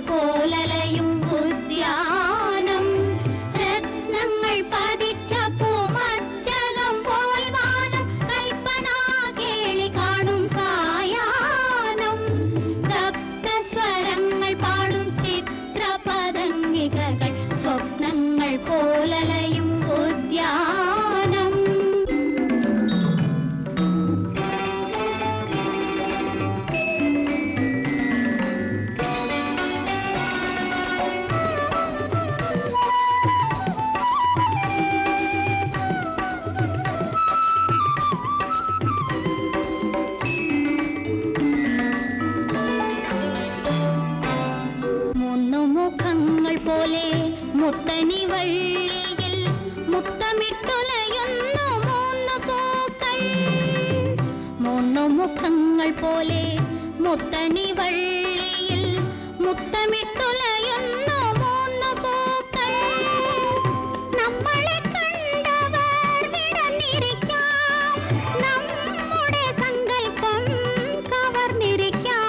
പോലലയും ഉദ്യാനം രത്നങ്ങൾ പതിച്ച പൂമച്ചകം പോൽ വാനം കൽപ്പനാ കേളി കാണും സായാഹ്നം സപ്തസ്വരങ്ങൾ പാടും ചിത്രപതംഗികകൾ സ്വപ്നങ്ങൾ പോലലയും ഉദ്യാനം. പോലെ മുത്തണി വള്ളിയിൽ മുത്തമിട്ടുലയുന്നു മൂന്നു പൂക്കൾ. മൂന്നു മുഖങ്ങൾ പോലെ മുത്തണി വള്ളിയിൽ മുത്തമിട്ടുലയുന്നു മൂന്നു പൂക്കൾ. നമ്മളെ കണ്ടവർ വിടന്നിരിക്കാം, നമ്മുടെ സങ്കല്പം കവർന്നിരിക്കാം.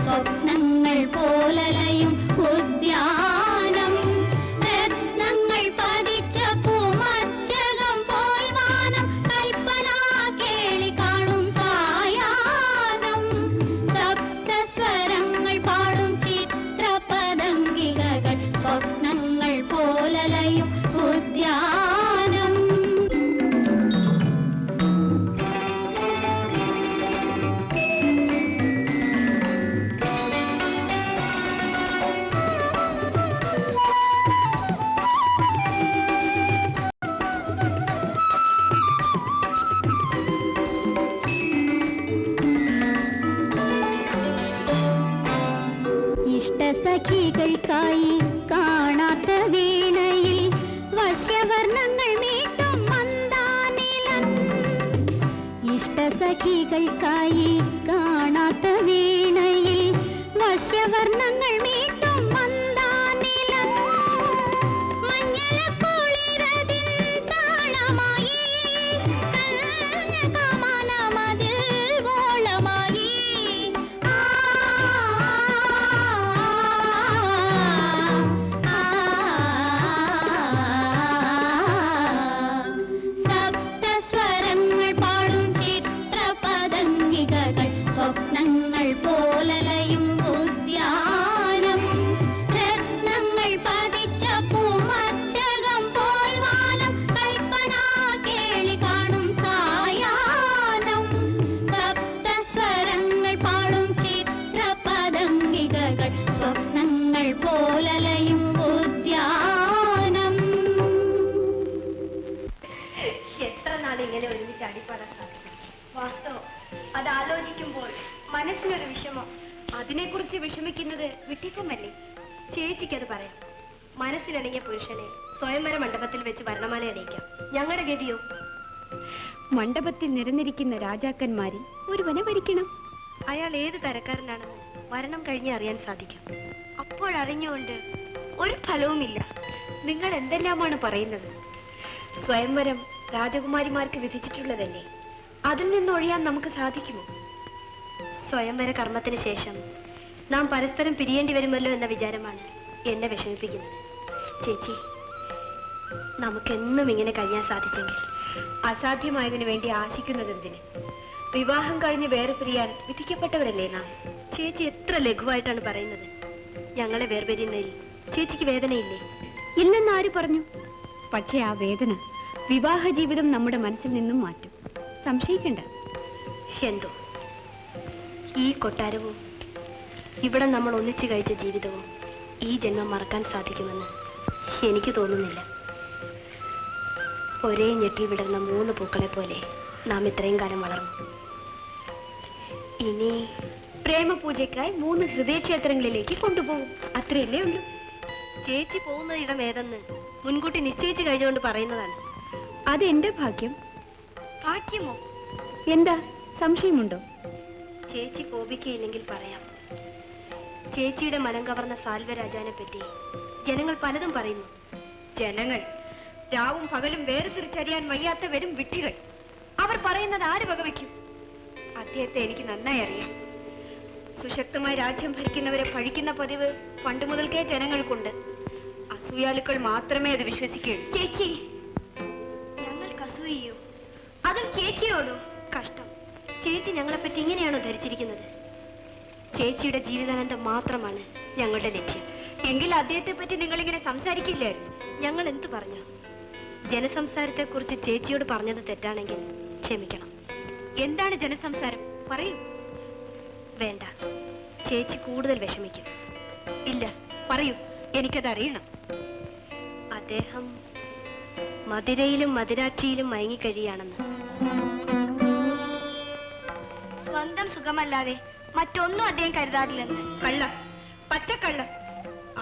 സ്വപ്നങ്ങൾ പോലലയും ഉദ്യാനം രത്നങ്ങൾ പതിച്ച പൂമച്ചകം പോൽ വാനം കൽപ്പനാ കേളി കാണും സായാഹ്നം സപ്തസ്വരങ്ങൾ പാടും ചിത്രപതംഗികകൾ സ്വപ്നങ്ങൾ പോലലയും ഉദ്യാനം. സഖികൾക്കായി കാണാത്ത വീണയിൽ വശ്യവർണ്ണങ്ങൾ മീട്ടും മന്ദാനിലൻ. ഇഷ്ടസഖികൾക്കായി കാണാത്ത വീണയിൽ വശ്യവർണ്ണങ്ങൾ മീട്ടും മന്ദാനിലൻ. മഞ്ഞളക്കുളിരതിൻ താളമായി കന്യകമനമതിൽ വോളമായി. സ്വപ്നങ്ങൾ പോലലയും ഉദ്യാനം രത്നങ്ങൾ പതിച്ച പൂമച്ചകം പോൽ വാനം കൽപ്പനാ കേളി കാണും സായാഹ്നം സപ്തസ്വരങ്ങൾ പാടും ചിത്രപതംഗികകൾ സ്വപ്നങ്ങൾ പോലലയും ഉദ്യാനം. എത്ര നാളിങ്ങനെ ഒരുമിച്ച് അടിപ്പാടാൻ സാധിക്കും? വാസ്തവം അത് ആലോചിക്കുമ്പോൾ മനസ്സിനൊരു വിഷമം. അതിനെക്കുറിച്ച് വിഷമിക്കുന്നത് വിട്ടിത്തമല്ലേ? ചേച്ചിക്കത് പറയാം. മനസ്സിനിണങ്ങിയ പുരുഷനെ സ്വയംവര മണ്ഡപത്തിൽ വെച്ച് വരണമാല അണിയിക്കാം. ഞങ്ങളുടെ ഗതിയോ? മണ്ഡപത്തിൽ നിരന്നിരിക്കുന്ന രാജാക്കന്മാരിൽ ഒരുവനെ ഭരിക്കണം. അയാൾ ഏത് തരക്കാരനാണെന്ന് വരണം കഴിഞ്ഞ് അറിയാൻ സാധിക്കും. അപ്പോഴറിഞ്ഞുകൊണ്ട് ഒരു ഫലവുമില്ല. നിങ്ങൾ എന്തെല്ലാമാണ് പറയുന്നത്? സ്വയംവരം രാജകുമാരിമാർക്ക് വിധിച്ചിട്ടുള്ളതല്ലേ? അതിൽ നിന്ന് ഒഴിയാൻ നമുക്ക് സാധിക്കുമോ? സ്വയംവര കർമ്മത്തിന് ശേഷം നാം പരസ്പരം പിരിയേണ്ടി വരുമല്ലോ എന്ന വിചാരമാണ് എന്നെ വിഷമിപ്പിക്കുന്നത്. ചേച്ചി, നമുക്കെന്നും ഇങ്ങനെ കഴിയാൻ സാധിച്ചെങ്കിൽ അസാധ്യമായതിനു വേണ്ടി ആശിക്കുന്നതെന്തിന്? വിവാഹം കഴിഞ്ഞ് വേറെ പിരിയാൻ വിധിക്കപ്പെട്ടവരല്ലേ നാം? ചേച്ചി എത്ര ലഘുവായിട്ടാണ് പറയുന്നത്. ഞങ്ങളെ വേർപിരിയുന്നതിൽ ചേച്ചിക്ക് വേദനയില്ലേ? ഇല്ലെന്ന് ആര് പറഞ്ഞു? പക്ഷേ ആ വേദന വിവാഹ ജീവിതം നമ്മുടെ മനസ്സിൽ നിന്നും മാറ്റും. സംശയിക്കണ്ട. എന്തോ ഈ കൊട്ടാരവും ഇവിടെ നമ്മൾ ഒന്നിച്ചു കഴിച്ച ജീവിതവും ഈ ജന്മം മറക്കാൻ സാധിക്കുമെന്ന് എനിക്ക് തോന്നുന്നില്ല. ഒരേ ഞെട്ടി വിടർന്ന 3 പൂക്കളെ പോലെ നാം ഇത്രയും കാലം വളർന്നു. ഇനി പ്രേമപൂജയ്ക്കായി 3 ഹൃദയക്ഷേത്രങ്ങളിലേക്ക് കൊണ്ടുപോകും. അത്രയല്ലേ ഉള്ളൂ. ചേച്ചി പോകുന്ന ഇടം ഏതെന്ന് മുൻകൂട്ടി നിശ്ചയിച്ചു കഴിഞ്ഞുകൊണ്ട് പറയുന്നതാണ്. അതെന്റെ ഭാഗ്യം. ഭാഗ്യമോ? എന്താ സംശയമുണ്ടോ? ചേച്ചി കോപിക്കയില്ലെങ്കിൽ പറയാം. ചേച്ചിയുടെ മനം കവർന്ന സാൽവരാജാനെ പറ്റി ജനങ്ങൾ പലതും പറയുന്നു. ജനങ്ങൾ രാവും പകലും വേർതിരിച്ചറിയാൻ വയ്യാത്ത വരും വിഡ്ഢികൾ. അവർ പറയുന്നത് ആര് വകവയ്ക്കും? അദ്ദേഹത്തെ എനിക്ക് നന്നായി അറിയാം. സുശക്തമായി രാജ്യം ഭരിക്കുന്നവരെ പഴിക്കുന്ന പതിവ് പണ്ട് മുതൽക്കേ ജനങ്ങൾക്കുണ്ട്. അസൂയാലുക്കൾ മാത്രമേ അത് വിശ്വസിക്കുകയുള്ളൂ. ചേച്ചി, ഞങ്ങൾക്ക് അസൂയയോ? അതും ചേച്ചിയോടോ? കഷ്ടം. ചേച്ചി ഞങ്ങളെപ്പറ്റി ഇങ്ങനെയാണോ ധരിച്ചിരിക്കുന്നത്? ചേച്ചിയുടെ ജീവിതാനന്ദം മാത്രമാണ് ഞങ്ങളുടെ ലക്ഷ്യം. എങ്കിൽ അദ്ദേഹത്തെ പറ്റി നിങ്ങളിങ്ങനെ സംസാരിക്കില്ലായിരുന്നു. ഞങ്ങൾ എന്തു പറഞ്ഞു? ജനസംസാരത്തെ കുറിച്ച് ചേച്ചിയോട് പറഞ്ഞത് തെറ്റാണെങ്കിൽ ക്ഷമിക്കണം. എന്താണ് ജനസംസാരം? പറയൂ. വേണ്ട, ചേച്ചി കൂടുതൽ വിഷമിക്കും. ഇല്ല, പറയൂ, എനിക്കത് അറിയണം. അദ്ദേഹം മധുരയിലും മധുരാക്ഷിയിലും മയങ്ങിക്കഴിയാണെന്ന്. സ്വന്തം സുഖമല്ലാതെ മറ്റൊന്നും അദ്ദേഹം കരുതാറില്ലെന്ന്. കള്ളം, പച്ചക്കള്ളം.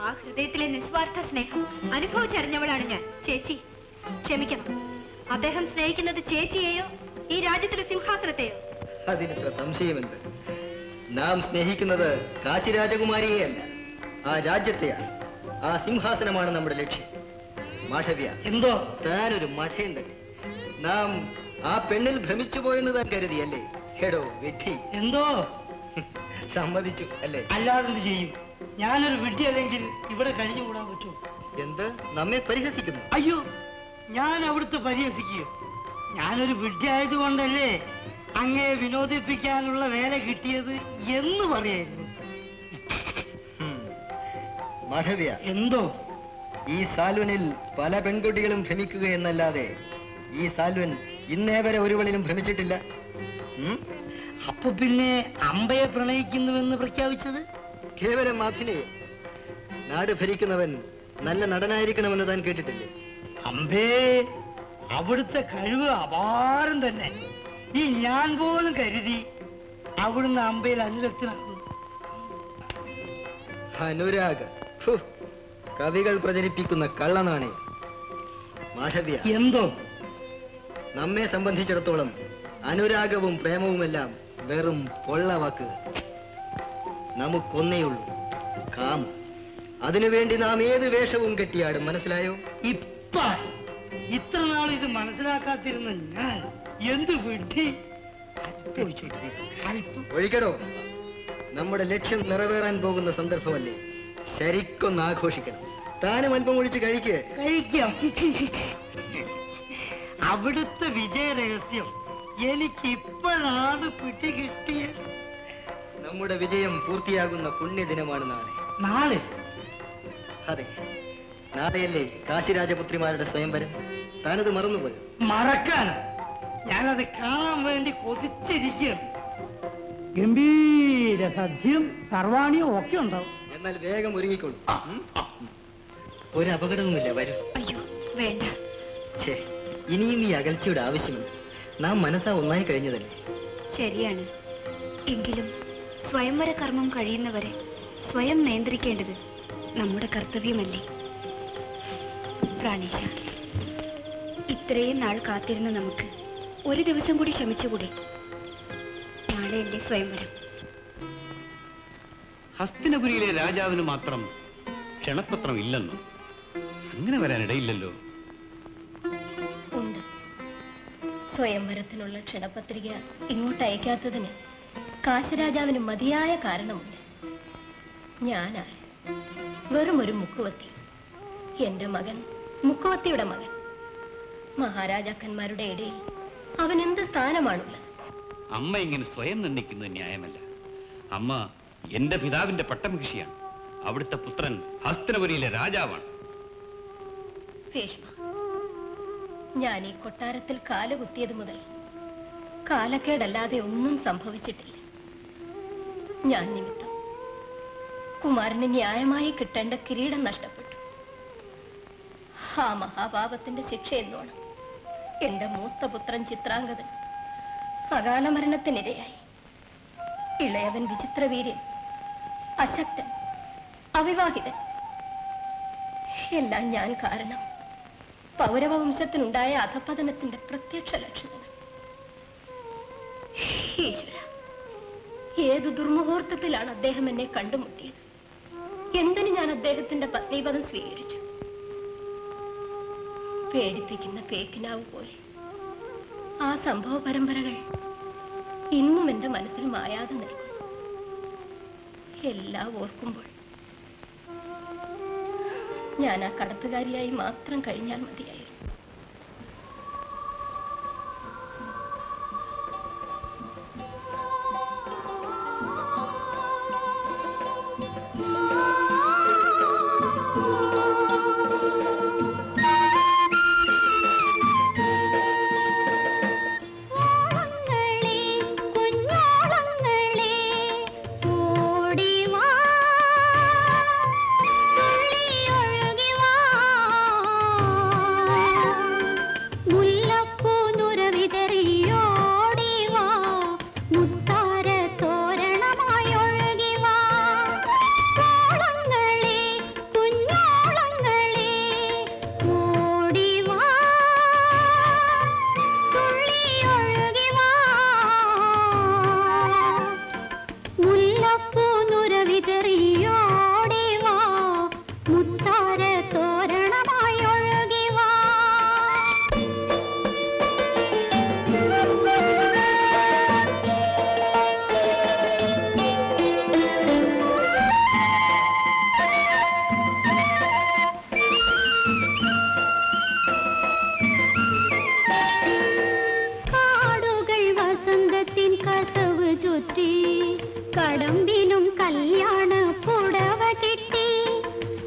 ആ ഹൃദയത്തിലെ നിസ്വാർത്ഥ സ്നേഹം അനുഭവിച്ചറിഞ്ഞവളാണ് ഞാൻ. ചേച്ചി ക്ഷമിക്കണം. അദ്ദേഹം സ്നേഹിക്കുന്നത് ചേച്ചിയെയോ ഈ രാജ്യത്തിലെ സിംഹാസനത്തെയോ? അതിനിത്ര സംശയമെന്ത്? നാം സ്നേഹിക്കുന്നത് കാശി രാജകുമാരിയെയല്ല, ആ രാജ്യത്തെയാണ്. ആ സിംഹാസനമാണ് നമ്മുടെ ലക്ഷ്യം. മാധവ്യ, എന്തോ താനൊരു മഠയുണ്ട്. നാം ആ പെണ്ണിൽ ഭ്രമിച്ചു പോയെന്ന് താൻ കരുതിയല്ലേ? ഹെടോ വിഡ്ഢി. എന്തോ സമ്മതിച്ചു അല്ലേ? അല്ലാതെന്ത് ചെയ്യും? ഞാനൊരു വിഡ്ഢി അല്ലെങ്കിൽ ഇവിടെ കഴിഞ്ഞുകൂടാൻ പറ്റുമോ? എന്ത്, നമ്മെ പരിഹസിക്കുന്നു? അയ്യോ, ഞാൻ അവിടുത്തെ പരിഹസിക്കുകയോ? ഞാനൊരു വിഡ്ഢി ആയതുകൊണ്ടല്ലേ അങ്ങയെ വിനോദിപ്പിക്കാനുള്ള വേല കിട്ടിയത് എന്ന് പറയായിരുന്നു. മാധവ്യ, എന്തോ ഈ സാൽവനിൽ പല പെൺകുട്ടികളും ഭ്രമിക്കുക എന്നല്ലാതെ ഈ സാൽവൻ ഇന്നേ വരെ ഒരുവളിലും ഭ്രമിച്ചിട്ടില്ല. അപ്പൊ പിന്നെ അമ്പയെ പ്രണയിക്കുന്നുവെന്ന് പ്രഖ്യാപിച്ചത് കേവലം അഭിനയം. നാട് ഭരിക്കുന്നവൻ നല്ല നടനായിരിക്കണമെന്ന് താൻ കേട്ടിട്ടില്ലേ? അമ്പേ, അവിടുത്തെ കഴിവ് അപാരം തന്നെ. ഈ ഞാൻ പോലും കരുതി അവിടുന്ന് അമ്പയിൽ അനുരക്തനാകുന്നു. അനുരാഗ്, ഫു, കവികൾ പ്രചരിപ്പിക്കുന്ന കള്ളനാണേ. മാധവ്യ, എന്തോ നമ്മെ സംബന്ധിച്ചിടത്തോളം അനുരാഗവും പ്രേമവുമെല്ലാം വെറും പൊള്ളവാക്കുകൾ. നമുക്കൊന്നേയുള്ളൂ, കാമം. അതിനുവേണ്ടി നാം ഏത് വേഷവും കെട്ടിയാടും. മനസ്സിലായോ? ഇത്ര നാൾ ഇത് മനസ്സിലാക്കാതിരുന്ന ഞാൻ എന്ത് വിഡ്ഢി. ഒഴിക്കടോ, നമ്മുടെ ലക്ഷ്യം നിറവേറാൻ പോകുന്ന സന്ദർഭമല്ലേ? ശരിക്കൊന്ന് ആഘോഷിക്കണം. താനും അല്പം ഒഴിച്ച് കഴിക്കാം. അവിടുത്തെ വിജയ രഹസ്യം എനിക്ക് ഇപ്പോഴാണ് പിടികിട്ടിയത്. നമ്മുടെ വിജയം പൂർത്തിയാകുന്ന പുണ്യദിനമാണ് നാളെ. നാളെ? അതെ, നാളെയല്ലേ കാശിരാജപുത്രിമാരുടെ സ്വയംവരം. താനത് മറന്നുപോയി? മറക്കാൻ ഞാനത് കാണാൻ വേണ്ടി കൊതിച്ചിരിക്കുകയാണ്. ഗംഭീര സദ്യയും സർവാണിയും ഒക്കെ ഉണ്ടാവും. എന്നാൽ വേഗം ഒരുങ്ങിക്കൊള്ളു. ഒരു അപകടവുമില്ല, വരൂ. അയ്യോ വേണ്ട. ഛേ, ഇനിയും ഈ അകൽച്ചയുടെ ആവശ്യമില്ല. നാം മനസ്സാ ഒന്നായി കഴിഞ്ഞതല്ലേ? ശരിയാണ്. എങ്കിലും സ്വയംവര കർമ്മം കഴിയുന്നവരെ സ്വയം നിയന്ത്രിക്കേണ്ടത് നമ്മുടെ കർത്തവ്യമല്ലേ? പ്രാണേശ, ഇത്രയും നാൾ കാത്തിരുന്ന നമുക്ക് ഒരു ദിവസം കൂടി ക്ഷമിച്ചുകൂടെ? നാളെയല്ലേ സ്വയംവരം? ഹസ്തിനപുരിയിലെ രാജാവിന് മാത്രം ക്ഷണപത്രം ഇല്ലെന്നോ? അങ്ങനെ വരാനിടയില്ലല്ലോ. ഉണ്ട്. സ്വയംവരത്തിനുള്ള ക്ഷണപത്രിക ഇങ്ങോട്ട് അയക്കാത്തതിന് കാശിരാജാവിന് മതിയായ കാരണമുണ്ട്. ഞാനാണ് വെറും ഒരു മുക്കുവത്തി. എന്റെ മകൻ മുക്കുവത്തിയുടെ മകൻ. മഹാരാജാക്കന്മാരുടെ ഇടയിൽ അവൻ എന്ത് സ്ഥാനമാണുള്ളത്? അമ്മ ഇങ്ങനെ സ്വയം നിന്ദിക്കുന്നത് ന്യായമല്ല. അമ്മ എന്റെ പിതാവിന്റെ പട്ടമഹിഷിയാണ്. അവിടുത്തെ പുത്രൻ ഹസ്തിനപുരിയിലെ രാജാവാണ്. ഭീഷ്മ, ഞാൻ ഈ കൊട്ടാരത്തിൽ കാലുകുത്തിയത് മുതൽ കാലക്കേടല്ലാതെ ഒന്നും സംഭവിച്ചിട്ടില്ല. ഞാൻ നിമിത്തം കുമാരന് ന്യായമായി കിട്ടേണ്ട കിരീടം നഷ്ടപ്പെട്ടു. ആ മഹാപാപത്തിന്റെ ശിക്ഷ എന്നോണം എന്റെ മൂത്ത പുത്രൻ ചിത്രാംഗതൻ അകാല മരണത്തിനിരയായി. ഇളയവൻ വിചിത്രവീര്യൻ, അശക്തൻ, അവിവാഹിതൻ. എല്ലാം ഞാൻ കാരണം. പൗരവംശത്തിനുണ്ടായ അധപതനത്തിന്റെ പ്രത്യക്ഷ ലക്ഷണങ്ങൾ. ഈശ്വര, ഏതു ദുർമുഹൂർത്തത്തിലാണ് അദ്ദേഹം എന്നെ കണ്ടുമുട്ടിയത്? എന്തിന് ഞാൻ അദ്ദേഹത്തിന്റെ പത്നീപദം സ്വീകരിച്ചു? പേടിപ്പിക്കുന്ന പേക്കിനാവ് പോലെ ആ സംഭവ പരമ്പരകൾ ഇന്നും എന്റെ മനസ്സിൽ മായാതെ നിൽക്കുന്നു. എല്ലാം ഓർക്കുമ്പോൾ ഞാൻ ആ കടത്തുകാരിയായി മാത്രം കഴിഞ്ഞാൽ മതിയായിരുന്നു. കടമ്പിനും കല്യാണ പുടവ കിട്ടി,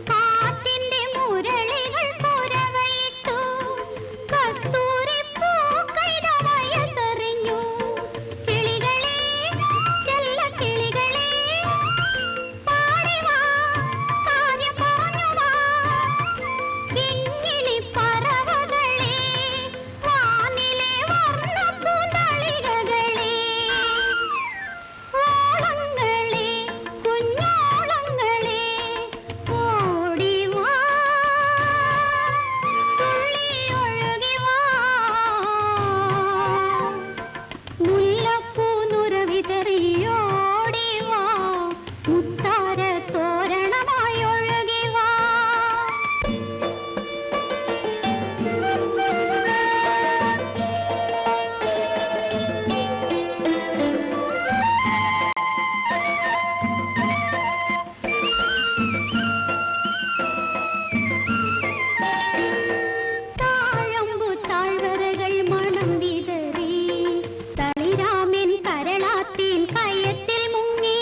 കാറ്റിന്റെ മുരളികൾ പുരവയിട്ടു, കസ്തൂരി പൂക്കൈത വയസ്സറിഞ്ഞു. കിളികളെ, ചെല്ല കിളികളെ, പാടിവാ, കാര്യം പറഞ്ഞുവാ, കിങ്ങിണി പറവകളെ, വാനിലെ വർണ്ണപ്പൂന്തളികകളെ, ഓളങ്ങളെ, കുഞ്ഞോളങ്ങളെ, ഓടിവാ, തുള്ളിയൊഴുകിവാ, മുല്ലപ്പൂ നുര വിതറിയോടിവാ, മുത്താര തോരണമായി ഒഴുകിവാ. താഴമ്പു താഴ്വരകൾ മണം വിതറി, തളിരാമൻ കരളാത്തിൻ കയത്തിൽ മുങ്ങി,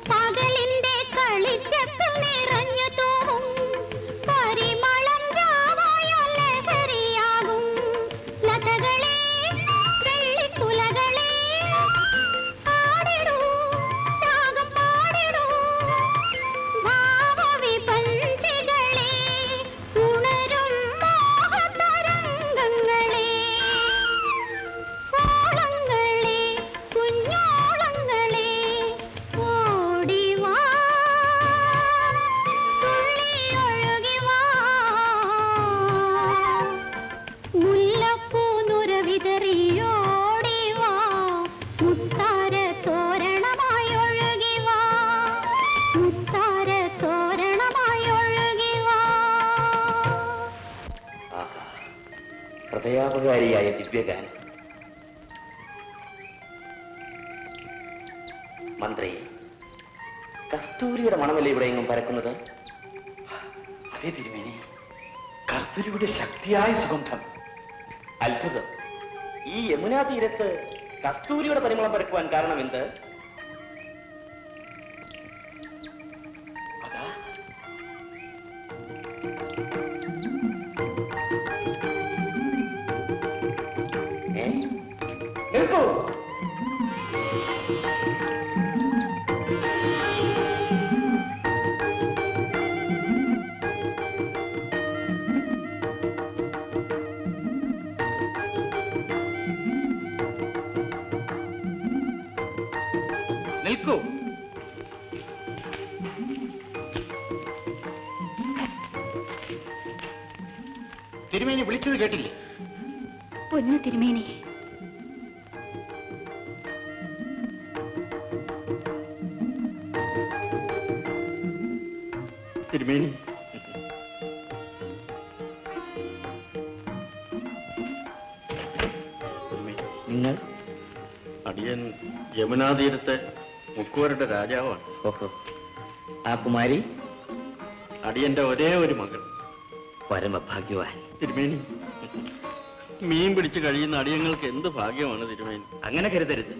പകലിന്റെ കളിച്ചക്കൽ നിറഞ്ഞു തോന്നും, പരിമളം രാവായോ ലഹരിയാകും. ലതകളെ, വെള്ളിക്കുലകളെ, ആടിടൂ, രാഗം പാടിടൂ, ഭാവവിപഞ്ചികളെ, ഉണരും മോഹതരംഗങ്ങളെ, ഓളങ്ങളെ, കുഞ്ഞോളങ്ങളെ, ഓടിവാ, തുള്ളിയൊഴുകിവാ, മുല്ലപ്പൂ നുര വിതറിയോടിവാ, മുത്താര തോരണമായി ഒഴുകിവാ, മുത്താര തോരണമായി ഒഴുകിവാ. ഹൃദയാപകാരിയായ ദിവ്യഗാനം. മന്ത്രി, കസ്തൂരിയുടെ മണമല്ലേ ഇവിടെ എങ്ങും പരക്കുന്നത്? അതേ തിരുമേനി, കസ്തൂരിയുടെ ശക്തിയായ സുഗന്ധം. അത്ഭുതം. ഈ യമുനാ തീരത്ത് കസ്തൂരിയുടെ പരിമളം പരക്കുവാൻ കാരണം എന്ത്? അതാ നിൽക്കൂ. നിൽക്കൂ. തിരുമേനി വിളിച്ചത് കേട്ടില്ലേ? പൊന്നു തിരുമേനി, തിരുമേനി. നിങ്ങൾ അടിയൻ യമുനാതീരത്തെ മുക്കുവരുടെ രാജാവാണ്. ഓഹോ, ആ കുമാരി അടിയന്റെ ഒരേ ഒരു മകൾ. പരമഭാഗ്യവാൻ. തിരുമേനി, മീൻ പിടിച്ച് കഴിയുന്ന അടിയങ്ങൾക്ക് എന്ത് ഭാഗ്യമാണ് തിരുമേനി. അങ്ങനെ കരുതരുത്.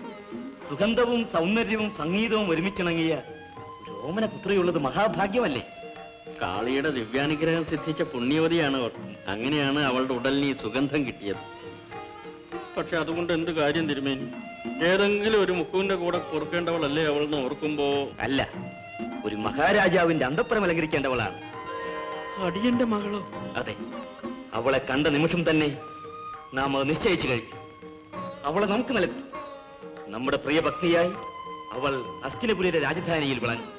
സുഗന്ധവും സൗന്ദര്യവും സംഗീതവും ഒരുമിച്ചിണങ്ങിയ രോമന പുത്രിയുള്ളത് മഹാഭാഗ്യമല്ലേ? കാളിയുടെ ദിവ്യാനുഗ്രഹം സിദ്ധിച്ച പുണ്യവതിയാണ് അവർ. അങ്ങനെയാണ് അവളുടെ ഉടലിന് ഈ സുഗന്ധം കിട്ടിയത്. പക്ഷെ അതുകൊണ്ട് എന്ത് കാര്യം തിരുമേനി? ഏതെങ്കിലും ഒരു മുക്കുവിന്റെ കൂടെ പൊറുക്കേണ്ടവളല്ലേ അവളെന്ന് ഓർക്കുമ്പോ? അല്ല, ഒരു മഹാരാജാവിന്റെ അന്തഃപുരം അലങ്കരിക്കേണ്ടവളാണ്. അടിയന്റെ മകളോ? അതെ, അവളെ കണ്ട നിമിഷം തന്നെ നാം അത് നിശ്ചയിച്ചു കഴിഞ്ഞു. അവളെ നമുക്ക് നൽകും. നമ്മുടെ പ്രിയഭക്തിയായി അവൾ അസ്തിനപുരിയുടെ രാജധാനിയിൽ വിളങ്ങും.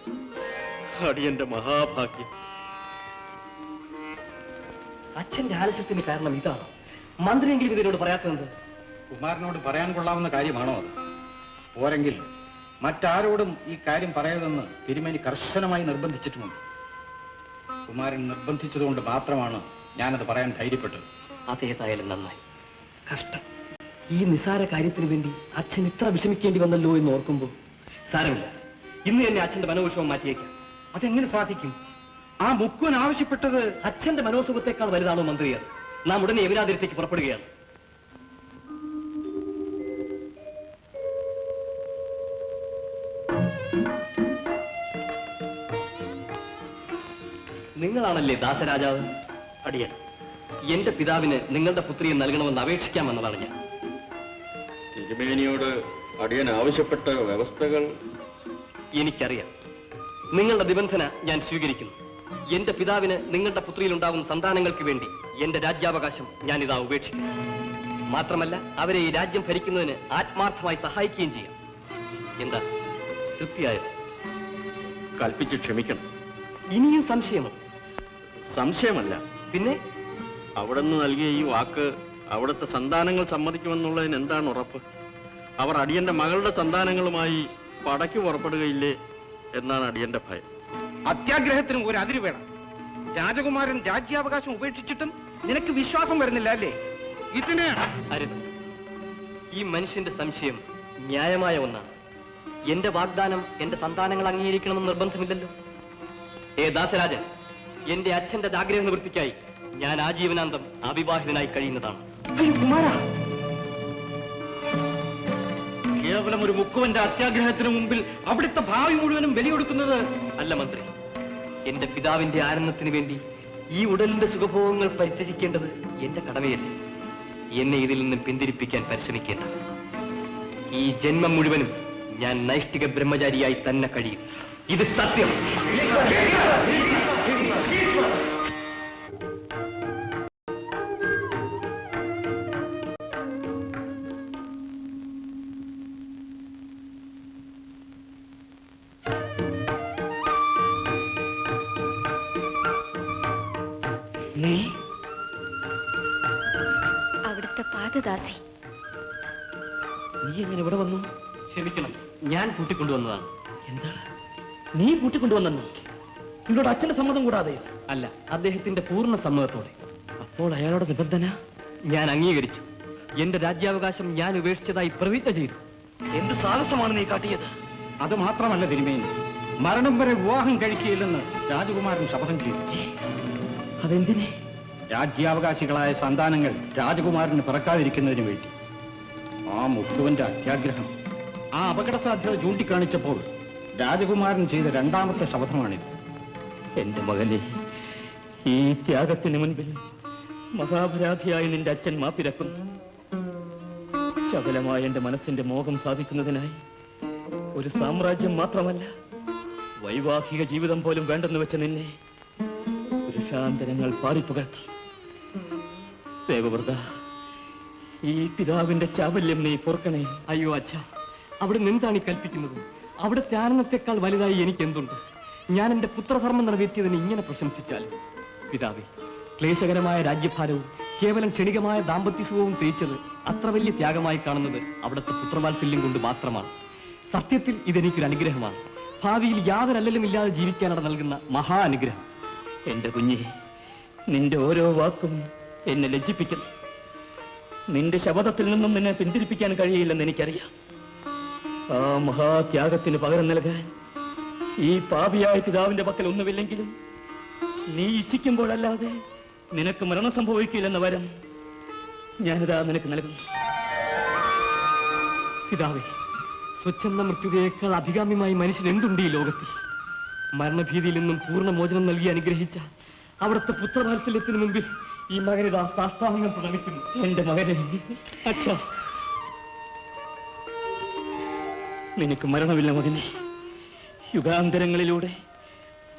അടിയന്റെ മഹാഭാഗ്യം. അച്ഛന്റെ ആലസ്യത്തിന് കാരണം ഇതാണ്. മന്ത്രിയെങ്കിലും ഇതിനോട് പറയാത്തത്. കുമാരനോട് പറയാൻ കൊള്ളാവുന്ന കാര്യമാണോ അത്? പോരെങ്കിൽ മറ്റാരോടും ഈ കാര്യം പറയരുതെന്ന് തിരുമേനി കർശനമായി നിർബന്ധിച്ചിട്ടുമുണ്ട്. കുമാരൻ നിർബന്ധിച്ചതുകൊണ്ട് മാത്രമാണ് ഞാനത് പറയാൻ ധൈര്യപ്പെട്ടത്. അതേതായാലും നന്നായി. കഷ്ടം, ഈ നിസാര കാര്യത്തിന് വേണ്ടി അച്ഛൻ ഇത്ര വിഷമിക്കേണ്ടി വന്നല്ലോ എന്ന് ഓർക്കുമ്പോൾ സാരമില്ല. ഇന്ന് തന്നെ അച്ഛന്റെ മനോവിഷമം മാറ്റിയേക്കാം. അതെങ്ങനെ സാധിക്കും? ആ മുക്കുവൻ ആവശ്യപ്പെട്ടത് അച്ഛന്റെ മനോസുഖത്തെക്കാൾ വലുതാണോ മന്ത്രി? അത് നാം ഉടനെ യമുനാതിരത്തേക്ക് പുറപ്പെടുകയാണ്. നിങ്ങളാണല്ലേ ദാസരാജാവ്? അടിയൻ എന്റെ പിതാവിന് നിങ്ങളുടെ പുത്രിയെ നൽകണമെന്ന് അപേക്ഷിക്കാമെന്നതാണ് ഞാൻ. തിരുമേനിയോട് അടിയൻ ആവശ്യപ്പെട്ട വ്യവസ്ഥകൾ എനിക്കറിയാം. നിങ്ങളുടെ നിബന്ധന ഞാൻ സ്വീകരിക്കുന്നു. എന്റെ പിതാവിന് നിങ്ങളുടെ പുത്രിയിൽ ഉണ്ടാകുന്ന സന്താനങ്ങൾക്ക് വേണ്ടി എന്റെ രാജ്യാവകാശം ഞാനിതാ ഉപേക്ഷിക്കുന്നു. മാത്രമല്ല, അവരെ ഈ രാജ്യം ഭരിക്കുന്നതിന് ആത്മാർത്ഥമായി സഹായിക്കുകയും ചെയ്യാം. എന്താ, തൃപ്തിയായോ? കൽപ്പിച്ച് ക്ഷമിക്കണം. ഇനിയും സംശയമോ? സംശയമല്ല, പിന്നെ അവിടുന്ന് നൽകിയ ഈ വാക്ക് അവിടുത്തെ സന്താനങ്ങൾ സമ്മതിക്കുമെന്നുള്ളതിന് എന്താണ് ഉറപ്പ്? അവർ അടിയന്റെ മകളുടെ സന്താനങ്ങളുമായി പടയ്ക്ക് പുറപ്പെടുകയില്ലേ എന്നാണ് അടിയന്റെ ഭയം. അത്യാഗ്രഹത്തിനും ഒരു അതിര് വേണം. രാജകുമാരൻ രാജ്യാവകാശം ഉപേക്ഷിച്ചിട്ടും നിനക്ക് വിശ്വാസം വരുന്നില്ല അല്ലേ? ഇതിന് അരുത്. ഈ മനുഷ്യന്റെ സംശയം ന്യായമായ ഒന്നാണ്. എന്റെ വാഗ്ദാനം എന്റെ സന്താനങ്ങൾ അംഗീകരിക്കണമെന്ന് നിർബന്ധമില്ലല്ലോ. ദാസരാജൻ, എന്റെ അച്ഛന്റെ ആഗ്രഹ നിവൃത്തിക്കായി ഞാൻ ആജീവനാന്തം അവിവാഹിതനായി കഴിയുന്നതാണ്. കേവലം ഒരു മുക്കുവന്റെ അത്യാഗ്രഹത്തിന് മുമ്പിൽ അവിടുത്തെ ഭാവി മുഴുവനും ബലിയൊടുക്കുന്നത് അല്ല മന്ത്രി. എന്റെ പിതാവിന്റെ ആനന്ദത്തിന് വേണ്ടി ഈ ഉടലിന്റെ സുഖഭോഗങ്ങൾ പരിത്യജിക്കേണ്ടത് എന്റെ കടമയല്ലേ? എന്നെ ഇതിൽ നിന്നും പിന്തിരിപ്പിക്കാൻ പരിശ്രമിക്കേണ്ട. ഈ ജന്മം മുഴുവനും ഞാൻ നൈഷ്ഠിക ബ്രഹ്മചാരിയായി തന്നെ കഴിയും. ഇത് സത്യം. നീ അവിടുത്തെ പാദദാസി. നീ എങ്ങനെ ഇവിടെ വന്നു? ക്ഷമിക്കണം, ഞാൻ കൂട്ടിക്കൊണ്ടുവന്നതാണ്. എന്താ, നീ കൂട്ടിക്കൊണ്ടുവന്നു? നിന്നോട് അച്ഛന്റെ സമ്മതം കൂടാതെ? അല്ല, അദ്ദേഹത്തിന്റെ പൂർണ്ണ സമ്മതത്തോടെ. അപ്പോൾ അയാളുടെ നിബന്ധന ഞാൻ അംഗീകരിച്ചു. എന്റെ രാജ്യാവകാശം ഞാൻ ഉപേക്ഷിച്ചതായി പ്രതിജ്ഞ ചെയ്തു. എന്ത് സാഹസമാണ് നീ കാട്ടിയത്? അത് മാത്രമല്ല തിരുമേനി, മരണം വരെ വിവാഹം കഴിക്കുകയില്ലെന്ന് രാജകുമാരൻ ശപഥം ചെയ്തു. അതെന്തിനെ? രാജ്യാവകാശികളായ സന്താനങ്ങൾ രാജകുമാരന് പിറക്കാതിരിക്കുന്നതിന് വേണ്ടി. ആ മുക്കുവന്റെ അത്യാഗ്രഹം, ആ അപകട സാധ്യത ചൂണ്ടിക്കാണിച്ചപ്പോൾ രാജകുമാരൻ ചെയ്ത രണ്ടാമത്തെ ശപഥമാണിത്. എന്റെ മകനെ, ഈ ത്യാഗത്തിന് മുൻപിൽ മഹാപരാധിയായി നിന്റെ അച്ഛൻ മാപ്പിരക്കുന്നു. ശകലമായ എന്റെ മനസ്സിന്റെ മോഹം സാധിക്കുന്നതിനായി ഒരു സാമ്രാജ്യം മാത്രമല്ല, വൈവാഹിക ജീവിതം പോലും വേണ്ടെന്ന് വെച്ച നിന്നെ പുരുഷാന്തരങ്ങൾ പാടിപ്പുകർത്തും. ദേവവ്രത, ഈ പിതാവിന്റെ ചാബല്യം നീ പൊറുക്കണേ. അയ്യോ അച്ഛ, അവിടെ എന്താണ് ഈ കൽപ്പിക്കുന്നത്? അവിടുത്തെ ആനന്ദത്തെക്കാൾ വലുതായി എനിക്ക് എന്തുണ്ട്? ഞാൻ എന്റെ പുത്രധർമ്മം നിറവേറ്റിയതിന് ഇങ്ങനെ പ്രശംസിച്ചാൽ? പിതാവേ, ക്ലേശകരമായ രാജ്യഭാരവും കേവലം ക്ഷണികമായ ദാമ്പത്യസുഖവും തേച്ചത് അത്ര വലിയ ത്യാഗമായി കാണുന്നത് അവിടുത്തെ പുത്രവാത്സല്യം കൊണ്ട് മാത്രമാണ്. സത്യത്തിൽ ഇതെനിക്കൊരു അനുഗ്രഹമാണ്. ഭാവിയിൽ യാതൊരു അല്ലലും ഇല്ലാതെ ജീവിക്കാനട നൽകുന്ന മഹാ അനുഗ്രഹം. എന്റെ കുഞ്ഞെ, നിന്റെ ഓരോ വാക്കും എന്നെ ലജ്ജിപ്പിക്കുന്നു. നിന്റെ ശപഥത്തിൽ നിന്നും നിന്നെ പിന്തിരിപ്പിക്കാൻ കഴിയില്ലെന്ന് എനിക്കറിയാം. ആ മഹാത്യാഗത്തിന് പകരം നൽകാൻ ഈ പാപിയായ പിതാവിന്റെ പക്കൽ ഒന്നുമില്ലെങ്കിലും നീ ഇച്ഛിക്കുമ്പോഴല്ലാതെ നിനക്ക് മരണം സംഭവിക്കില്ലെന്ന വരം ഞാനിതാ നിനക്ക് നൽകുന്നു. പിതാവേ, സ്വച്ഛന്ത മൃത്യുകയേക്കാൾ അഭികാമ്യമായി മനുഷ്യൻ എന്തുണ്ട് ഈ ലോകത്തിൽ? മരണഭീതിയിൽ നിന്നും പൂർണ്ണമോചനം നൽകി അനുഗ്രഹിച്ച അവിടുത്തെ പുത്രവാത്സല്യത്തിന് മുമ്പിൽ ഈ മകനിതാ സാഷ്ടാംഗം പ്രണമിക്കുന്നു. എന്റെ മകനെ, അച്ഛാ, നിനക്ക് മരണമില്ല മകനെ. യുഗാന്തരങ്ങളിലൂടെ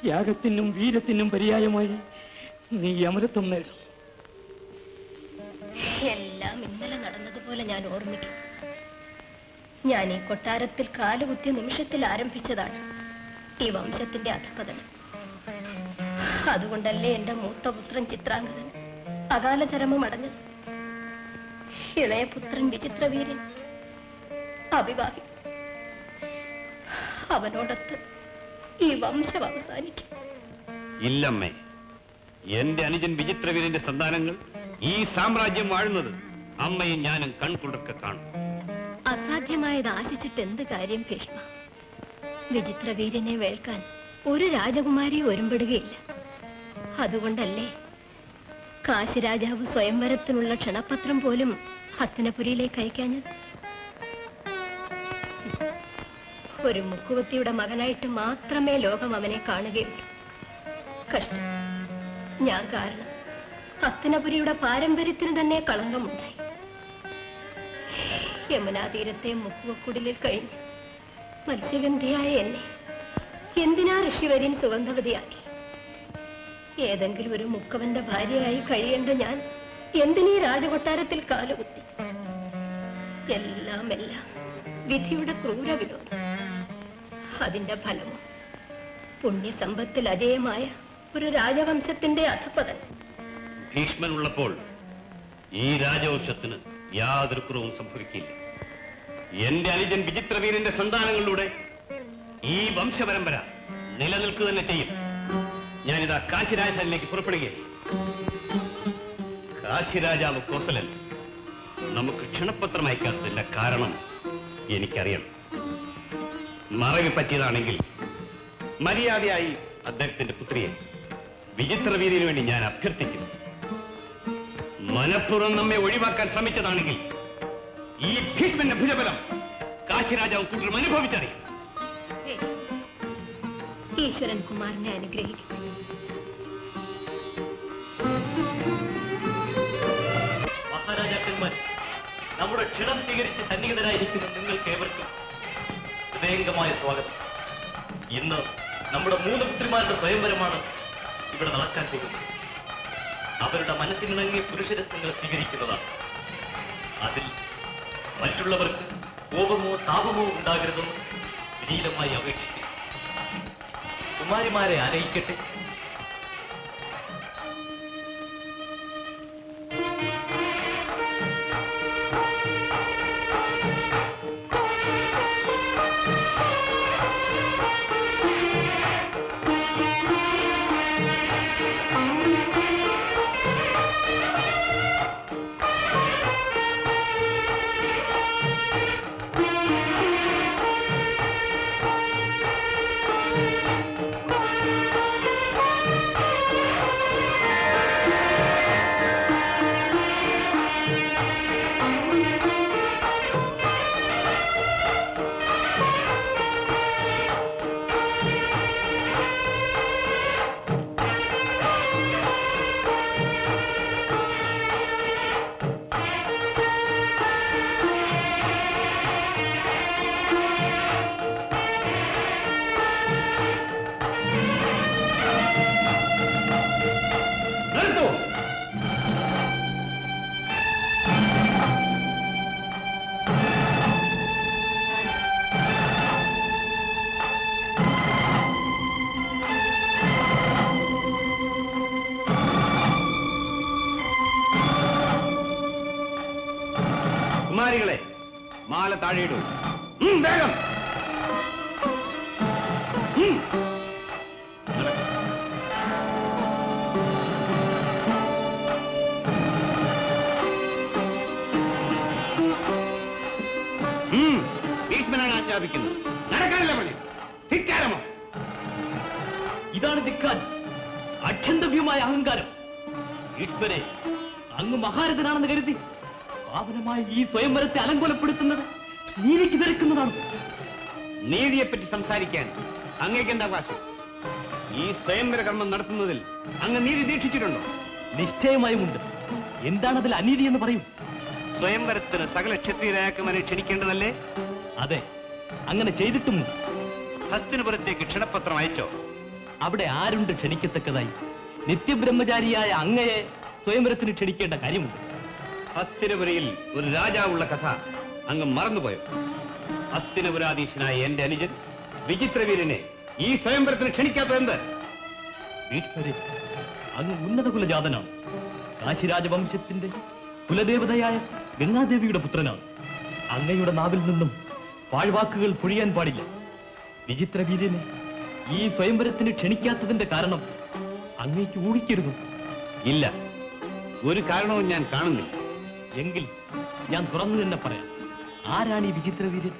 ത്യാഗത്തിനും വീരത്തിനും പര്യായമായി നീ അമരത്വം നേടും. എല്ലാം ഇന്നലെ നടന്നതുപോലെ ഞാൻ ഓർമ്മിക്കും. ഞാൻ ഈ കൊട്ടാരത്തിൽ കാലുകുത്തിയ നിമിഷത്തിൽ ആരംഭിച്ചതാണ് ഈ വംശത്തിന്റെ അധപതനം. അതുകൊണ്ടല്ലേ എന്റെ മൂത്ത പുത്രൻ ചിത്രാംഗതൻ അകാല ചരമം അടഞ്ഞത്. ഇളയ പുത്രൻ വിചിത്രവീരൻ അവിവാഹി. അവനോടൊത്ത് ഈ വംശം അവസാനിക്കും. ഇല്ലമ്മേ, എന്റെ അനുജൻ വിചിത്രവീരന്റെ സന്താനങ്ങൾ ഈ സാമ്രാജ്യം വാഴുന്നത് അമ്മയും ഞാനും കൺകുളിർക്കെ കാണും. അസാധ്യമായത് ആശിച്ചിട്ട് എന്ത് കാര്യം ഭീഷ്മ? വിചിത്രവീരനെ വേൾക്കാൻ ഒരു രാജകുമാരിയും ഒരുമ്പെടുകയില്ല. അതുകൊണ്ടല്ലേ കാശി രാജാവ് സ്വയംവരത്തിനുള്ള ക്ഷണപത്രം പോലും ഹസ്തിനപുരിയിലേക്ക് അയക്കാഞ്ഞത്? ഒരു മുക്കുവത്തിയുടെ മകനായിട്ട് മാത്രമേ ലോകം അവനെ കാണുകയുള്ളൂ. കഷ്ടം, ഞാൻ കാരണം ഹസ്തിനപുരിയുടെ പാരമ്പര്യത്തിന് തന്നെ കളങ്കമുണ്ടായി. യമുനാ തീരത്തെ മുക്കുവക്കുടിലിൽ കഴിഞ്ഞ് മത്സ്യഗന്ധിയായ എന്നെ എന്തിനാ ഋഷിവര്യൻ സുഗന്ധവതിയാക്കി? ഏതെങ്കിലും ഒരു മുക്കവന്റെ ഭാര്യയായി കഴിയേണ്ട ഞാൻ എന്തിനീ രാജകൊട്ടാരത്തിൽ കാലുകുത്തി? എല്ലാം വിധിയുടെ ക്രൂര വിനോദം. അതിന്റെ ഫലമോ പുണ്യസമ്പത്തിൽ അജയമായ ഒരു രാജവംശത്തിന്റെ അധപതനം. ഭീഷ്മൻ ഉള്ളപ്പോൾ ഈ രാജവംശത്തിന് യാതൊരു കുറവും സംഭവിക്കില്ല. എന്റെ അനുജൻ വിചിത്രവീരന്റെ സന്താനങ്ങളിലൂടെ ഈ വംശപരമ്പര നിലനിൽക്കുക തന്നെ ചെയ്യും. ഞാനിതാ കാശി രാജധാനിലേക്ക് പുറപ്പെടുകയായി. കാശി രാജാവ് കോസലൻ നമുക്ക് ക്ഷണപത്രം അയക്കാത്തതിന്റെ കാരണം എനിക്കറിയണം. മറവി പറ്റിയതാണെങ്കിൽ മര്യാദയായി അദ്ദേഹത്തിന്റെ പുത്രിയെ വിചിത്രവീരന് വേണ്ടി ഞാൻ അഭ്യർത്ഥിക്കുന്നു. മനഃപൂർവ്വം നമ്മെ ഒഴിവാക്കാൻ ശ്രമിച്ചതാണെങ്കിൽ ഈ ഭീഷ്മന്റെ ഭുജബലം കാശി രാജാവ് കൂടുതലും അനുഭവിച്ചറിയും. ഈശ്വരൻ കുമാരനെ അനുഗ്രഹിക്കും. മഹാരാജാക്കന്മാർ, നമ്മുടെ ക്ഷണം സ്വീകരിച്ച് സന്നിഹിതരായിരിക്കുന്ന നിങ്ങൾക്ക് ഏവർക്കും ഹൃദയംഗമായ സ്വാഗതം. ഇന്ന് നമ്മുടെ 3 പുത്രിമാരുടെ സ്വയംവരമാണ് ഇവിടെ നടക്കാൻ പോകുന്നത്. അവരുടെ മനസ്സിനിണങ്ങിയ പുരുഷരത്നങ്ങൾ സ്വീകരിക്കുന്നതാണ്. അതിൽ മറ്റുള്ളവർക്ക് കോപമോ താപമോ ഉണ്ടാകരുതെന്ന് വിനീതമായി അപേക്ഷിക്കുന്നു. കുമാരിമാരെ ആനയിക്കട്ടെ. കുമാരികളെ, മാല താഴെയിടൂ. വേഗം. നടക്കൂ. പ്രഖ്യാപിക്കുന്നത്. നടക്കാനല്ല പറഞ്ഞു. ധിക്കാരമോ? ഇതാണ് ധിക്കാൻ, അക്ഷന്തവ്യമായ അഹങ്കാരം. ഈശ്വരെ, അങ്ങ് മഹാരഥനാണെന്ന് കരുതി പാവനമായ ഈ സ്വയംവരത്തെ അലങ്കോലപ്പെടുത്തുന്നത് നീതിക്ക് നിരക്കുന്നതാണ്. നീതിയെപ്പറ്റി സംസാരിക്കാൻ അങ്ങേക്ക് എന്താ അവകാശം? ഈ സ്വയംവര കർമ്മം നടത്തുന്നതിൽ അങ്ങ് നീതി ദീക്ഷിച്ചിട്ടുണ്ടോ? നിശ്ചയമായുമുണ്ട്. എന്താണ് അതിൽ അനീതി എന്ന് പറയും? സ്വയംവരത്തിന് സകല ക്ഷത്രിയരാക്കന്മാരെ ക്ഷണിക്കേണ്ടതല്ലേ? അതെ, അങ്ങനെ ചെയ്തിട്ടുമുണ്ട്. ഹസ്തിനപുരത്തേക്ക് ക്ഷണപത്രം അയച്ചോ? അവിടെ ആരുണ്ട് ക്ഷണിക്കത്തക്കതായി? നിത്യബ്രഹ്മചാരിയായ അങ്ങയെ സ്വയംവരത്തിന് ക്ഷണിക്കേണ്ട കാര്യമുണ്ട്. ഹസ്തിനപുരയിൽ ഒരു രാജാവുള്ള കഥ അങ്ങ് മറന്നുപോയോ? ഹസ്തിനപുരാധീശനായ എന്റെ അനുജൻ വിചിത്രവീരനെ ഈ സ്വയംവരത്തിന് ക്ഷണിക്കാത്തതെന്ത്? ഈശ്വരെ, അങ്ങ് ഉന്നത കുലജാതനാണ്. കാശിരാജവംശത്തിന്റെ കുലദേവതയായ ഗംഗാദേവിയുടെ പുത്രനാണ്. അങ്ങയുടെ നാവിൽ നിന്നും പാഴ്വാക്കുകൾ പൊഴിയാൻ പാടില്ല. വിചിത്രവീര്യനെ ഈ സ്വയംവരത്തിന് ക്ഷണിക്കാത്തതിന്റെ കാരണം അങ്ങേക്ക് ഊഹിക്കരുത്. ഇല്ല, ഒരു കാരണവും ഞാൻ കാണുന്നില്ല. എങ്കിൽ ഞാൻ തുറന്നു തന്നെ പറയാം. ആരാണ് ഈ വിചിത്രവീര്യൻ?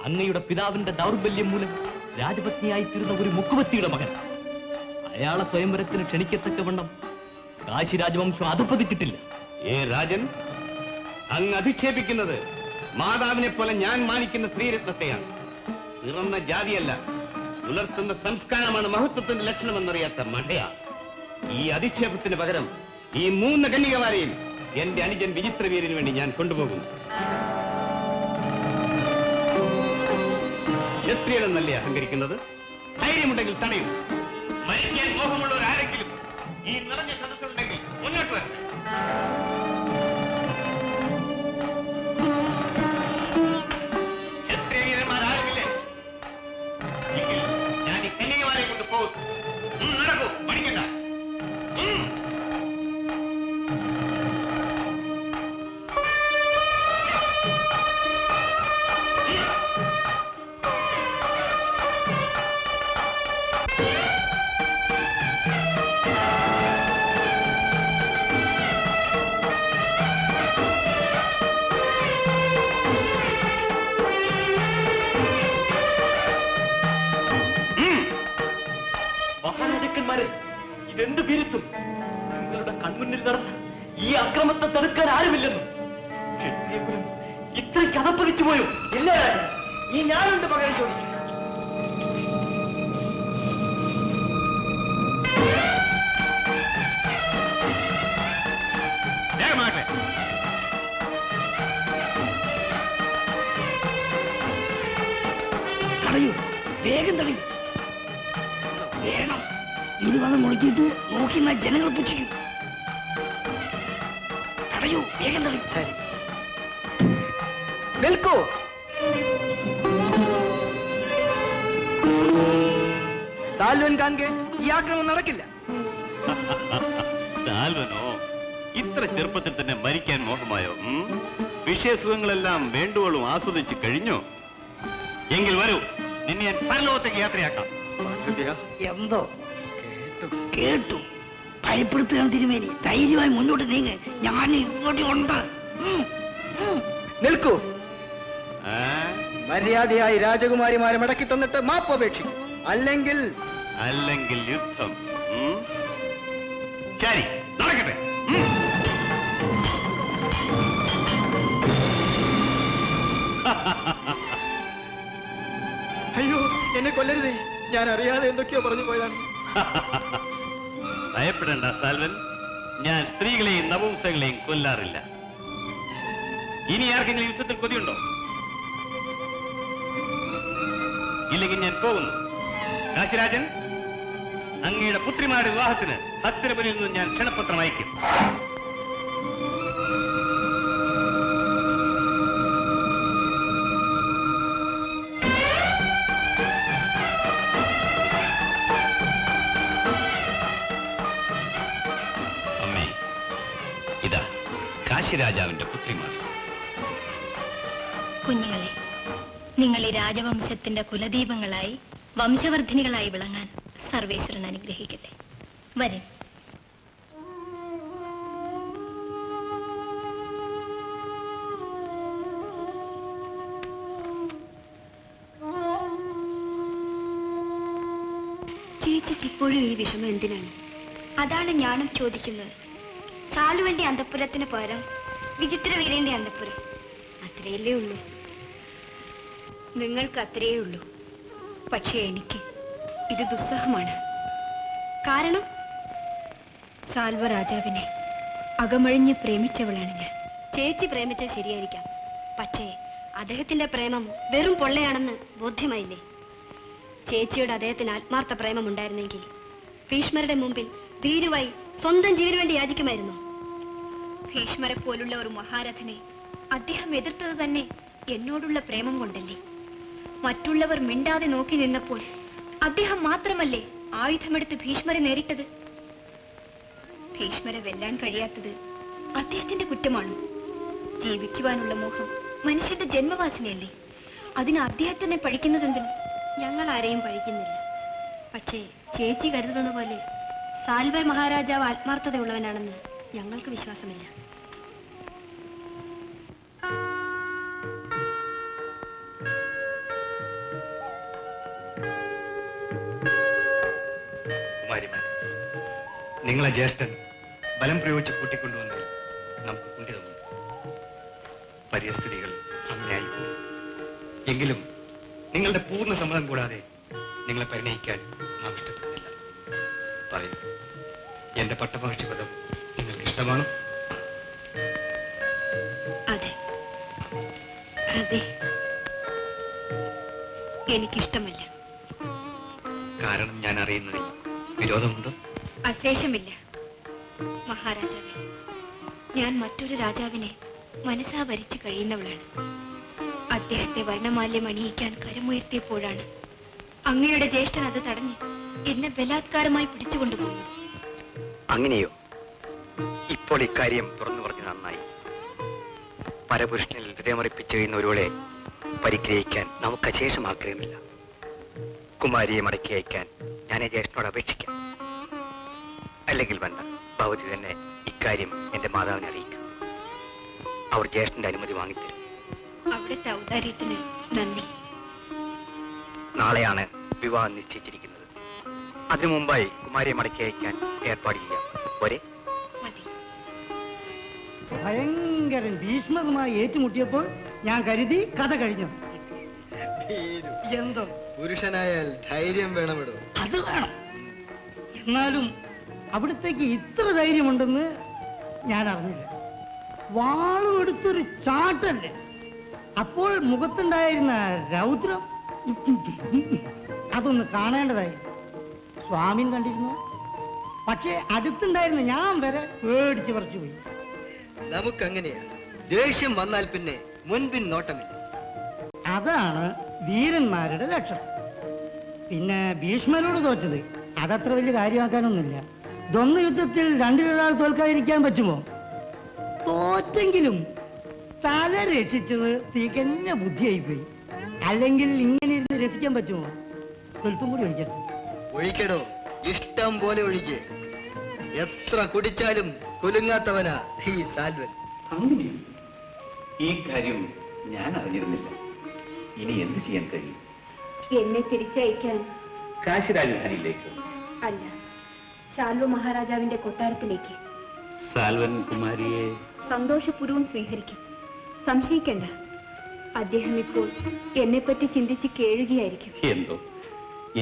അങ്ങയുടെ പിതാവിന്റെ ദൗർബല്യം മൂലം രാജപത്നിയായി തീർന്ന ഒരു മുക്കുവത്തിയുടെ മകൻ. അയാളെ സ്വയംവരത്തിന് ക്ഷണിക്കത്തക്കവണ്ണം കാശി രാജവംശം അധപ്പതിച്ചിട്ടില്ല. രാജൻ, അങ്ങ് അധിക്ഷേപിക്കുന്നത് മാതാവിനെ പോലെ ഞാൻ മാനിക്കുന്ന സ്ത്രീരത്നത്തെയാണ്. പിറന്ന ജാതിയല്ല, പുലർത്തുന്ന സംസ്കാരമാണ് മഹത്വത്തിന്റെ ലക്ഷണമെന്നറിയാത്ത മഠയ. ഈ അധിക്ഷേപത്തിന് പകരം ഈ 3 കന്യകമാരെയും എന്റെ അനുജൻ വിചിത്രവീരന് വേണ്ടി ഞാൻ കൊണ്ടുപോകുന്നു. ക്ഷത്രിയനെന്നല്ലേ അഹങ്കരിക്കുന്നത്? ധൈര്യമുണ്ടെങ്കിൽ തടയും. മരിക്കാൻ മോഹമുള്ളവർ ആരെങ്കിലും ഈ നിറഞ്ഞ സദസ്സുണ്ടെങ്കിൽ മുന്നോട്ട് വരണം. ക്ഷത്രിയവീരന്മാരാരുമില്ലേ? എങ്കിൽ ഞാൻ ഈ കന്യകമാരെ കൊണ്ട് പോകും. നടക്കൂ, പഠിക്കണ്ട. മഹാരാജാക്കന്മാരെ, ഇതെന്ത് ഭീരുത്വം! നിങ്ങളുടെ കൺമുന്നിൽ നടന്ന ഈ അക്രമത്തെ തടുക്കാൻ ആരുമില്ലെന്നും ക്ഷത്രിയകുലം ഇത്രയ്ക്ക് അധപ്പതിച്ചു പോയോ? ഇല്ല, ഈ ഞാനുണ്ട് മകൻ ചോദിക്കും. തടയൂ, വേഗം തടയൂ. വേണം, ഇത് വന്ന് മുടക്കിയിട്ട് നോക്കുന്ന ജനങ്ങൾ പുച്ഛിക്കും. തടയൂ, വേഗം തടയൂ. ശരി, നിൽക്കൂ. സാൽവൻ കാൺകെ ഈ ആക്രമണം നടക്കില്ല. സാൽവനോ? ഇത്ര ചെറുപ്പത്തിൽ തന്നെ മരിക്കാൻ മോഹമായോ? വിഷയസുഖങ്ങളെല്ലാം വേണ്ടുവോളും ആസ്വദിച്ച് കഴിഞ്ഞോ? എങ്കിൽ വരൂ, നിന്നെ ഞാൻ പരലോകത്തേക്ക് യാത്രയാക്കാം. എന്തോ കേട്ടു. ഭയപ്പെടുത്തുകയാണ് തിരുമേനി. ധൈര്യമായി മുന്നോട്ട് നീങ്ങ്, ഞാൻ ഇവിടെ ഉണ്ട്. നിൽക്കൂ. മര്യാദയായി രാജകുമാരിമാരെ മടക്കി തന്നിട്ട് മാപ്പ് അപേക്ഷിക്കും. അല്ലെങ്കിൽ യുദ്ധം. ശരി, നടക്കട്ടെ. അയ്യോ, എന്നെ കൊല്ലരുതേ. ഞാൻ അറിയാതെ എന്തൊക്കെയോ പറഞ്ഞു പോയതാണ്. ഭയപ്പെടേണ്ട സാൽവൻ, ഞാൻ സ്ത്രീകളെയും നപുംസകളെയും കൊല്ലാറില്ല. ഇനി ആർക്കെങ്കിലും യുദ്ധത്തിൽ കൊതിയുണ്ടോ? ഇല്ലെങ്കിൽ ഞാൻ പോകുന്നു. കാശിരാജൻ, അങ്ങയുടെ പുത്രിമാരുടെ വിവാഹത്തിന് ഹസ്തിനപുരിയിൽ നിന്ന് ഞാൻ ക്ഷണപത്രം അയക്കും. അമ്മേ, ഇതാ കാശിരാജാവിന്റെ പുത്രിമാർ. കുഞ്ഞുങ്ങളെ, നിങ്ങൾ ഈ രാജവംശത്തിന്റെ കുലദീപങ്ങളായി വംശവർദ്ധിനികളായി വിളങ്ങാൻ സർവേശ്വരൻ അനുഗ്രഹിക്കട്ടെ. വരൻ. വിഷമം എന്തിനാണ്? അതാണ് ഞാനും ചോദിക്കുന്നത്. ചാലുവന്റെ അന്തഃപുരത്തിന് പകരം വിചിത്ര വീരന്റെ അന്തഃപുരം, അത്രയല്ലേ ഉള്ളൂ. നിങ്ങൾക്ക് അത്രയേ ഉള്ളൂ. പക്ഷേ എനിക്ക് ഇത് ദുസ്സഹമാണ്. കാരണം സാൽവ രാജാവിനെ അകമഴിഞ്ഞ് പ്രേമിച്ചവളാണ് ഞാൻ. ചേച്ചി പ്രേമിച്ചത് ശരിയായിരിക്കാം, പക്ഷേ അദ്ദേഹത്തിന്റെ പ്രേമം വെറും പൊള്ളയാണെന്ന് ബോധ്യമായില്ലേ? ചേച്ചിയോട് അദ്ദേഹത്തിന് ആത്മാർത്ഥ പ്രേമം ഉണ്ടായിരുന്നെങ്കിൽ ഭീഷ്മരുടെ മുമ്പിൽ ഭീരുവായി സ്വന്തം ജീവന് വേണ്ടി യാചിക്കുമായിരുന്നു. ഭീഷ്മരെ പോലുള്ള ഒരു മഹാരഥനെ അദ്ദേഹം എതിർത്തത് തന്നെ എന്നോടുള്ള പ്രേമം കൊണ്ടല്ലേ? മറ്റുള്ളവർ മിണ്ടാതെ നോക്കി നിന്നപ്പോൾ അദ്ദേഹം മാത്രമല്ലേ ആയുധമെടുത്ത് ഭീഷ്മരെ നേരിട്ടത്? ഭീഷ്മരെ വെല്ലാൻ കഴിയാത്തത് അദ്ദേഹത്തിന്റെ കുറ്റമാണ്. ജീവിക്കുവാനുള്ള മോഹം മനുഷ്യന്റെ ജന്മവാസനയല്ലേ? അതിന് അദ്ദേഹത്തിനെ പഴിക്കുന്നതെന്തിന്? ഞങ്ങൾ ആരെയും പഴിക്കുന്നില്ല. പക്ഷേ ചേച്ചി കരുതുന്ന പോലെ സാൽവർ മഹാരാജാവ് ആത്മാർത്ഥതയുള്ളവനാണെന്ന് ഞങ്ങൾക്ക് വിശ്വാസമില്ല. നിങ്ങളെ ജ്യേഷ്ഠൻ ബലം പ്രയോഗിച്ച് കൂട്ടിക്കൊണ്ടുവന്നാൽ നമുക്ക് കുണ്ഠിതമുണ്ട്. പരിസ്ഥിതികൾ അങ്ങനെയായിപ്പോയി. എങ്കിലും നിങ്ങളുടെ പൂർണ്ണ സമ്മതം കൂടാതെ നിങ്ങളെ പരിണയിക്കാൻ നാം ഇഷ്ടപ്പെടുന്നില്ല. പറയൂ, എന്റെ പട്ടമഹർഷി പദം നിങ്ങൾക്ക് ഇഷ്ടമാണോ? അതെ അതെ, എനിക്കിഷ്ടമല്ല. കാരണം ഞാൻ അറിയുന്നതിൽ വിരോധമുണ്ടോ? അശേഷമില്ല മഹാരാജാവേ. ഞാൻ മറ്റൊരു രാജാവിനെ മനസ്സാ ഭരിച്ചു കഴിയുന്നവളാണ്. അദ്ദേഹത്തെ വർണ്ണമാല്യം അണിയിക്കാൻ കരമുയർത്തിയപ്പോഴാണ് അങ്ങയുടെ ജ്യേഷ്ഠൻ അത് തടഞ്ഞ് എന്നെ ബലാത്കാരമായി പിടിച്ചുകൊണ്ടുപോകുന്നത്. അങ്ങനെയോ? ഇപ്പോൾ ഇക്കാര്യം തുറന്നു പറഞ്ഞു നന്നായി. പരപുരുഷനിൽ ഹൃദയമറിപ്പിച്ച് കഴിയുന്ന ഒരുവളെ പരിഗ്രഹിക്കാൻ നമുക്ക് അശേഷം ആഗ്രഹമില്ല. കുമാരിയെ മടക്കി അയക്കാൻ ഞാൻ ജ്യേഷ്ഠനോട് അപേക്ഷിക്കാം. അല്ലെങ്കിൽ വേണ്ട, ഭഗവതി തന്നെ ഇക്കാര്യം എന്റെ മാതാവിനെ അറിയിക്കും. അവർ ജ്യേഷ്ഠന്റെ അനുമതി വാങ്ങിത്തരും. അവിടുത്തെ ഔദാര്യത്തിന് നന്ദി. നാളെയാണ് വിവാഹം നിശ്ചയിച്ചിരിക്കുന്നത്. അതിനു മുമ്പായി കുമാരിയെ മടക്കി അയക്കാൻ ഏർപ്പാട് ചെയ്യാം. പോരെ? മതി. ഭയങ്കരൻ ഭീഷ്മറുമായി ഏറ്റുമുട്ടിയപ്പോൾ ഞാൻ കരുതി കഥ കഴിഞ്ഞു. എന്തോ പുരുഷനായാൽ ധൈര്യം വേണമിടോ. അത് വേണം. എന്നാലും അവിടത്തേക്ക് ഇത്ര ധൈര്യമുണ്ടെന്ന് ഞാൻ അറിഞ്ഞില്ല. വാളും എടുത്തൊരു ചാട്ടല്ലേ. അപ്പോൾ മുഖത്തുണ്ടായിരുന്ന രൗദ്രം അതൊന്ന് കാണേണ്ടതായി. സ്വാമിൻ കണ്ടിരുന്നു. പക്ഷേ അടുത്തുണ്ടായിരുന്ന ഞാൻ വരെ പേടിച്ച് പറിച്ചു പോയി. നമുക്കങ്ങനെയാ, ദേഷ്യം വന്നാൽ പിന്നെ മുൻപിൻ നോട്ടമില്ല. അതാണ് വീരന്മാരുടെ ലക്ഷണം. പിന്നെ ഭീഷ്മരോട് തോറ്റത് അതത്ര വലിയ കാര്യമാക്കാനൊന്നുമില്ല. ദ്വന്ദ്വ യുദ്ധത്തിൽ രണ്ടിലൊരാൾ തോൽക്കാതിരിക്കാൻ പറ്റുമോ? തോറ്റെങ്കിലും തല രക്ഷിച്ചത് തികഞ്ഞ ബുദ്ധിയായിപ്പോയി. അല്ലെങ്കിൽ ഇങ്ങനെ ഇരുന്ന് രസിക്കാൻ പറ്റുമോ? സ്വല്പം കൂടി ഒഴിക്കട്ടെ. ഒഴിക്കടോ, ഇഷ്ടം പോലെ ഒഴിക്കേ. എത്ര കുടിച്ചാലും കുലുങ്ങാത്തവനാ ഈ സാൽവൻ. അങ്ങനെ ഈ കാര്യം ഞാൻ അറിഞ്ഞിരുന്നില്ല. ഇനി എന്ത് ചെയ്യാൻ കഴിയും? എന്നെ തിരിച്ചയക്കാൻ കാശി രാജധാനിയിലേക്ക് അല്ല, ശാൽവ മഹാരാജാവിന്റെ കൊട്ടാരത്തിലേക്ക്. സാൽവൻ കുമാരിയെ സന്തോഷപൂർവ്വം സ്വീകരിക്കും. സംശയിക്കേണ്ട, അദ്ദേഹം ഇപ്പോൾ എന്നെപ്പറ്റി ചിന്തിച്ച് കേഴുകയായിരിക്കും. എന്തോ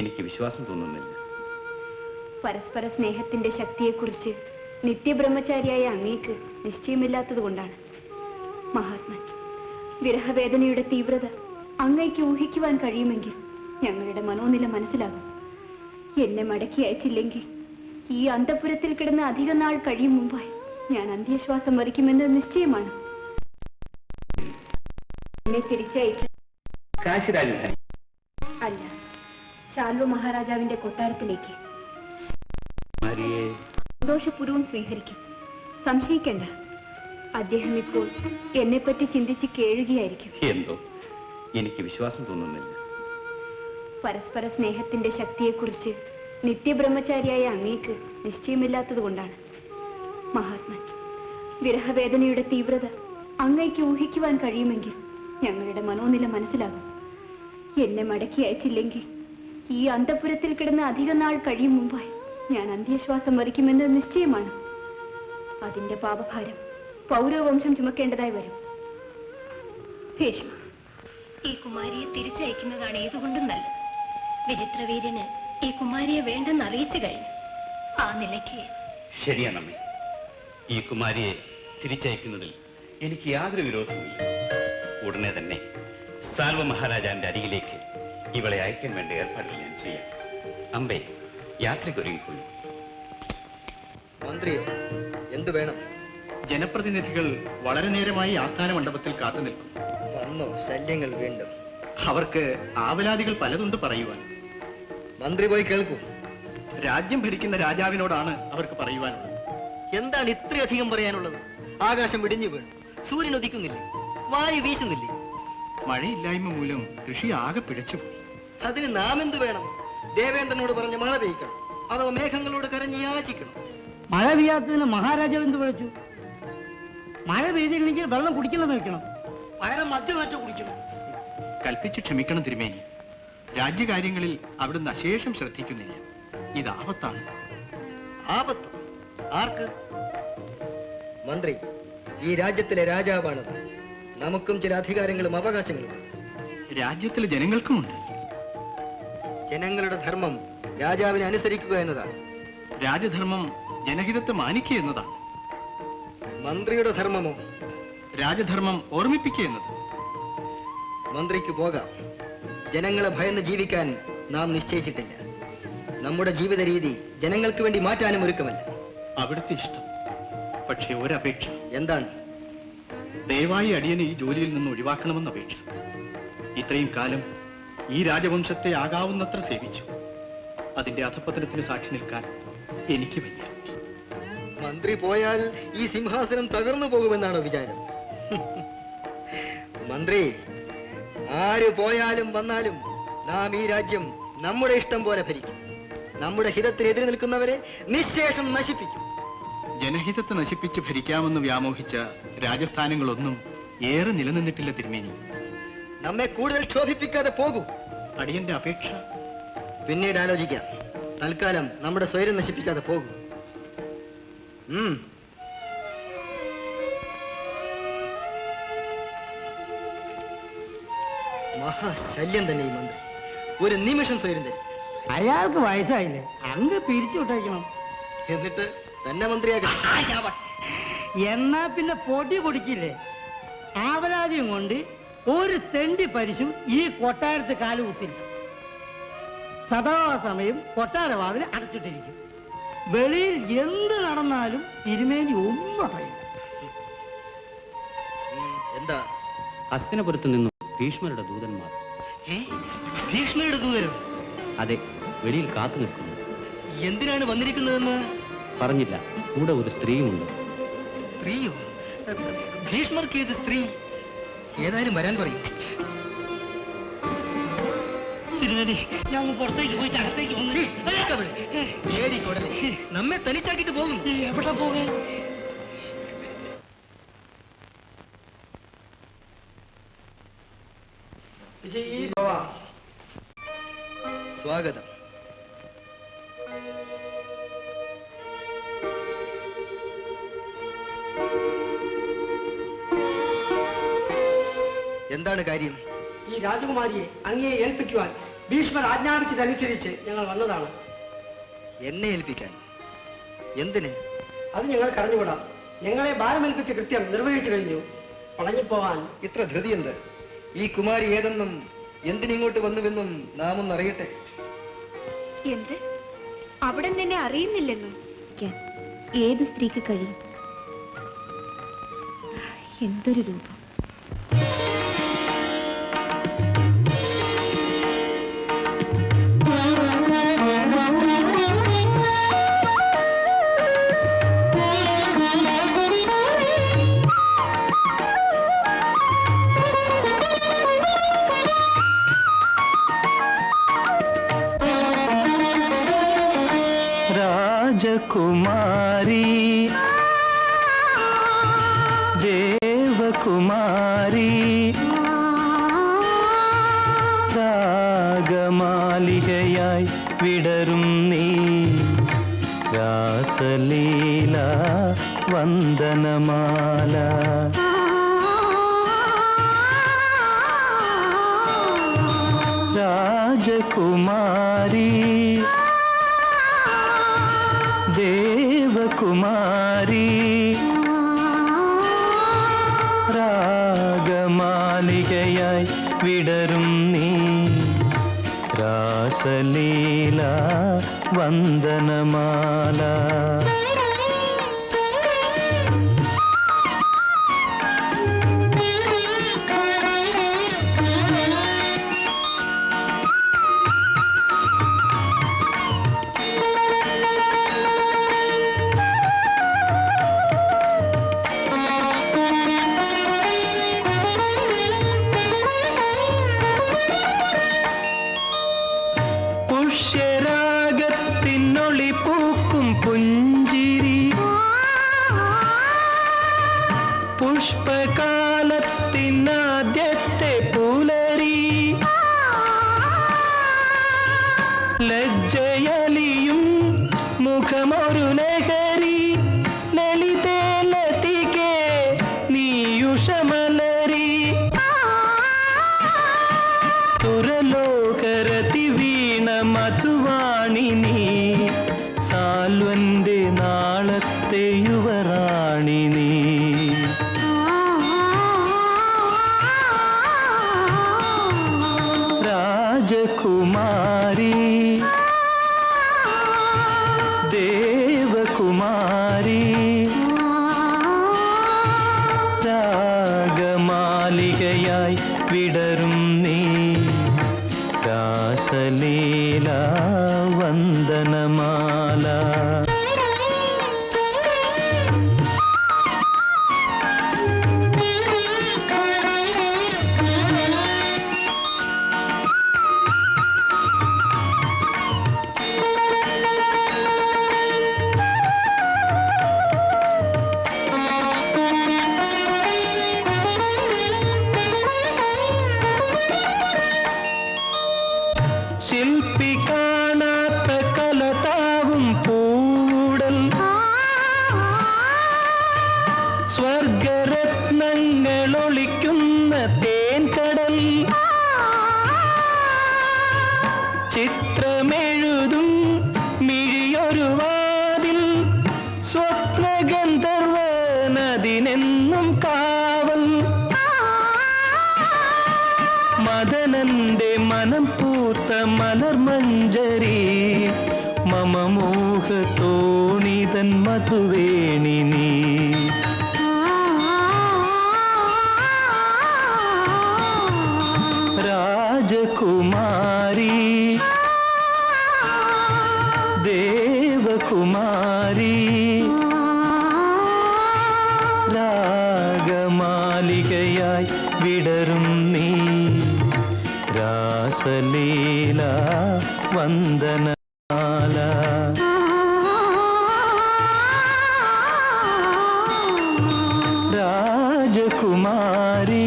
എനിക്ക് വിശ്വാസം തോന്നുന്നില്ല. പരസ്പര സ്നേഹത്തിന്റെ ശക്തിയെക്കുറിച്ച് നിത്യബ്രഹ്മചാരിയായ അങ്ങേക്ക് നിശ്ചയമില്ലാത്തത് കൊണ്ടാണ്. മഹാത്മൻ, വിരഹവേദനയുടെ തീവ്രത അങ്ങേക്ക് ഊഹിക്കുവാൻ കഴിയുമെങ്കിൽ ഞങ്ങളുടെ മനോനില മനസ്സിലാകും. എന്നെ മടക്കി അയച്ചില്ലെങ്കിൽ ഈ അന്തഃപുരത്തിൽ കിടന്ന് അധികം നാൾ കഴിയും മുമ്പായി ഞാൻ അന്ത്യശ്വാസം വരിക്കുമെന്ന് നിശ്ചയമാണ്. എന്നെ തിരിച്ചയച്ച കാശി രാജധാനി അല്ല, ശാൽവ മഹാരാജാവിന്റെ കൊട്ടാരത്തിലേക്ക്. കുമാരിയെ സന്തോഷപൂർവ്വം സ്വീകരിക്കും. സംശയിക്കേണ്ട, അദ്ദേഹം ഇപ്പോൾ എന്നെപ്പറ്റി ചിന്തിച്ച് കേഴുകയായിരിക്കും. എന്തോ എനിക്ക് വിശ്വാസം തോന്നുന്നില്ല. പരസ്പര സ്നേഹത്തിന്റെ ശക്തിയെക്കുറിച്ച് നിത്യബ്രഹ്മചാരിയായ അങ്ങേക്ക് നിശ്ചയമില്ലാത്തത് കൊണ്ടാണ്. മഹാത്മൻ, വിരഹവേദനയുടെ തീവ്രത അങ്ങേക്ക് ഊഹിക്കുവാൻ കഴിയുമെങ്കിൽ ഞങ്ങളുടെ മനോനില മനസ്സിലാകും. എന്നെ മടക്കി അയച്ചില്ലെങ്കിൽ ഈ അന്തഃപുരത്തിൽ കിടന്ന് അധികം നാൾ കഴിയും മുമ്പായി ഞാൻ അന്ത്യശ്വാസം വരിക്കുമെന്നത് നിശ്ചയമാണ്. അതിന്റെ പാപഭാരം പൗരവംശം ചുമക്കേണ്ടതായി വരും. ഭീഷ്മ, ഈ കുമാരിയെ തിരിച്ചയക്കുന്നതാണ് ഏതുകൊണ്ടും നല്ലത്. വിചിത്രവീര്യന് ഈ കുമാരിയെ വേണ്ടെന്ന് അറിയിച്ചു കഴിഞ്ഞു. ആ നിലയ്ക്ക് ശരിയാണമ്മേ. ഈ കുമാരിയെ തിരിച്ചയക്കുന്നതിൽ എനിക്ക് യാതൊരു വിരോധവുമില്ല. ഉടനെ തന്നെ സാൽവ മഹാരാജാന്റെ അരികിലേക്ക് ഇവളെ അയക്കാൻ വേണ്ട ഏർപ്പാടുകൾ ഞാൻ ചെയ്യാം. അമ്പേ, യാത്രയ്ക്കൊരുങ്ങിക്കൊള്ളു. മന്ത്രിയെ എന്തു വേണം? ജനപ്രതിനിധികൾ വളരെ നേരമായി ആസ്ഥാന മണ്ഡപത്തിൽ കാത്തു നിൽക്കും. വന്നോ ശല്യങ്ങൾ വീണ്ടും? അവർക്ക് ആവലാദികൾ പലതുണ്ട് പറയുവാൻ. മന്ത്രി പോയി കേൾക്കൂ. രാജ്യം ഭരിക്കുന്ന രാജാവിനോടാണ് അവർക്ക് പറയുവാനുള്ളത്. എന്താണ് ഇത്രയധികം പറയാനുള്ളത്? ആകാശം ഇടിഞ്ഞു വീണു, സൂര്യൻ ഉദിക്കുന്നില്ലേ, വായു വീശുന്നില്ലേ? മഴയില്ലായ്മ മൂലം കൃഷി ആകെ പിഴച്ചുപോയി. അതിന് നാം എന്ത് വേണം? ദേവേന്ദ്രനോട് പറഞ്ഞ് മഴ പെയ്ക്കണം, അതോ മേഘങ്ങളോട് കരഞ്ഞ് യാചിക്കണം? മഴ പെയ്യാത്തതിന് മഹാരാജാവ് എന്ത് വിളിച്ചു? മഴ പെയ്തില്ലെങ്കിൽ വെള്ളം കുടിക്കില്ലെന്ന് വെക്കണം, പകരം മദ്യമറ്റോ കുടിക്കണം. കൽപ്പിച്ച് ക്ഷമിക്കണം തിരുമേനി. രാജ്യകാര്യങ്ങളിൽ അവിടുന്ന് അശേഷം ശ്രദ്ധിക്കുന്നില്ല. ഇത് ആപത്താണ്. ആപത്ത്? ആർക്ക്? മന്ത്രി, ഈ രാജ്യത്തിലെ രാജാവാണത്. നമുക്കും ചില അധികാരങ്ങളും അവകാശങ്ങളും. രാജ്യത്തിലെ ജനങ്ങൾക്കുമുണ്ട്. ജനങ്ങളുടെ ധർമ്മം രാജാവിനെ അനുസരിക്കുക എന്നതാണ്. രാജധർമ്മം ജനഹിതത്തെ മാനിക്കുക എന്നതാണ്. മന്ത്രിയുടെ ധർമ്മമോ? രാജധർമ്മം ഓർമ്മിപ്പിക്കുക എന്നത്. മന്ത്രിക്ക് പോകാം. ജനങ്ങളെ ഭയന്ന് ജീവിക്കാൻ നാം നിശ്ചയിച്ചിട്ടില്ല. നമ്മുടെ ജീവിത രീതി ജനങ്ങൾക്ക് വേണ്ടി മാറ്റാനും ഒരുക്കമല്ല. അവിടുത്തെ ഇഷ്ടം. പക്ഷേ ഒരപേക്ഷ. എന്താണ്? ദയവായി അടിയനെ ഈ ജോലിയിൽ നിന്ന് ഒഴിവാക്കണമെന്ന അപേക്ഷ. ഇത്രയും കാലം ഈ രാജവംശത്തെ ആകാവുന്നത്ര സേവിച്ചു. അതിന്റെ അധപതനത്തിന് സാക്ഷി നിൽക്കാൻ എനിക്ക് വയ്യ. മന്ത്രി പോയാൽ ഈ സിംഹാസനം തകർന്നു പോകുമെന്നാണോ വിചാരം? മന്ത്രി, ആര് പോയാലും വന്നാലും നാം ഈ രാജ്യം നമ്മുടെ ഇഷ്ടം പോലെ ഭരിക്കും. നമ്മുടെ ഹിതത്തിനെതിരെ നിൽക്കുന്നവരെ നിശേഷം നശിപ്പിക്കും. ജനഹിതത്തെ നശിപ്പിച്ച് ഭരിക്കാമെന്ന് വ്യാമോഹിച്ച രാജസ്ഥാനങ്ങളൊന്നും ഏറെ നിലനിന്നിട്ടില്ല തിരുമേനി. നമ്മെ കൂടുതൽ ക്ഷോഭിപ്പിക്കാതെ പോകൂ. അടിയന്റെ അപേക്ഷ പിന്നീട് ആലോചിക്കാം. തൽക്കാലം നമ്മുടെ സ്വൈരം നശിപ്പിക്കാതെ പോകൂ. മഹാശല്യം തന്നെ ഈ മന്ത്രി. ഒരു നിമിഷം സ്വൈരം തരും. അയാൾക്ക് വയസ്സായില്ലേ, അങ്ങ് പിരിച്ചു വിട്ടേക്കണം. എന്നിട്ട് തന്നെ മന്ത്രിയാക്കണം. എന്നാ പിന്നെ പൊടി പൊടിക്കില്ലേ? ആവലാദ്യം കൊണ്ട് ഒരു തെണ്ടി പരിശും ഈ കൊട്ടാരത്ത് കാലുകുത്തില്ല. സദാസമയം കൊട്ടാരവാതിൽ അടച്ചിട്ടിരിക്കും. വെളിയിൽ എന്ത് നടന്നാലും തിരുമേനി ഒന്നും അറിയില്ല. എന്താ? ഹസ്തിനപുരത്ത് നിന്നും ഭീഷ്മരുടെ ദൂതന്മാർ. ഭീഷ്മരുടെ ദൂതരോ? അതെ, വെളിയിൽ കാത്തു നിൽക്കുന്നു. എന്തിനാണ് വന്നിരിക്കുന്നതെന്ന് പറഞ്ഞില്ല. കൂടെ ഒരു സ്ത്രീയുമുണ്ട്. സ്ത്രീയോ? ഭീഷ്മർക്ക് ഏത് സ്ത്രീ? ഏതായാലും വരാൻ പറയും. ഞാൻ പുറത്തേക്ക് പോയിട്ട് അകത്തേക്ക് നമ്മെ തനിച്ചാക്കിട്ട് പോകുന്നു. എവിടെ പോകാൻ? സ്വാഗതം. എന്താണ് കാര്യം? ഈ രാജകുമാരിയെ അങ്ങയെ ഏൽപ്പിക്കുവാൻ ഭീഷ്മർ ആജ്ഞാപിച്ചതനുസരിച്ച് ഞങ്ങൾ വന്നതാണ്. എന്നെ ഏൽപ്പിക്കാൻ? എന്തിന്? അത് ഞങ്ങൾ കടഞ്ഞുകൂടാം. ഞങ്ങളെ ഭാരമേൽപ്പിച്ച കൃത്യം നിർവഹിച്ചു കഴിഞ്ഞു. പളഞ്ഞിപ്പോവാൻ ഇത്ര ധൃതി എന്ത്? ഈ കുമാരി ഏതെന്നും എന്തിനിങ്ങോട്ട് വന്നുവെന്നും നാം ഒന്ന് അറിയട്ടെ. എന്ത്? അവിടെ നിന്നെ അറിയുന്നില്ലെന്നോ? ഏത് സ്ത്രീക്ക് കഴിയും? എന്തൊരു രൂപം! राजकुमारी देवकुमारी രാഗമാലികയായി വിടരും നീ രാസലീല വന്ദനമാല രാജകുമാരി ദേവകുമാരി രാഗമാലികയായി വിടരും നീ രാസലീല വന്ദനമാല പുഷ്യരാഗത്തിനൊളി പൂക്കും പുഞ്ചിരി പുഷ്പകാലത്തിനാദ്യത്തെ പുലരി ലജ്ജയലിയും മുഖമൊരു ലഹരി ലളിതേ ലതികേ നീയുഷമലരി സുരലോകരതി വീണ മധുവാണി നീ സാൽവന്റെ നാളത്തെ യുവറാണി നീ രാജകുമാരി ദേവകുമാരി രാഗമാലികയായി വിടരും നീ രാസലീല വന്ദനമാല ശില്പി കാണാത്ത കലതാവും പൂടൽ സ്വർഗരത്നങ്ങൾ ഒളിക്കുന്ന തേൻകടൽ ചിത്രമെഴുതും മിഴിയൊരു വാതിൽ സ്വപ്നഗന്ധർവനതിനെന്നും കാവൽ മദനന്റെ മനം പൂത്ത മലർമഞ്ജരി മമ മോഹ തോണിതൻ മധുവേണി നീ രാജകുമാരി ദേവകുമാരി രാഗമാലികയായി വിടരും നീ രാസലീല വന്ദനമാല രാജകുമാരി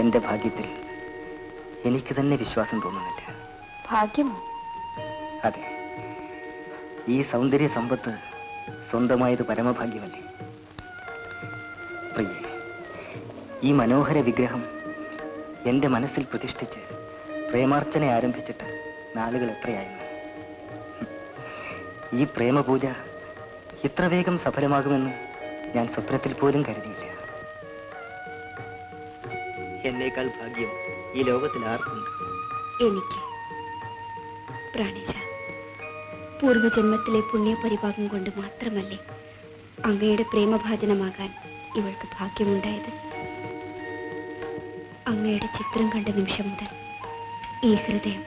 എന്റെ ഭാഗ്യത്തിൽ എനിക്ക് തന്നെ വിശ്വാസം തോന്നുന്നില്ല. ഭാഗ്യമോ? അതെ, ഈ സൗന്ദര്യ സമ്പത്ത് സ്വന്തമായത് പരമഭാഗ്യമല്ലേ? പ്രിയേ, ഈ മനോഹര വിഗ്രഹം എന്റെ മനസ്സിൽ പ്രതിഷ്ഠിച്ച് പ്രേമാർച്ചന ആരംഭിച്ചിട്ട് നാളുകൾ എത്രയായിരുന്നു. ഈ പ്രേമപൂജ ഇത്ര വേഗം സഫലമാകുമെന്ന് ഞാൻ സ്വപ്നത്തിൽ പോലും കരുതിയില്ല. എന്നേക്കാൾ ഭാഗ്യം ഈ ലോകത്തിൽ ആർക്കുണ്ട്? എനിക്ക് പ്രാണേശ, പൂർവജന്മത്തിലെ പുണ്യപരിഭാഗം കൊണ്ട് മാത്രമല്ലേ അങ്ങയുടെ പ്രേമഭാജനമാകാൻ ഇവൾക്ക് ഭാഗ്യമുണ്ടായത്. അങ്ങയുടെ ചിത്രം കണ്ട നിമിഷം മുതൽ ഈ ഹൃദയം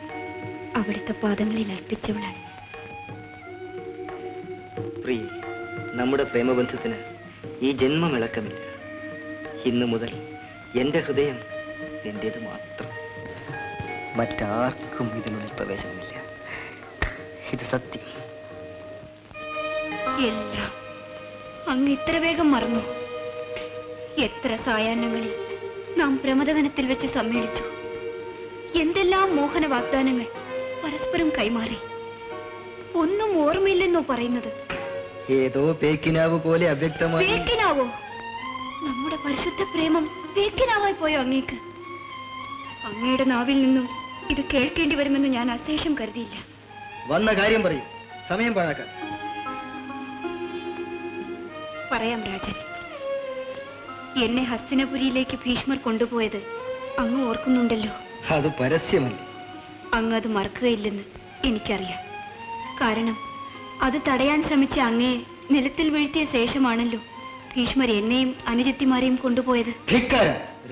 അവിടുത്തെ പാദങ്ങളിൽ അർപ്പിച്ചവളാണ്. പ്രിയേ, നമ്മുടെ പ്രേമബന്ധത്തിന് ഈ ജന്മം ഇളക്കമില്ല. ഇന്നു മുതൽ എന്റെ ഹൃദയം എന്റേത് മാത്രം. മറ്റാർക്കും ഇതിനുള്ളിൽ പ്രവേശനമില്ല. ഇത് സത്യം. എല്ലാം അങ്ങ് ഇത്ര വേഗം മറന്നു. എത്ര സായാഹ്നങ്ങളിൽ നാം പ്രമദവനത്തിൽ വെച്ച് സമ്മേളിച്ചു. എന്തെല്ലാം മോഹന വാഗ്ദാനങ്ങൾ പരസ്പരം കൈമാറി. ഒന്നും ഓർമ്മയില്ലെന്നോ പറയുന്നത്? ഏതോ പേക്കിനാവ് പോലെ അവ്യക്തമായി. പേക്കിനാവോ? നമ്മുടെ പരിശുദ്ധ പ്രേമം പേക്കിനാവായി പോയോ അങ്ങേക്ക്? അങ്ങയുടെ നാവിൽ നിന്നും ഇത് കേൾക്കേണ്ടി വരുമെന്ന് ഞാൻ അശേഷം കരുതിയില്ല. വന്ന കാര്യം പറയും, സമയം പാഴാക്കാൻ. പറയാം രാജൻ. എന്നെ ഹസ്തിനപുരിയിലേക്ക് ഭീഷ്മർ കൊണ്ടുപോയത് അങ്ങ് ഓർക്കുന്നുണ്ടല്ലോ. അത് പരസ്യമല്ല. അങ്ങ് അത് മറക്കുകയില്ലെന്ന് എനിക്കറിയാം. കാരണം അത് തടയാൻ ശ്രമിച്ച അങ്ങയെ നിലത്തിൽ വീഴ്ത്തിയ ശേഷമാണല്ലോ ഭീഷ്മർ എന്നെയും അനുജത്തിമാരെയും കൊണ്ടുപോയത്.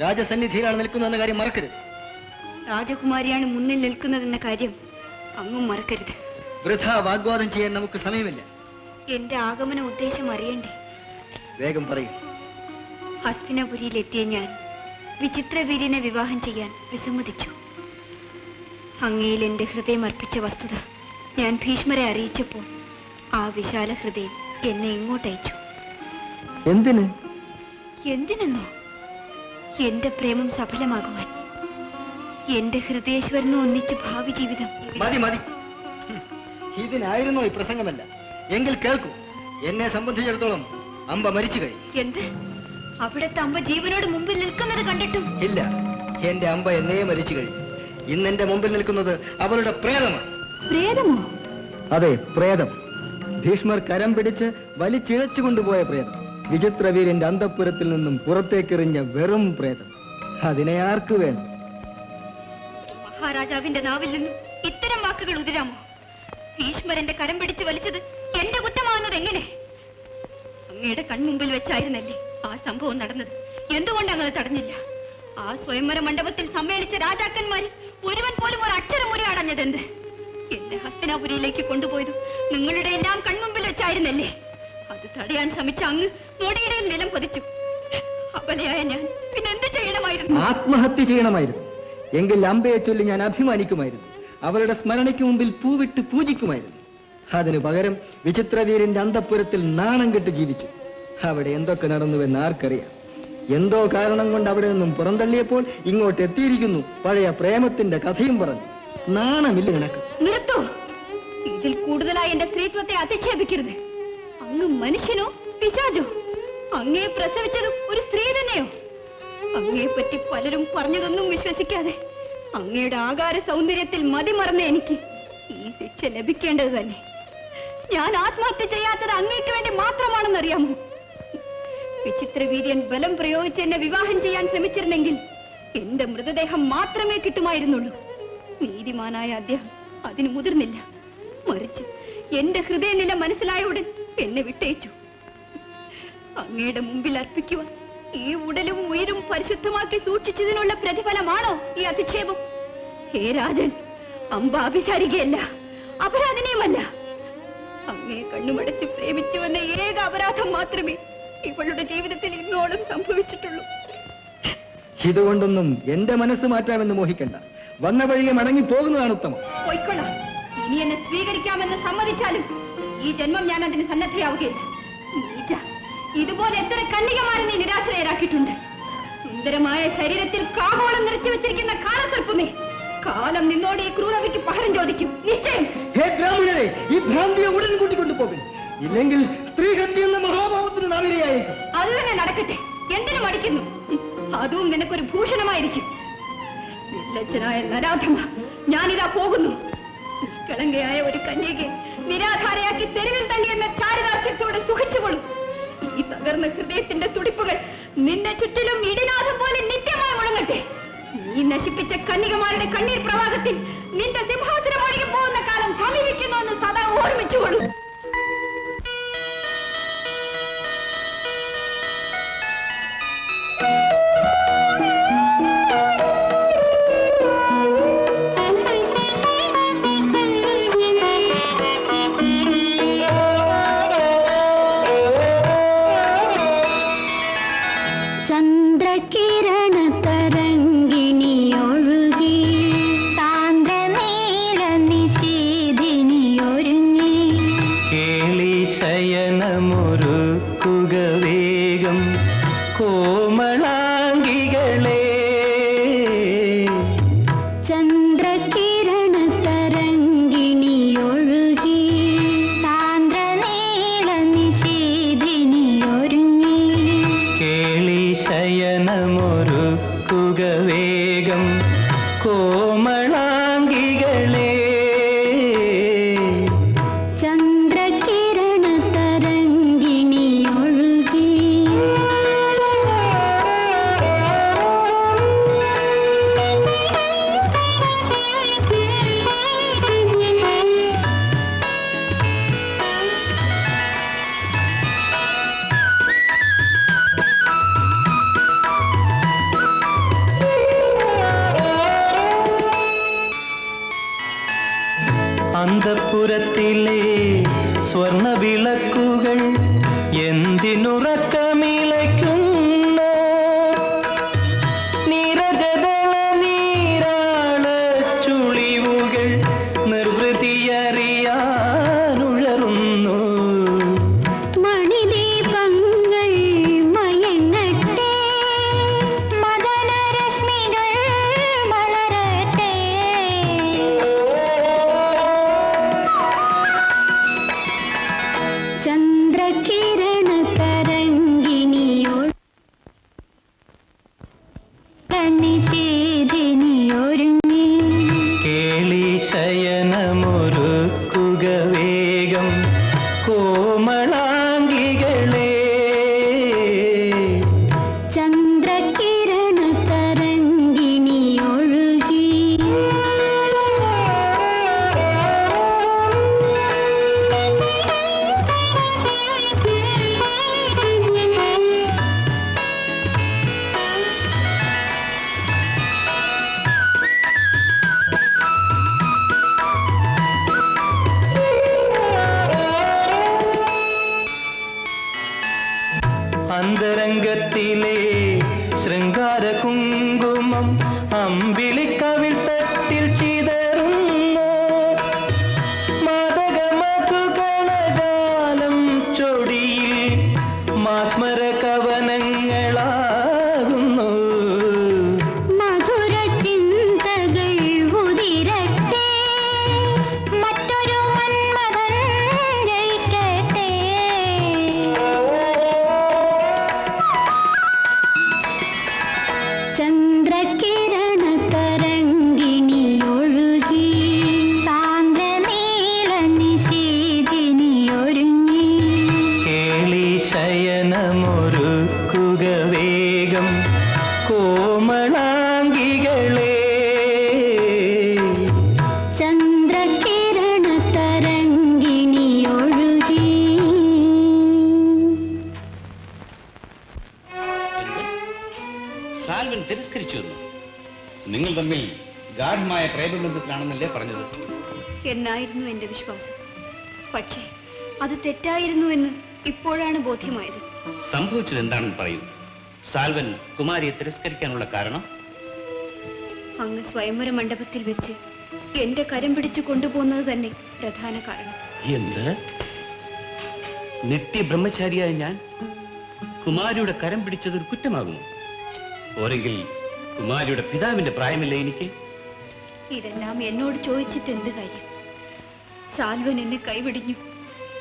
രാജസന്നിധിയിലാണ് നിൽക്കുന്ന കാര്യം മറക്കരുത്. രാജകുമാരിയാണ് മുന്നിൽ നിൽക്കുന്നതെന്ന കാര്യം അങ്ങും മറക്കരുത്. വൃഥാ വാഗ്വാദം ചെയ്യാൻ നമുക്ക് സമയമില്ല. എന്റെ ആഗമന ഉദ്ദേശം അറിയണ്ടേ? വേഗം പറയും. ഹസ്തിനപുരിയിലെത്തിയ ഞാൻ വിചിത്രവീര്യനെ വിവാഹം ചെയ്യാൻ വിസമ്മതിച്ചു. അങ്ങയിൽ എന്റെ ഹൃദയം അർപ്പിച്ച വസ്തുത ഞാൻ ഭീഷ്മരെ അറിയിച്ചപ്പോൾ ആ വിശാല ഹൃദയം എന്നെ ഇങ്ങോട്ടയച്ചു. എന്തിന്? എന്തിനെന്നോ? എന്റെ പ്രേമം സഫലമാകുവാൻ. എന്റെ ഹൃദയേശ്വരനും ഒന്നിച്ച് ഭാവി ജീവിതം. മതി മതി, ഇതിനായിരുന്നോ ഈ പ്രസംഗമല്ല? എങ്കിൽ കേൾക്കൂ. എന്നെ സംബന്ധിച്ചിടത്തോളം അമ്പ മരിച്ചു കഴിഞ്ഞു. എന്ത്? അവിടുത്തെ അമ്പ ജീവനോട് മുമ്പിൽ നിൽക്കുന്നത് കണ്ടിട്ടും? ഇല്ല, എന്റെ അമ്പ എന്നേ മരിച്ചു കഴിഞ്ഞു. ഇന്നെന്റെ മുമ്പിൽ നിൽക്കുന്നത് അവളുടെ പ്രേതമാണ്. പ്രേതമോ? അതെ, പ്രേതം. ഭീഷ്മർ കരം പിടിച്ച് വലിച്ചിഴച്ചു കൊണ്ടുപോയ പ്രേതം. വിചിത്രവീരന്റെ അന്തഃപുരത്തിൽ നിന്നും പുറത്തേക്കെറിഞ്ഞ വെറും പ്രേതം. അതിനെ ആർക്ക് വേണം? മഹാരാജാവിന്റെ നാവിൽ നിന്നും ഇത്തരം വാക്കുകൾ ഉതിരാമോ? ഭീഷ്മരന്റെ കരം പിടിച്ച് വലിച്ചത് എന്റെ കുറ്റമാകുന്നത് എങ്ങനെ? അങ്ങയുടെ കൺമുമ്പിൽ വെച്ചായിരുന്നല്ലേ ആ സംഭവം നടന്നത്. എന്തുകൊണ്ട് അങ്ങനെ തടഞ്ഞില്ല? ആ സ്വയംവര മണ്ഡപത്തിൽ സമ്മേളിച്ച രാജാക്കന്മാരിൽ ഒരുവൻ പോലും ഒരു അക്ഷരമുറി അടഞ്ഞതെന്ത്? എന്നെ ഹസ്തിനാപുരിയിലേക്ക് കൊണ്ടുപോയതും നിങ്ങളുടെ എല്ലാം കൺമുമ്പിൽ വെച്ചായിരുന്നല്ലേ? അത് തടയാൻ ശ്രമിച്ച അങ്ങ് നൊടിയിടയിൽ നിലം പതിച്ചു. അബലയായ ഞാൻ പിന്നെന്ത് ചെയ്യണമായിരുന്നു? ആത്മഹത്യ ചെയ്യണമായിരുന്നു. എങ്കിൽ അമ്പയെ ചൊല്ലി ഞാൻ അഭിമാനിക്കുമായിരുന്നു. അവരുടെ സ്മരണയ്ക്ക് മുമ്പിൽ പൂവിട്ട് പൂജിക്കുമായിരുന്നു. അതിനു പകരം വിചിത്രവീരന്റെ അന്തഃപുരത്തിൽ നാണം കെട്ട് ജീവിച്ചു. അവിടെ എന്തൊക്കെ നടന്നുവെന്ന് ആർക്കറിയാം. എന്തോ കാരണം കൊണ്ട് അവിടെ നിന്നും പുറന്തള്ളിയപ്പോൾ ഇങ്ങോട്ട് എത്തിയിരിക്കുന്നു. പഴയ പ്രേമത്തിന്റെ കഥയും പറഞ്ഞു. നാണമില്ല നിനക്ക്? നിർത്തൂ. ഇതിൽ കൂടുതലായി എന്റെ സ്ത്രീത്വത്തെ അധിക്ഷേപിക്കരുത്. അങ്ങ് മനുഷ്യനോ പിശാചോ? അങ്ങയെ പ്രസവിച്ചത് ഒരു സ്ത്രീ തന്നെയോ? അങ്ങയെ പറ്റി പലരും പറഞ്ഞതൊന്നും വിശ്വസിക്കാതെ അങ്ങയുടെ ആകാര സൗന്ദര്യത്തിൽ മതിമറന്ന എനിക്ക് ഈ ശിക്ഷ ലഭിക്കേണ്ടത് തന്നെ. ഞാൻ ആത്മഹത്യ ചെയ്യാത്തത് അങ്ങേക്ക് വേണ്ടി മാത്രമാണെന്നറിയാമോ? വിചിത്രവീര്യൻ ബലം പ്രയോഗിച്ച് എന്നെ വിവാഹം ചെയ്യാൻ ശ്രമിച്ചിരുന്നെങ്കിൽ എന്റെ മൃതദേഹം മാത്രമേ കിട്ടുമായിരുന്നുള്ളൂ. നീതിമാനായ അദ്ദേഹം അതിന് മുതിർന്നില്ല. മറിച്ച് എന്റെ ഹൃദയനില മനസ്സിലായ ഉടൻ എന്നെ വിട്ടയച്ചു. അങ്ങയുടെ മുമ്പിൽ അർപ്പിക്കുവാൻ ഈ ഉടലും ഉയരും പരിശുദ്ധമാക്കി സൂക്ഷിച്ചതിനുള്ള പ്രതിഫലമാണോ ഈ അധിക്ഷേപം? ഹേ രാജൻ, അമ്പ അഭിസാരികയല്ല, അപരാധനയുമല്ല. അങ്ങയെ കണ്ണുമടച്ച് പ്രേമിച്ചുവെന്ന ഏക അപരാധം മാത്രമേ ഇവളുടെ ജീവിതത്തിൽ ഇന്നോളം സംഭവിച്ചിട്ടുള്ളൂ. ഇതുകൊണ്ടൊന്നും എന്റെ മനസ്സ് മാറ്റാമെന്ന് മോഹിക്കണ്ട. വന്ന വഴിയെ മടങ്ങി പോകുന്നതാണ് ഉത്തമം. പോയിക്കൊള്ളാം. ഇനി എന്നെ സ്വീകരിക്കാമെന്ന് സമ്മതിച്ചാലും ഈ ജന്മം ഞാൻ അതിന് സന്നദ്ധയാവുകയില്ല. നീച, ഇതുപോലെ എത്ര കന്യകമാരെ നീ നിരാശരാക്കിയിട്ടുണ്ട്. സുന്ദരമായ ശരീരത്തിൽ കാഹോളം നിറച്ചു വെച്ചിരിക്കുന്ന കാലസർപ്പമേ, കാലം നിന്നോട് ഈ ക്രൂരതയ്ക്ക് പകരം ചോദിക്കും. നിശ്ചയം. ഹേ ബ്രാഹ്മണരെ, ഈ ഭ്രാന്തിയെ ഉടൻ കൂട്ടിക്കൊണ്ടുപോകും. ഇല്ലെങ്കിൽ സ്ത്രീഹത്യ എന്ന മഹാഭാവത്തിന് നാമിരയായിരിക്കും. അത് തന്നെ നടക്കട്ടെ. എന്തിനു മടിക്കുന്നു? അതും നിനക്കൊരു ഭൂഷണമായിരിക്കും. നിർലജ്ജനായ നരാധമ, ഞാനിതാ പോകുന്നു. നിഷ്കളങ്കയായ ഒരു കന്യകയെ നിരാധാരയാക്കി തെരുവിൽ തള്ളിയെന്ന ചാരിതാർത്ഥ്യത്തോടെ സുഖിച്ചുകൊള്ളും. ഈ തകർന്ന ഹൃദയത്തിന്റെ തുടിപ്പുകൾ നിന്നെ ചുറ്റിലും ഇടിനാഥം പോലെ നിത്യമായി മുഴങ്ങട്ടെ. നീ നശിപ്പിച്ച കന്യകമാരുടെ കണ്ണീർ പ്രവാഹത്തിൽ നിന്റെ സിംഹാസനം ഒഴുകി പോകുന്ന കാലം സമീപിക്കുന്നു എന്ന് സദാ ഓർമ്മിച്ചുകൊള്ളു. ചന്ദ്രകിരണ തരംഗിണിയൊഴുകി സാന്ദ്രനീല നിശീധിനിയൊരുങ്ങി സ്വർണ വിളക്കുകൾ എന്തിനുറക്കമിളയ്ക്കുന്നു നിരജതള നീരാള ചുളിവുകൾ നിർവൃതിയറിയാനുഴറുന്നു മണിദീപങ്ങൾ മയങ്ങട്ടെ മദനരശ്മികൾ മലരട്ടെ ചന്ദ്രകിരണ തരംഗിണിയോട് നിഷേധിനിയൊരുങ്ങി കേളി ശയനമൊരുക്കുക വേഗം കോമളാംഗികളെ ചന്ദ്രകിരണ തരംഗിണിയൊഴുകി അന്തരംഗത്തിലെ ശൃംഗാര കുങ്കുമം അമ്പിളിക്കവിൾ തട്ടിൽ ചിതറുന്നു മാതക മധുഗണജാലം ചൊടിയിൽ മാസ്മര കവനങ്ങളാകുന്നു മധുര ചിന്തകൾ ഉതിരട്ടെ മറ്റൊരു മന്മഥൻ ജയിക്കട്ടെ ചന്ദ്രകിരണ തരംഗിണിയൊഴുകി സാന്ദ്രനീല നിഷേധിനിയൊരുങ്ങി കേളി ശയനമൊരുക്കുക വേഗം കോമളാംഗികളെ ചന്ദ്രകിരണ തരംഗിണിയൊഴുകി സാൽവൻ തിരസ്കരിച്ചു എന്ന് നിങ്ങൾ തമ്മിൽ ഗാഠമായ പ്രേമബന്ധത്തിലാണെന്നല്ലേ പറഞ്ഞത്? എന്നായിരുന്നു എന്റെ വിശ്വാസം. പക്ഷേ അത് തെറ്റായിരുന്നു എന്ന് ഇപ്പോഴാണ് ബോധ്യമായത്. സംഭവിച്ചത് എന്താണെന്ന് പറയൂ. സാൽവൻ കുമാരിയെ തിരസ്കരിക്കാനുള്ള കാരണം? അങ്ങ് സ്വയംവര മണ്ഡപത്തിൽ വെച്ച് എന്റെ കരം പിടിച്ചു കൊണ്ടുപോകുന്നത് തന്നെ പ്രധാന കാരണം. എന്ത്? നിത്യ ബ്രഹ്മചാരിയായ ഞാൻ കുമാരിയുടെ കരം പിടിച്ചതൊരു കുറ്റമാകുന്നു? ഓരെങ്കിൽ കുമാരിയുടെ പിതാവിന്റെ പ്രായമല്ലേ എനിക്ക്? ഇതെല്ലാം എന്നോട് ചോദിച്ചിട്ട് എന്ത് കാര്യം? സാൽവൻ എന്നെ കൈവിടിഞ്ഞു.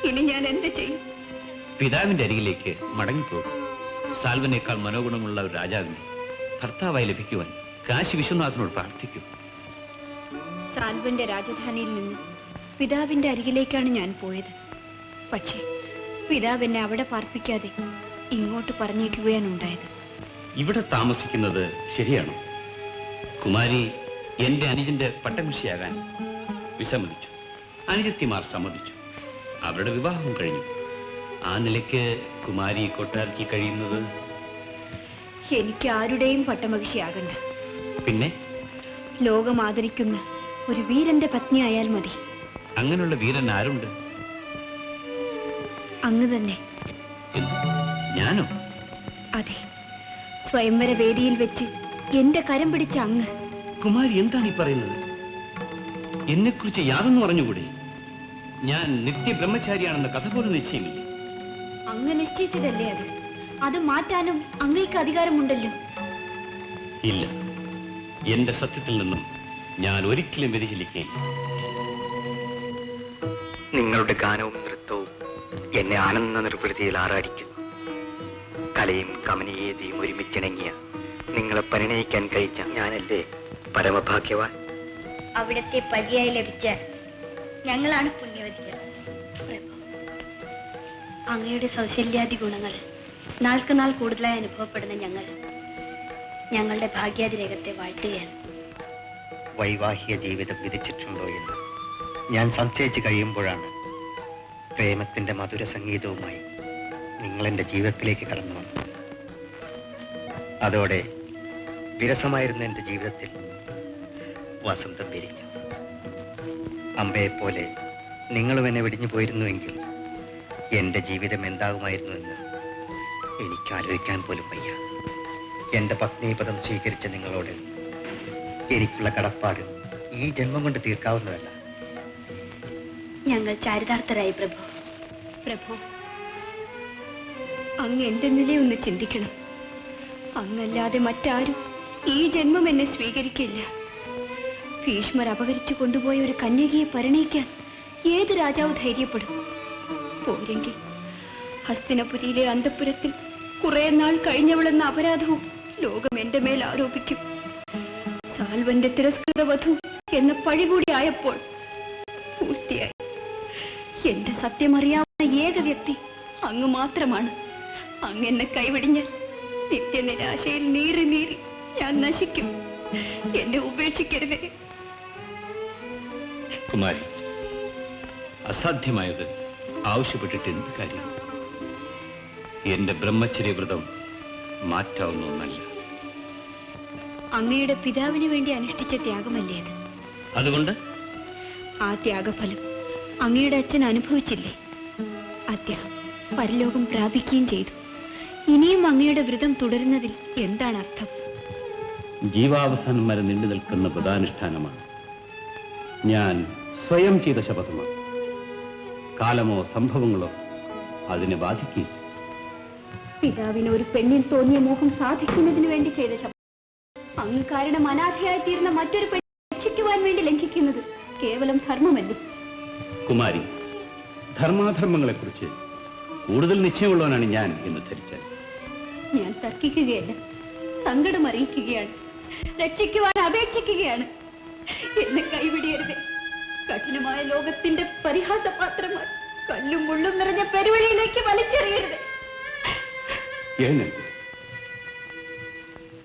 ഇനി ഞാൻ എന്ത് ചെയ്യും? പിതാവിന്റെ അരികിലേക്ക് മടങ്ങിപ്പോകും. സാൽവനേക്കാൾ മനോഗുണമുള്ള ഒരു രാജാവിനെ ഭർത്താവായി ലഭിക്കുവാൻ കാശി വിശ്വനാഥനോട് പ്രാർത്ഥിക്കും. സാൽവന്റെ രാജധാനിയിൽ നിന്ന് പിതാവിന്റെ അരികിലേക്കാണ് ഞാൻ പോയത്. പക്ഷേ പിതാവ് എന്നെ അവിടെ പാർപ്പിക്കാതെ ഇങ്ങോട്ട് പറഞ്ഞേക്കുകയാണ് ഉണ്ടായത്. ഇവിടെ താമസിക്കുന്നത് ശരിയാണോ? കുമാരി എന്റെ അനുജന്റെ പട്ടകുശിയാകാൻ വിസമ്മതിച്ചു. അനുജത്തിമാർ സമ്മതിച്ചു. അവരുടെ വിവാഹവും കഴിഞ്ഞു. ആ നിലയ്ക്ക് കുമാരി കൊട്ടാരത്തിൽ കഴിയുന്നത്? എനിക്ക് ആരുടെയും പട്ടമഹിഷിയാകണ്ട. പിന്നെ ലോകം ആദരിക്കുന്ന ഒരു വീരന്റെ പത്നിയായാൽ മതി. അങ്ങനെയുള്ള വീരൻ ആരുണ്ട്? അങ്ങ് തന്നെ. എന്ത്? ഞാനോ? അതെ, സ്വയംവര വേദിയിൽ വെച്ച് എന്റെ കരം പിടിച്ച അങ്ങ്. കുമാരി എന്താണ് ഈ പറയുന്നത്? എന്നെക്കുറിച്ച് യാതൊന്നും പറഞ്ഞുകൂടെ? ഞാൻ നിത്യ ബ്രഹ്മചാരിയാണെന്ന കഥ പോലും നിശ്ചയമില്ല. അങ്ങ് നിശ്ചയിച്ചതല്ലേ അത്? അത് മാറ്റാനും അങ്ങേക്ക് അധികാരമുണ്ടല്ലോ. ഇല്ല, എന്റെ സത്യത്തിൽ നിന്നും ഞാൻ ഒരിക്കലും വ്യതിചലിക്കുകയില്ല. നിങ്ങളുടെ ഗാനവും നൃത്തവും എന്നെ ആനന്ദ നിർവൃതിയിൽ ആറാടിക്കുന്നു. കലയും കമനീയതയും ഒരുമിച്ചിണങ്ങിയ നിങ്ങളെ പരിണയിക്കാൻ കഴിച്ച ഞാനല്ലേ പരമഭാഗ്യവാൻ? അവിടത്തെ പതിയായി ലഭിച്ച ഞങ്ങളാണ് പുണ്യവതികൾ. അങ്ങയുടെ സൗശല്യാദി ഗുണങ്ങൾ നാൾക്ക് നാൾ കൂടുതലായി അനുഭവപ്പെടുന്ന ഞങ്ങളുടെ ഭാഗ്യാതിരേഖത്തെ വാഴ്ത്തുകയാണ്. വൈവാഹിക ജീവിതം വിധിച്ചിട്ടുണ്ടോ എന്ന് ഞാൻ സംശയിച്ചു കഴിയുമ്പോഴാണ് പ്രേമത്തിന്റെ മധുര സംഗീതവുമായി നിങ്ങൾ എൻ്റെ ജീവിതത്തിലേക്ക് കടന്നു വന്നു. അതോടെ വിരസമായിരുന്ന എൻ്റെ ജീവിതത്തിൽ വസന്തം വിരിഞ്ഞു. അമ്പയെപ്പോലെ നിങ്ങളും എന്നെ വെടിഞ്ഞു പോയിരുന്നുവെങ്കിൽ എന്റെ ജീവിതം എന്താകുമായിരുന്നുവെന്ന് എനിക്ക് ആലോചിക്കാൻ പോലും വയ്യ. എന്റെ പത്നീപദം സ്വീകരിച്ച നിങ്ങളോട് എനിക്കുള്ള കടപ്പാട് ഈ ജന്മം കൊണ്ട് തീർക്കാവുന്നതല്ല. ഞങ്ങൾ ചാരിതാർത്ഥരായി പ്രഭു. പ്രഭു, അങ്ങ് എന്റെ നിലയൊന്ന് ചിന്തിക്കണം. അങ്ങല്ലാതെ മറ്റാരും ഈ ജന്മം എന്നെ സ്വീകരിക്കില്ല. ഭീഷ്മർ അപഹരിച്ചു കൊണ്ടുപോയ ഒരു കന്യകയെ പരിണയിക്കാൻ ഏത് രാജാവ് ധൈര്യപ്പെടും? പോരെങ്കിൽ ഹസ്തിനപുരിയിലെ അന്തഃപുരത്തിൽ കുറെ നാൾ കഴിഞ്ഞവളെന്ന അപരാധവും ലോകം എന്റെ മേൽ ആരോപിക്കും. സാൽവന്റെ തിരസ്കൃത വധു എന്ന പഴി കൂടി ആയപ്പോൾ പൂർത്തിയായി. എന്റെ സത്യമറിയാവുന്ന ഏക വ്യക്തി അങ്ങ് മാത്രമാണ്. അങ്ങ് എന്നെ കൈവിടിഞ്ഞാൽ നിത്യനിരാശയിൽ നീറി നീറി ഞാൻ നശിക്കും. എന്നെ ഉപേക്ഷിക്കരുതേ. കുമാരി, അസാധ്യമായത് ആവശ്യപ്പെട്ടിട്ട് എന്ത് കാര്യം? എന്റെ ബ്രഹ്മചര്യവ്രതം മാറ്റാവുന്ന ഒന്നല്ല. അങ്ങയുടെ പിതാവിന് വേണ്ടി അനുഷ്ഠിച്ച ത്യാഗമല്ലേ അത്? അതുകൊണ്ട് ആ ത്യാഗഫലം അങ്ങയുടെ അച്ഛൻ അനുഭവിച്ചില്ലേ? അദ്ദേഹം പരലോകം പ്രാപിക്കുകയും ചെയ്തു. ഇനിയും അങ്ങയുടെ വ്രതം തുടരുന്നതിൽ എന്താണ് അർത്ഥം? ജീവാവസാനം വരെ നീണ്ടു നിൽക്കുന്ന വ്രതാനുഷ്ഠാനമാണ്. ഞാൻ സ്വയം ചെയ്ത ശപഥമാണ്. കാലമോ സംഭവങ്ങളോ അതിനെ ബാധിക്കും. പിതാവിന് ഒരു പെണ്ണിൽ തോന്നിയ മോഹം സാധിക്കുന്നതിന് വേണ്ടി ചെയ്ത ശപഥം അങ്ങ് കാരണം അനാഥയായി തീർന്ന മറ്റൊരു പെണ്ണിനെ രക്ഷിക്കുവാൻ വേണ്ടി ലംഘിക്കുന്നത് കേവലം ധർമ്മമല്ലേ? കുമാരി, ധർമാധർമ്മങ്ങളെക്കുറിച്ച് കൂടുതൽ നിശ്ചയമുള്ളവനാണ് ഞാൻ എന്ന് ധരിച്ചാൽ. ഞാൻ തർക്കിക്കുകയല്ല, സങ്കടം അറിയിക്കുകയാണ്, രക്ഷിക്കുവാൻ അപേക്ഷിക്കുകയാണ്. എന്നെ കൈവിടിയരുതേ. കഠിനമായ ലോകത്തിന്റെ പരിഹാസപാത്രമായി കല്ലും മുള്ളും നിറഞ്ഞ പെരുവഴിയിലേക്ക് വലിച്ചെറിയരുത്. എഴുന്നേൽക്കൂ.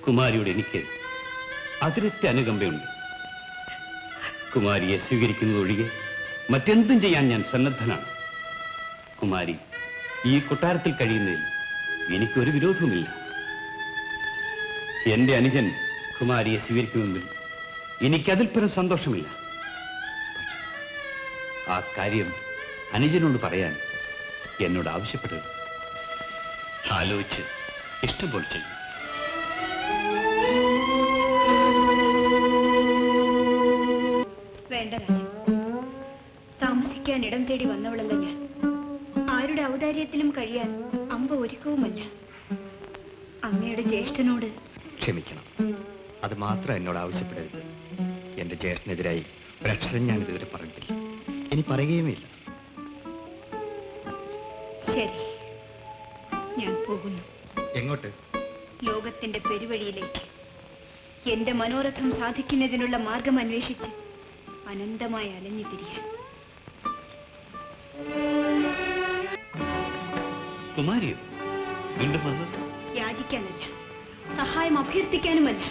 കുമാരിയോട് എനിക്ക് അതിരറ്റ അനുകമ്പയുണ്ട്. കുമാരിയെ സ്വീകരിക്കുന്നതൊഴികെ മറ്റെന്തും ചെയ്യാൻ ഞാൻ സന്നദ്ധനാണ്. കുമാരി ഈ കൊട്ടാരത്തിൽ കഴിയുന്നതിൽ എനിക്കൊരു വിരോധവുമില്ല. എന്റെ അനുജൻ കുമാരിയെ സ്വീകരിക്കുമെങ്കിൽ എനിക്കതിൽ പരം സന്തോഷമില്ല. ആ കാര്യം അനുജനോട് പറയാൻ എന്നോട് ആവശ്യപ്പെട്ടത്. ആലോചിച്ച് ഇഷ്ടം പോലെ ചെയ്യും. വേണ്ട രാജൻ, താമസിക്കാൻ ഇടം തേടി വന്നവളല്ല ഞാൻ. ആരുടെ ഔദാര്യത്തിലും കഴിയാൻ അമ്പ ഒരുക്കവുമല്ല. അങ്ങയുടെ ജ്യേഷ്ഠനോട് ക്ഷമിക്കണം. അത് മാത്രം എന്നോട് ആവശ്യപ്പെടരുത്. എന്റെ ജ്യേഷ്ഠനെതിരായി ഒരക്ഷരം ഞാൻ ഇതുവരെ പറഞ്ഞിട്ടില്ല. ഇനി പറയുകയുമില്ല. ശരി, ഞാൻ പോകുന്നു. എങ്ങോട്ട്? ലോകത്തിന്റെ പെരുവഴിയിലേക്ക്. എന്റെ മനോരഥം സാധിക്കുന്നതിനുള്ള മാർഗം അന്വേഷിച്ച് അനന്തമായി അലഞ്ഞു തിരിയാൻ. കുമാരിയോ വീണ്ടും വന്നത്? യാചിക്കാനല്ല, സഹായം അഭ്യർത്ഥിക്കാനുമല്ല.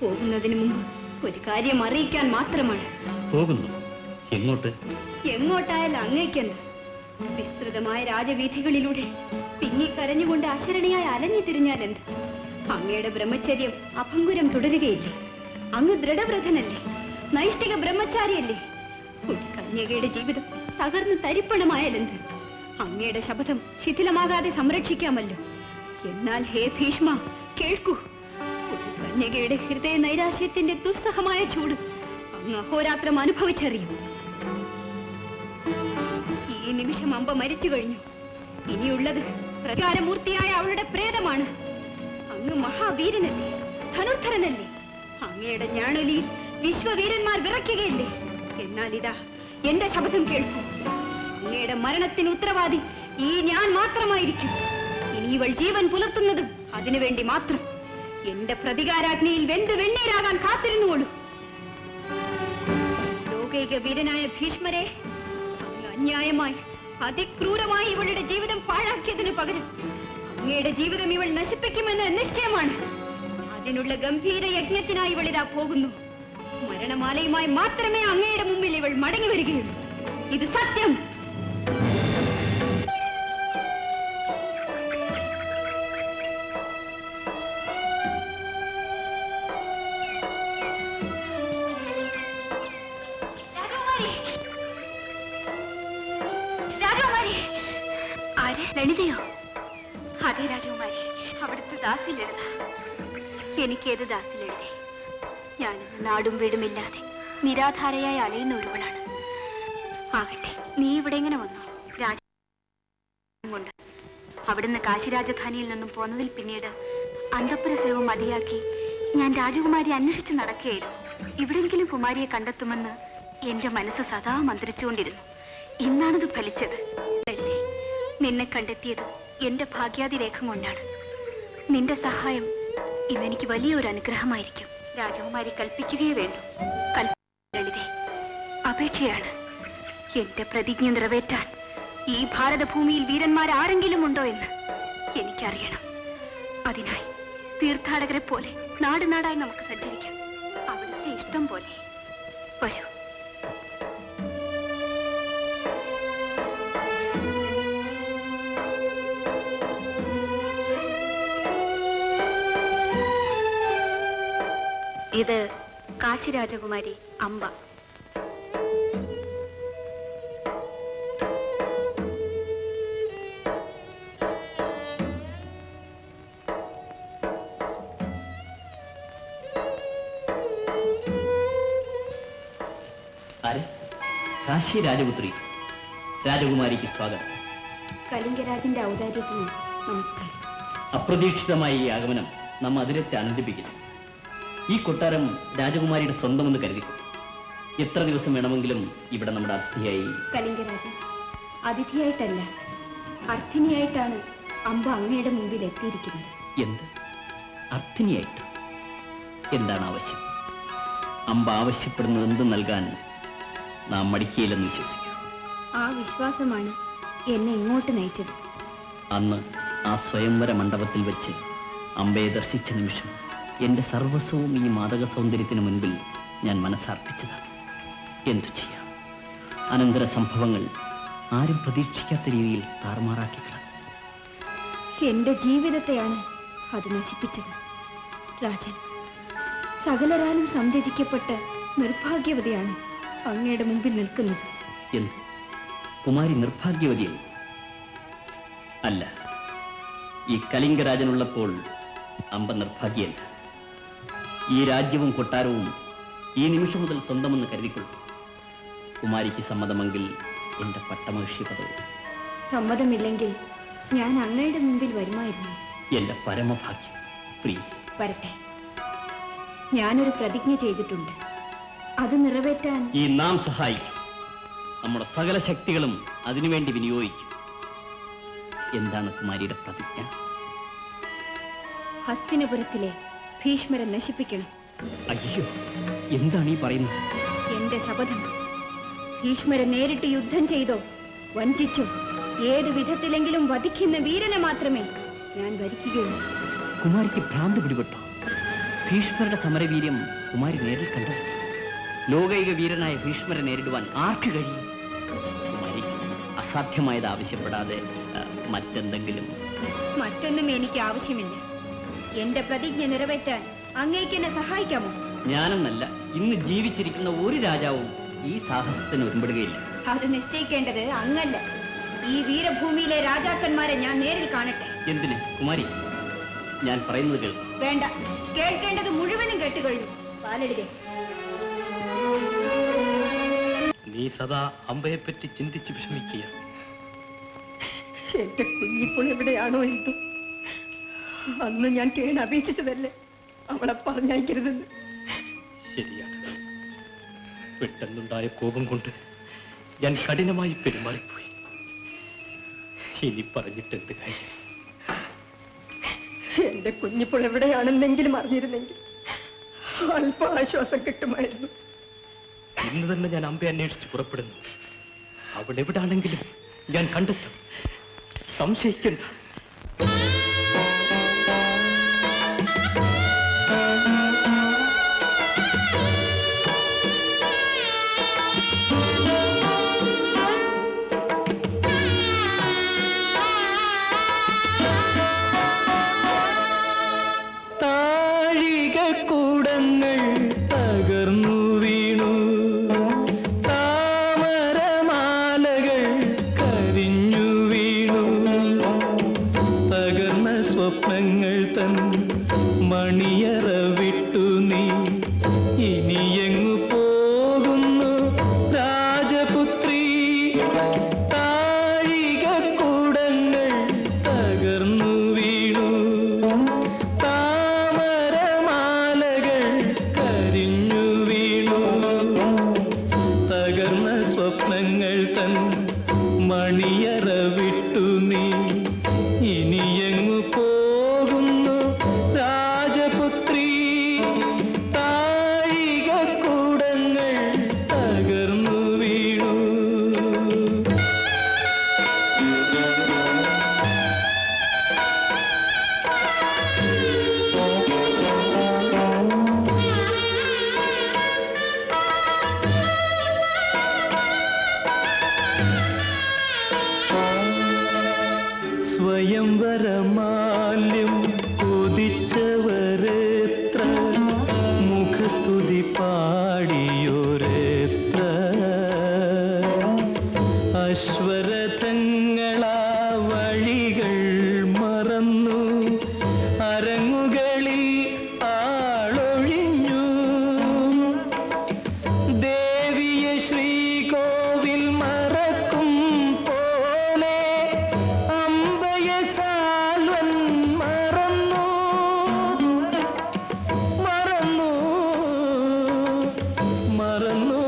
പോകുന്നതിന് മുമ്പ് ഒരു കാര്യം അറിയിക്കാൻ മാത്രമാണ്. പോകുന്നു? എങ്ങോട്ട്? എങ്ങോട്ടായാലും അങ്ങേക്കെന്ത്? വിസ്തൃതമായ രാജവീഥികളിലൂടെ പിന്നിക്കരഞ്ഞുകൊണ്ട് അശരണയായി അലഞ്ഞു തിരിഞ്ഞാൽ എന്ത്? അങ്ങയുടെ ബ്രഹ്മചര്യം അഭംഗുരം തുടരുകയില്ലേ? അങ്ങ് ദൃഢവ്രതനല്ലേ? നൈഷ്ഠിക ബ്രഹ്മചാരിയല്ലേ? ഒരു കന്യകയുടെ ജീവിതം തകർന്ന് തരിപ്പണമായാലെന്ത്? അങ്ങയുടെ ശപഥം ശിഥിലമാകാതെ സംരക്ഷിക്കാമല്ലോ. എന്നാൽ ഹേ ഭീഷ്മ, കേൾക്കൂ. ഒരു കന്യകയുടെ ഹൃദയ നൈരാശ്യത്തിന്റെ ദുസ്സഹമായ ചൂട് അങ്ങ് അഹോരാത്രം അനുഭവിച്ചറിയും. ഈ നിമിഷം അമ്പ മരിച്ചു കഴിഞ്ഞു. ഇനിയുള്ളത് പ്രകാരമൂർത്തിയായ അവളുടെ പ്രേതമാണ്. അങ്ങ് മഹാവീരനല്ലേ, ധനുർധരനല്ലേ? അങ്ങയുടെ ഞാണൊലിയിൽ വിശ്വവീരന്മാർ വിറയ്ക്കുകയില്ലേ? എന്നാൽ ഇതാ എന്റെ ശബ്ദം കേൾക്കൂ. അങ്ങയുടെ മരണത്തിന് ഉത്തരവാദി ഈ ഞാൻ മാത്രമായിരിക്കും. ഇനി ഇവൾ ജീവൻ പുലർത്തുന്നതും അതിനുവേണ്ടി മാത്രം. എന്റെ പ്രതികാരാഗ്നിയിൽ വെന്ത് വെണ്ണീരാകാൻ കാത്തിരുന്നുകൊള്ളൂ. ലോകൈക വീരനായ ഭീഷ്മരെ അങ്ങ് അന്യായമായി അതിക്രൂരമായി ഇവളുടെ ജീവിതം പാഴാക്കിയതിനു പകരം അങ്ങയുടെ ജീവിതം ഇവൾ നശിപ്പിക്കുമെന്ന് നിശ്ചയമാണ്. അതിനുള്ള ഗംഭീര യജ്ഞത്തിനായി ഇവൾ ഇതാ പോകുന്നു. മരണമാലയുമായി മാത്രമേ അങ്ങയുടെ മുമ്പിൽ ഇവൾ മടങ്ങി വരികയുള്ളൂ. ഇത് സത്യം. രാജകുമാരി, രാജകുമാരി, ആര്? ലളിതയോ? അതെ രാജകുമാരി, അവിടുത്തെ ദാസി ലളിത. എനിക്കേത് ദാസി ലളിതേ? ഞാനിന്ന് നാടും വീടുമില്ലാതെ നിരാധാരയായി അലയുന്ന ഒരുവളാണ്. ആകട്ടെ, നീ ഇവിടെ എങ്ങനെ വന്നു? കൊണ്ട് അവിടുന്ന് കാശി രാജധാനിയിൽ നിന്നും പോന്നതിൽ പിന്നീട് അന്തഃപുര സേവ മതിയാക്കി ഞാൻ രാജകുമാരി അന്വേഷിച്ച് നടക്കുകയായിരുന്നു. ഇവിടെങ്കിലും കുമാരിയെ കണ്ടെത്തുമെന്ന് എന്റെ മനസ്സ് സദാ മന്ത്രിച്ചുകൊണ്ടിരുന്നു. ഇന്നാണത് ഫലിച്ചത്. ലളിതേ, നിന്നെ കണ്ടെത്തിയത് എന്റെ ഭാഗ്യാതിരേഖം കൊണ്ടാണ്. നിന്റെ സഹായം ഇന്നെനിക്ക് വലിയൊരു അനുഗ്രഹമായിരിക്കും. രാജകുമാരി കൽപ്പിക്കുകയേ വേണ്ടു. ലളിതേ, അപേക്ഷയാണ്. എന്റെ പ്രതിജ്ഞ നിറവേറ്റാൻ ഈ ഭാരതഭൂമിയിൽ വീരന്മാരാരെങ്കിലും ഉണ്ടോ എന്ന് എനിക്കറിയണം. അതിനായി തീർത്ഥാടകരെ പോലെ നാട് നാടായി നമുക്ക് സഞ്ചരിക്കാം. അവിടുത്തെ ഇഷ്ടം പോലെ. വരൂ. ഇത് കാശി രാജകുമാരി അംബ. കാശി രാജപുത്രി, രാജകുമാരിക്ക് സ്വാഗതം. കലിംഗരാജന്റെ ഔദാര്യത്തിന് നമസ്കാരം. അപ്രതീക്ഷിതമായ ഈ ആഗമനം നമ്മ അതിരത്തെ ആനന്ദിപ്പിക്കുന്നു. ഈ കൊട്ടാരം രാജകുമാരിയുടെ സ്വന്തമെന്ന് കരുതിക്കും. എത്ര ദിവസം വേണമെങ്കിലും ഇവിടെ നമ്മുടെ അതിഥിയായി. കലിംഗരാജൻ, അതിഥിയായിട്ടല്ല, അർത്ഥിനിയായിട്ടാണ് അമ്പ അങ്ങയുടെ മുമ്പിൽ എത്തിയിരിക്കുന്നത്. എന്ത് അർത്ഥിനിയായിട്ട്? എന്താണ് ആവശ്യം? അമ്പ ആവശ്യപ്പെടുന്നത് എന്ത് നൽകാൻ നാം മടിക്കുകയില്ലെന്ന് വിശ്വസിക്കൂ. ആ വിശ്വാസമാണ് എന്നെ ഇങ്ങോട്ട് നയിച്ചത്. അന്ന് ആ സ്വയംവര മണ്ഡപത്തിൽ വെച്ച് അമ്പയെ ദർശിച്ച നിമിഷം എന്റെ സർവസ്വവും ഈ മാദക സൗന്ദര്യത്തിന് മുൻപിൽ ഞാൻ മനസ്സർപ്പിച്ചതാണ്. എന്തു ചെയ്യാം? അനന്തര സംഭവങ്ങൾ ആരും പ്രതീക്ഷിക്കാത്ത രീതിയിൽ താറുമാറാക്കി കളഞ്ഞു. എന്റെ ജീവിതത്തെയാണ് അത് നശിപ്പിച്ചത്. രാജൻ, സകലരാലും സംരചിക്കപ്പെട്ട് നിർഭാഗ്യവതിയാണ് അങ്ങയുടെ മുമ്പിൽ നിൽക്കുന്നത്. എന്ത്? കുമാരി നിർഭാഗ്യവതിയായി? അല്ല, ഈ കലിംഗരാജനുള്ളപ്പോൾ അമ്പ നിർഭാഗ്യല്ല. ഈ രാജ്യവും കൊട്ടാരവും ഈ നിമിഷം മുതൽ സ്വന്തമെന്ന് കരുതിക്കൊള്ളു. കുമാരിക്ക് സമ്മതമെങ്കിൽ എന്റെ പട്ടമഹിഷി പദവും. സമ്മതമില്ലെങ്കിൽ ഞാൻ അങ്ങയുടെ മുമ്പിൽ വരുമായിരുന്നു. എന്റെ പരമഭാഗ്യം. പ്രിയ, വരട്ടെ. ഞാനൊരു പ്രതിജ്ഞ ചെയ്തിട്ടുണ്ട്. അത് നിറവേറ്റാൻ ഈ നാം സഹായിക്കും. നമ്മുടെ സകല ശക്തികളും അതിനുവേണ്ടി വിനിയോഗിക്കും. എന്താണ് കുമാരിയുടെ പ്രതിജ്ഞ? ഹസ്തിനപുരത്തിലെ ഭീഷ്മരെ നശിപ്പിക്കണം. അയ്യോ, എന്താണ് ഈ പറയുന്നത്? എന്റെ ശപഥം. ഭീഷ്മരെ നേരിട്ട് യുദ്ധം ചെയ്തോ വഞ്ചിച്ചോ ഏതു വിധത്തിലെങ്കിലും വധിക്കുന്ന വീരനെ മാത്രമേ ഞാൻ ഭരിക്കുകയുള്ളൂ. കുമാരിക്ക് ഭ്രാന്ത് പിടിപെട്ടോ? ഭീഷ്മരുടെ സമരവീര്യം കുമാരി നേരിൽ കണ്ടോ? ലോകൈക വീരനായ ഭീഷ്മരെ നേരിടുവാൻ ആർക്ക് കഴിയും? കുമാരി അസാധ്യമായത് ആവശ്യപ്പെടാതെ മറ്റെന്തെങ്കിലും. മറ്റൊന്നും എനിക്ക് ആവശ്യമില്ല. എന്റെ പ്രതിജ്ഞ നിറവേറ്റാൻ അങ്ങേക്ക് എന്നെ സഹായിക്കാമോ? ഞാനെന്നല്ല, ഇന്ന് ജീവിച്ചിരിക്കുന്ന ഒരു രാജാവും ഈ സാഹസത്തിന് ഒരുമ്പെടുകയില്ല. അത് നിശ്ചയിക്കേണ്ടത് അങ്ങല്ല. ഈ വീരഭൂമിയിലെ രാജാക്കന്മാരെ ഞാൻ നേരിൽ കാണട്ടെ. എന്തിന് കുമാരി? ഞാൻ പറയുന്നത് കേൾക്കും. വേണ്ട, കേൾക്കേണ്ടത് മുഴുവനും കേട്ടുകഴിഞ്ഞു. പാലെടുക്കേ. നീ സദാ അമ്പയെപ്പറ്റി ചിന്തിച്ച് വിഷമിക്കുക. എന്റെ കുഞ്ഞിപ്പോൾ എവിടെയാണോ എന്തോ. അന്ന് ഞാൻ കേൺ അപേക്ഷിച്ചതല്ലേ അവളെ പറഞ്ഞയക്കരുതെന്ന്. ശരിയാണ്, പെട്ടെന്നുണ്ടായ കോപം കൊണ്ട് ഞാൻ കഠിനമായി പെരുമാറിപ്പോയി. ഇനി പറഞ്ഞിട്ടെന്ത് കാര്യം? എന്റെ കുഞ്ഞിപ്പോൾ എവിടെയാണെന്നെങ്കിലും അറിഞ്ഞിരുന്നെങ്കിൽ അല്പ ആശ്വാസം കിട്ടുമായിരുന്നു. ഇന്ന് തന്നെ ഞാൻ അമ്പയെ അന്വേഷിച്ച് പുറപ്പെടുന്നു. അവിടെ എവിടാണെങ്കിലും ഞാൻ കണ്ടെത്തും. സംശയിക്കണ്ട. താഴികക്കൂടങ്ങൾ തകർന്നു വീണു, താമരമാലകൾ കരിഞ്ഞു വീണു. വിട്ടു നീ ഇനിയെങ്ങു പോകുന്നു രാജപുത്രി? താഴികക്കൂടങ്ങൾ തകർന്നു വീണു. സ്വയംവരമാല്യം കൊതിച്ചവരെത്ര, മുഖസ്തുതി പാടിയോരെത്ര. അശ്വരഥങ്ങളാ വഴികൾ മറന്നു, അരങ്ങുകളിൽ ആളൊഴിഞ്ഞു. ദേവിയെ ശ്രീകോവിൽ മറക്കും പോലെ അമ്പയെ സാൽവൻ മറന്നു. മറന്നു മറന്നു.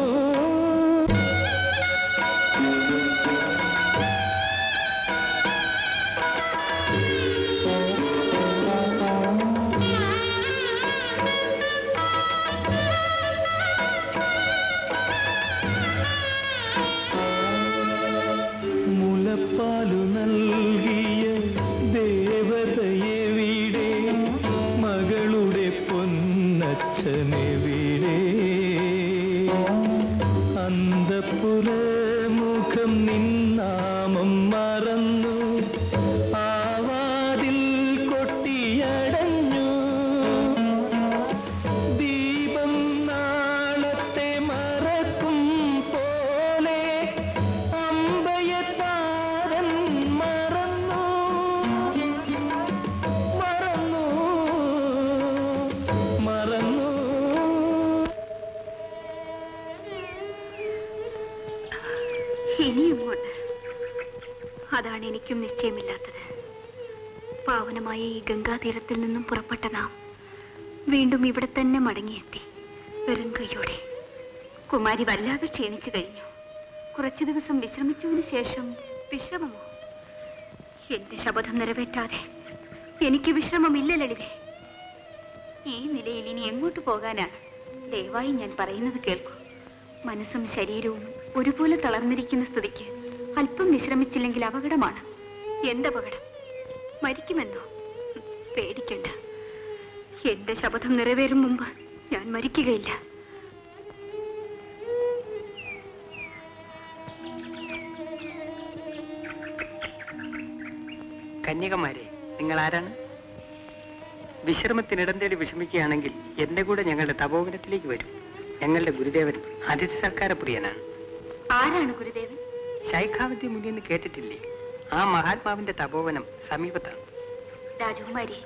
മുലപ്പാലു നൽകിയ ദേവതയെവിടെ? മകളുടെ പൊന്നച്ഛനെവിടെ? അന്തഃപുരമുഖം നിന്നാമം മറന്നു, ആവാതിൽ കൊട്ടിയടഞ്ഞു. ദീപം നാളത്തെ മറക്കും പോലെ അമ്പയത്താരൻ മറന്നു. മറന്നു മറന്നു. ഇനിയുമോട്ട് അതാണ് എനിക്കും നിശ്ചയമില്ലാത്തത്. പാവനമായ ഈ ഗംഗാതീരത്തിൽ നിന്നും പുറപ്പെട്ട നാം വീണ്ടും ഇവിടെ തന്നെ മടങ്ങിയെത്തി. വെറും കൈയോടെ. കുമാരി വല്ലാതെ ക്ഷീണിച്ചു കഴിഞ്ഞു. കുറച്ചു ദിവസം വിശ്രമിച്ചതിന് ശേഷം വിശ്രമമോ? എന്റെ ശപഥം നിറവേറ്റാതെ എനിക്ക് വിശ്രമമില്ല ലളിതേ. ഈ നിലയിൽ ഇനി എങ്ങോട്ട് പോകാനാണ്? ദയവായി ഞാൻ പറയുന്നത് കേൾക്കൂ. മനസ്സും ശരീരവും ഒരുപോലെ തളർന്നിരിക്കുന്ന സ്ഥിതിക്ക് അല്പം വിശ്രമിച്ചില്ലെങ്കിൽ അപകടമാണ്. എന്തപകടം? മരിക്കുമെന്നോ? പേടിക്കണ്ട. എന്റെ ശപഥം നിറവേറും മുമ്പ് ഞാൻ മരിക്കുകയില്ല. കന്യകമാരെ, നിങ്ങൾ ആരാണ്? വിശ്രമത്തിനിടം തേടി വിഷമിക്കുകയാണെങ്കിൽ എന്റെ കൂടെ ഞങ്ങളുടെ തപോവനത്തിലേക്ക് വരും. ഞങ്ങളുടെ ഗുരുദേവൻ അതിഥി സൽക്കാര പ്രിയനാണ്. ആരാണ് ഗുരുദേവൻ? ശൈഖാവതി മുനി എന്ന് കേട്ടിട്ടില്ലേ? ആ മഹാത്മാവിന്റെ തപോവനം സമീപത്താണ്. രാജകുമാരി,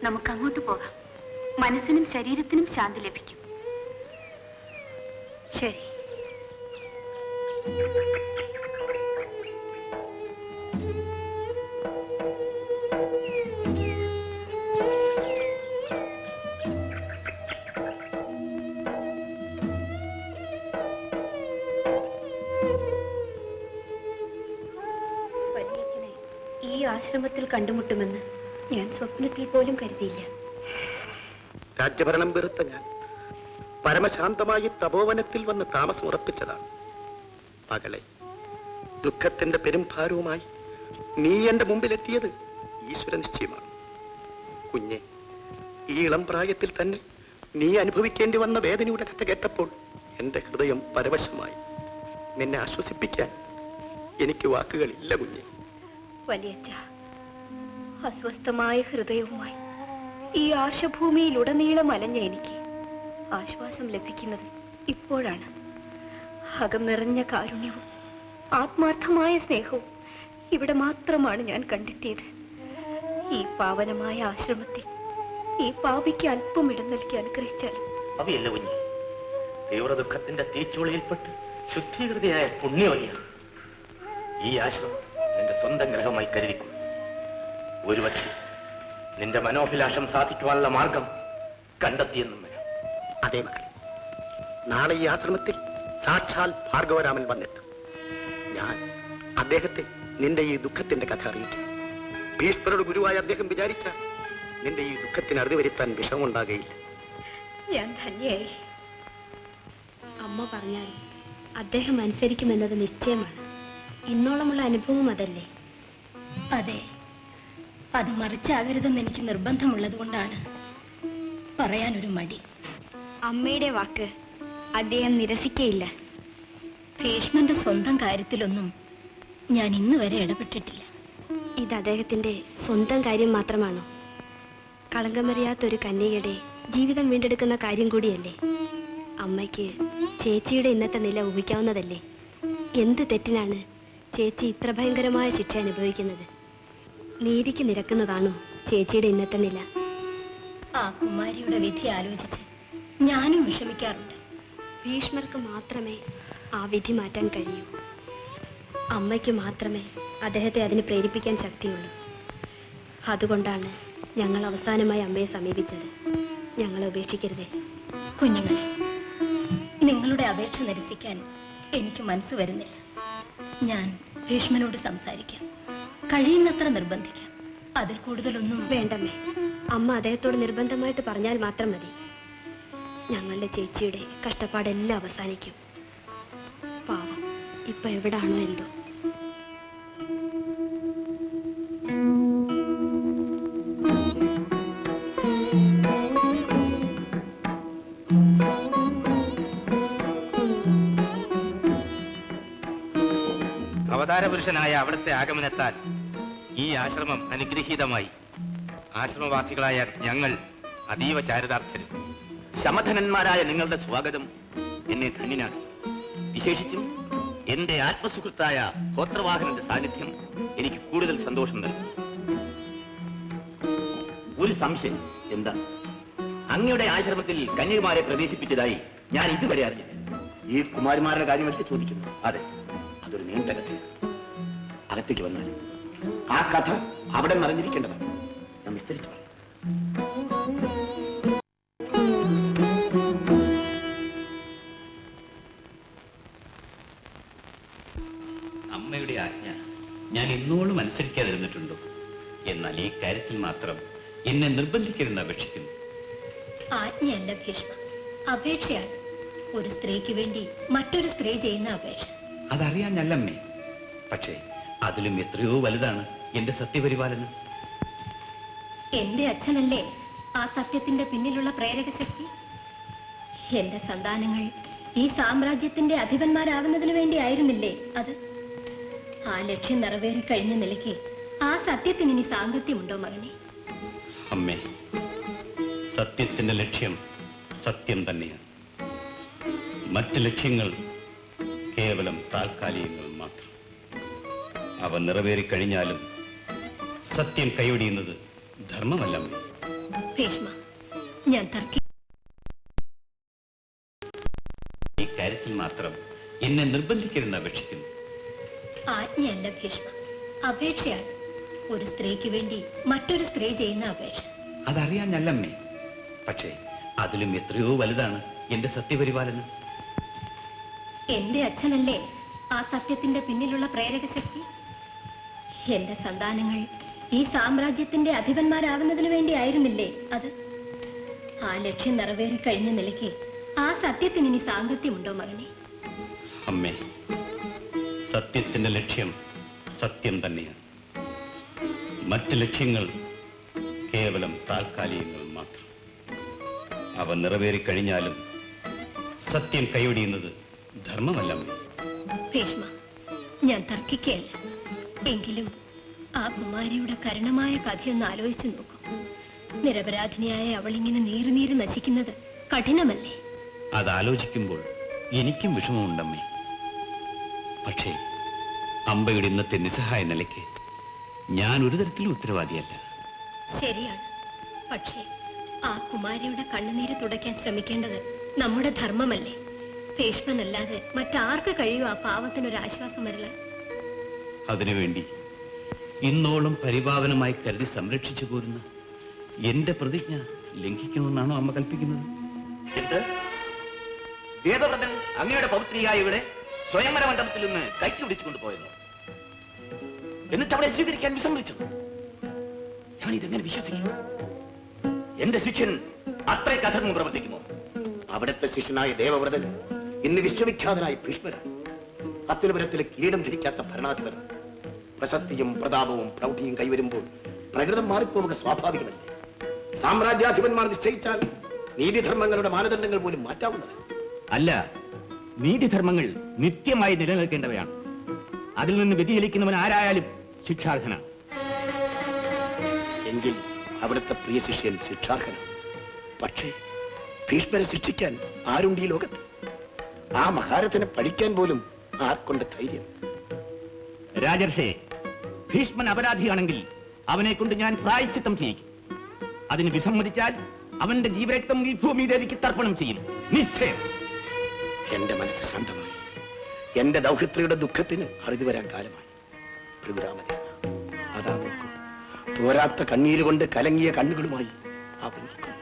നമുക്ക് അങ്ങോട്ട് പോകാം. മനസ്സിനും ശരീരത്തിനും ശാന്തി ലഭിക്കും. ശരി. വലിയച്ഛനെ ഈ ആശ്രമത്തിൽ കണ്ടുമുട്ടുമെന്ന് ഞാൻ സ്വപ്നത്തിൽ പോലും കരുതിയില്ല. രാജ്യഭരണം വെറുത്ത ഞാൻ പരമശാന്തമായി തപോവനത്തിൽ വന്ന് താമസം ഉറപ്പിച്ചതാണ്. മകളെ, ദുഃഖത്തിന്റെ പെരുംഭാരവുമായി നീ എന്റെ മുമ്പിലെത്തിയത് ഈശ്വര നിശ്ചയമാണ്. കുഞ്ഞെ, ഈ ഇളം പ്രായത്തിൽ തന്നെ നീ അനുഭവിക്കേണ്ടി വന്ന വേദനയുടെ കഥ കേട്ടപ്പോൾ എന്റെ ഹൃദയം പരവശമായി. നിന്നെ ആശ്വസിപ്പിക്കാൻ എനിക്ക് വാക്കുകളില്ല കുഞ്ഞെ. വലിയച്ഛ, അസ്വസ്ഥമായ ഹൃദയവുമായി ഈ ആർഷഭൂമിയിലുടനീളം അലഞ്ഞ എനിക്ക് ആശ്വാസം ലഭിക്കുന്നത് ഇപ്പോഴാണ്. അകം നിറഞ്ഞ കാരുണ്യവും ആത്മാർത്ഥമായ സ്നേഹവും ഇവിടെ മാത്രമാണ് ഞാൻ കണ്ടെത്തിയത്. ഈ പാവനമായ ആശ്രമത്തിൽ ഈ പാപിക്ക് അല്പം ഇടം നൽകി അനുഗ്രഹിച്ചാൽ. അവയല്ല കുഞ്ഞെ, തീവ്ര ദുഃഖത്തിന്റെ തീച്ചുളിയിൽപ്പെട്ട് ശുദ്ധീകൃതിയായ പുണ്യവതിയാണ്. ഈ ആശ്രമം നിന്റെ സ്വന്തം ഗ്രഹമായി കരുതിക്കൊള്ളു. ഒരുപക്ഷെ നിന്റെ മനോഭിലാഷം സാധിക്കുവാനുള്ള മാർഗം കണ്ടെത്തിയെന്നും വരാം. അതേ മകളെ, നാളെ ഈ ആശ്രമത്തിൽ സാക്ഷാൽ ഭാർഗവരാമൻ വന്നെത്തും. ഞാൻ അദ്ദേഹത്തെ നിന്റെ ഈ ദുഃഖത്തിന്റെ കഥ അറിയിക്കും. ഭീഷ്മരുടെ ഗുരുവായ അദ്ദേഹം വിചാരിച്ച നിന്റെ ഈ ദുഃഖത്തിന് അറുതി വരുത്താൻ വിഷമുണ്ടാകയില്ല. ഞാൻ ധന്യായി. അമ്മ പറഞ്ഞാൽ അദ്ദേഹം അനുസരിക്കുമെന്നത് നിശ്ചയമാണ്. ഇന്നോളമുള്ള അനുഭവം അതല്ലേ? അതെ, അത് മറിച്ചാകരുതെന്ന് എനിക്ക് നിർബന്ധമുള്ളത് കൊണ്ടാണ് പറയാനൊരു മടി. അമ്മയുടെ വാക്ക് അദ്ദേഹം നിരസിക്കയില്ല. ഭീഷ്മന്റെ സ്വന്തം കാര്യത്തിലൊന്നും ഞാൻ ഇന്ന് വരെ ഇടപെട്ടിട്ടില്ല. ഇത് അദ്ദേഹത്തിന്റെ സ്വന്തം കാര്യം മാത്രമാണോ? കളങ്കമറിയാത്തൊരു കന്യകയുടെ ജീവിതം വീണ്ടെടുക്കുന്ന കാര്യം കൂടിയല്ലേ? അമ്മയ്ക്ക് ചേച്ചിയുടെ ഇന്നത്തെ നില ഊഹിക്കാവുന്നതല്ലേ? എന്ത് തെറ്റിനാണ് ചേച്ചി ഇത്ര ഭയങ്കരമായ ശിക്ഷ അനുഭവിക്കുന്നത്? നീതിക്ക് നിരക്കുന്നതാണോ ചേച്ചിയുടെ ഇന്നത്തെ നില? ആ കുമാരിയുടെ വിധി ആലോചിച്ച് ഞാനും വിഷമിക്കാറുണ്ട്. ഭീഷ്മർക്ക് മാത്രമേ ആ വിധി മാറ്റാൻ കഴിയൂ. അമ്മയ്ക്ക് മാത്രമേ അദ്ദേഹത്തെ അതിന് പ്രേരിപ്പിക്കാൻ ശക്തിയുള്ളൂ. അതുകൊണ്ടാണ് ഞങ്ങൾ അവസാനമായി അമ്മയെ സമീപിച്ചത്. ഞങ്ങളെ ഉപേക്ഷിക്കരുതേ. കുഞ്ഞുങ്ങളെ, നിങ്ങളുടെ അപേക്ഷ നിരസിക്കാൻ എനിക്ക് മനസ്സ് വരുന്നില്ല. ഞാൻ ഭീഷ്മനോട് സംസാരിക്കാം, കഴിയുന്നത്ര നിർബന്ധിക്കാം. അതിൽ കൂടുതലൊന്നും വേണ്ടമ്മേ. അമ്മ അദ്ദേഹത്തോട് നിർബന്ധമായിട്ട് പറഞ്ഞാൽ മാത്രം മതി. ഞങ്ങളുടെ ചേച്ചിയുടെ കഷ്ടപ്പാടെല്ലാം അവസാനിക്കും. പാവം ഇപ്പൊ എവിടാണോ എന്തോ. അവതാരപുരുഷനായ അവിടുത്തെ ആഗമനത്താൽ ഈ ആശ്രമം അനുഗ്രഹീതമായി. ആശ്രമവാസികളായ ഞങ്ങൾ അതീവ ചാരിതാർത്ഥരും. ശമധനന്മാരായ നിങ്ങളുടെ സ്വാഗതം എന്നെ ധന്യനാണ്. വിശേഷിച്ചും എന്റെ ആത്മസുഹൃത്തായ ഗോത്രവാഹനന്റെ സാന്നിധ്യം എനിക്ക് കൂടുതൽ സന്തോഷം നൽകും. ഒരു സംശയം. എന്താ? അങ്ങയുടെ ആശ്രമത്തിൽ കന്യകുമാരെ പ്രവേശിപ്പിച്ചതായി ഞാൻ ഇതുവരെ അറിഞ്ഞില്ല. ഈ കുമാരിമാരുടെ കാര്യമല്ല ചോദിക്കുന്നു. അതെ, അതൊരു നീണ്ട കഥയാണ്. അകത്തേക്ക് വന്നാൽ ആ കഥ അവിടെ മറിഞ്ഞിരിക്കേണ്ടതാണ്. ഞാൻ വിസ്തരിച്ചു പറയാം. അമ്മയുടെ ആജ്ഞ ഞാൻ ഇന്നോളം അനുസരിക്കാതിരുന്നിട്ടുണ്ടോ? എന്നാൽ ഈ കാര്യത്തിൽ മാത്രം എന്നെ നിർബന്ധിക്കരുതെന്ന് അപേക്ഷിക്കുന്നു. ആജ്ഞയല്ല ഭീഷ്മ, അപേക്ഷയാണ്. ഒരു സ്ത്രീക്ക് വേണ്ടി മറ്റൊരു സ്ത്രീ ചെയ്യുന്ന അപേക്ഷ. അതറിയാഞ്ഞല്ലമ്മേ. പക്ഷേ അതിലും എത്രയോ വലുതാണ് എന്റെ സത്യപരിപാലനം. എന്റെ അച്ഛനല്ലേ ആ സത്യത്തിന്റെ പിന്നിലുള്ള പ്രേരക ശക്തി? എന്റെ സന്താനങ്ങൾ ഈ സാമ്രാജ്യത്തിന്റെ അധിപന്മാരാകുന്നതിന് വേണ്ടി ആയിരുന്നില്ലേ അത്? ആ ലക്ഷ്യം നിറവേറി കഴിഞ്ഞ നിലയ്ക്ക് ആ സത്യത്തിന് ഇനി സാങ്കത്യമുണ്ടോ മകനെ? അമ്മേ, സത്യത്തിന്റെ ലക്ഷ്യം സത്യം തന്നെയാണ്. മറ്റ് ലക്ഷ്യങ്ങൾ കേവലം താൽക്കാലികങ്ങൾ മാത്രം. അവ നിറവേറിക്കഴിഞ്ഞാലും സത്യം കൈവടിയുന്നത് ധർമ്മമല്ല. ഭീഷ്മ, ഞാൻ ഈ കാര്യത്തിൽ മാത്രം എന്നെ നിർബന്ധിക്കരുതെന്ന് അപേക്ഷിക്കുന്നു. ആജ്ഞയല്ല ഭീഷ്മ, അപേക്ഷയാണ്. ഒരു സ്ത്രീക്ക് വേണ്ടി മറ്റൊരു സ്ത്രീ ചെയ്യുന്ന അപേക്ഷ. അതറിയാഞ്ഞല്ലമ്മേ. പക്ഷേ അതിലും എത്രയോ വലുതാണ് എന്റെ സത്യപരിപാലനം. എന്റെ അച്ഛനല്ലേ ആ സത്യത്തിന്റെ പിന്നിലുള്ള പ്രേരക ശക്തി? എന്റെ സന്താനങ്ങൾ ഈ സാമ്രാജ്യത്തിന്റെ അധിപന്മാരാകുന്നതിന് വേണ്ടി ആയിരുന്നില്ലേ അത്? ആ ലക്ഷ്യം നിറവേറി കഴിഞ്ഞ നിലയ്ക്ക് ആ സത്യത്തിന് ഇനി സാങ്കത്യമുണ്ടോ മകനെ? അമ്മേ, സത്യത്തിന്റെ ലക്ഷ്യം സത്യം തന്നെയാണ്. മറ്റ് ലക്ഷ്യങ്ങൾ കേവലം താൽക്കാലികങ്ങൾ മാത്രം. അവ നിറവേറിക്കഴിഞ്ഞാലും സത്യം കൈവടിയുന്നത് ധർമ്മമല്ല. ഭീഷ്മ, ഞാൻ തർക്കിക്കുകയല്ല. എങ്കിലും ആ കുമാരിയുടെ കരുണമായ കഥയൊന്ന് ആലോചിച്ചു നോക്കൂ. നിരപരാധിനിയായ അവളിങ്ങനെ നീറി നശിക്കുന്നത് കഠിനമല്ലേ? അതാലോചിക്കുമ്പോൾ എനിക്കും വിഷമമുണ്ടമ്മേ. പക്ഷേ അമ്പയുടെ ഇന്നത്തെ നിസ്സഹായ നിലയ്ക്ക് ഞാൻ ഒരു തരത്തിലും ഉത്തരവാദിയല്ല. ശരിയാണ്. പക്ഷേ ആ കുമാരിയുടെ കണ്ണുനീര് തുടയ്ക്കാൻ ശ്രമിക്കേണ്ടത് നമ്മുടെ ധർമ്മമല്ലേ? ഭീഷ്മനല്ലാതെ മറ്റാർക്ക് കഴിയും ആ പാവത്തിനൊരു ആശ്വാസം വരലാൻ? അതിനുവേണ്ടി ഇന്നോളം പരിപാവനമായി കരുതി സംരക്ഷിച്ചു പോരുന്ന എന്റെ പ്രതിജ്ഞ ലംഘിക്കണമെന്നാണോ അമ്മ കൽപ്പിക്കുന്നത്? അങ്ങയുടെ പൗത്രിയായ ഇവിടെ സ്വയംവര മണ്ഡപത്തിൽ നിന്ന് കൈക്ക് പിടിച്ചുകൊണ്ട് പോയെന്നോ? എന്നിട്ട് അവളെ സ്വീകരിക്കാൻ വിസമ്മതിച്ചത്. ഞാൻ ഇതെങ്ങനെ വിശ്വസിക്കും? എന്റെ ശിഷ്യൻ അത്രയ്ക്ക് അധർമ്മം പ്രവർത്തിക്കുമോ? അവിടുത്തെ ശിഷ്യനായ ദേവവ്രതൻ ഇന്ന് വിശ്വവിഖ്യാതനായ ഭീഷ്മരൻ, അത്യുപരത്തിലെ കിരീടം ധരിക്കാത്ത ഭരണാധിപൻ. പ്രശസ്തിയും പ്രതാപവും പ്രൗഢിയും കൈവരുമ്പോൾ പ്രകൃതം മാറിപ്പോവുക സ്വാഭാവികമല്ലേ? സാമ്രാജ്യാധിപന്മാർ നിശ്ചയിച്ചാൽ നീതിധർമ്മങ്ങളുടെ മാനദണ്ഡങ്ങൾ പോലും മാറ്റാവുന്നത്. അല്ല, നീതിധർമ്മങ്ങൾ നിത്യമായി നിലനിൽക്കേണ്ടവയാണ്. അതിൽ നിന്ന് വ്യതിചലിക്കുന്നവൻ ആരായാലും ശിക്ഷാർഹനാണ്. എങ്കിൽ അവിടുത്തെ പ്രിയ ശിഷ്യൻ ശിക്ഷാർഹനാണ്. പക്ഷേ ഭീഷ്മരെ ശിക്ഷിക്കാൻ ആരുണ്ട് ഈ ലോകത്ത്? ആ മഹാരഥനെ പഠിക്കാൻ പോലും ആർക്കൊണ്ട് ധൈര്യം? രാജർഷേ, ഭീഷ്മൻ അപരാധിയാണെങ്കിൽ അവനെ കൊണ്ട് ഞാൻ പ്രായശ്ചിത്തം ചെയ്യിക്കും. അതിന് വിസമ്മതിച്ചാൽ അവന്റെ ജീവരക്തം ഈ ഭൂമി ദേവിക്ക് തർപ്പണം ചെയ്യും, നിശ്ചയം. എന്റെ മനസ്സ് ശാന്തമായി. എന്റെ ദൗഹിത്രിയുടെ ദുഃഖത്തിന് അറുതി വരാൻ കാലമായി. ഭൃഗുരാമദേവ, അതാ നോക്കൂ, തോരാത്ത കണ്ണീരുകൊണ്ട് കലങ്ങിയ കണ്ണുകളുമായി അവൻ നിൽക്കുന്നു.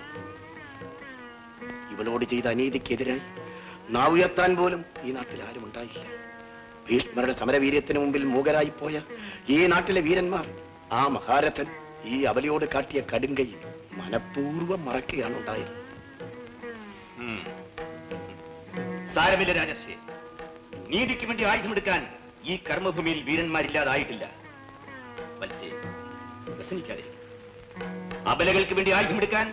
ഇവളോട് ചെയ്ത അനീതിക്കെതിരായി നാവുയർത്താൻ പോലും ഈ നാട്ടിൽ ആരും ഉണ്ടായില്ല. ഭീഷ്മരുടെ സമരവീര്യത്തിന് മുമ്പിൽ മൂകരായി പോയ ഈ നാട്ടിലെ വീരന്മാർ ആ മഹാരഥൻ ഈ അവലിയോട് കാട്ടിയ കടുങ്കൈ മനഃപൂർവ്വം മറക്കുകയാണ് ഉണ്ടായത്. സാരമില്ല രാജർഷേ, നീതിക്ക് വേണ്ടി ആയുധമെടുക്കാൻ ഈ കർമ്മഭൂമിയിൽ വീരന്മാരില്ലാതായിട്ടില്ല. വത്സേ, വ്യസനിക്കാതെ. അബലകൾക്ക് വേണ്ടി ആയുധമെടുക്കാൻ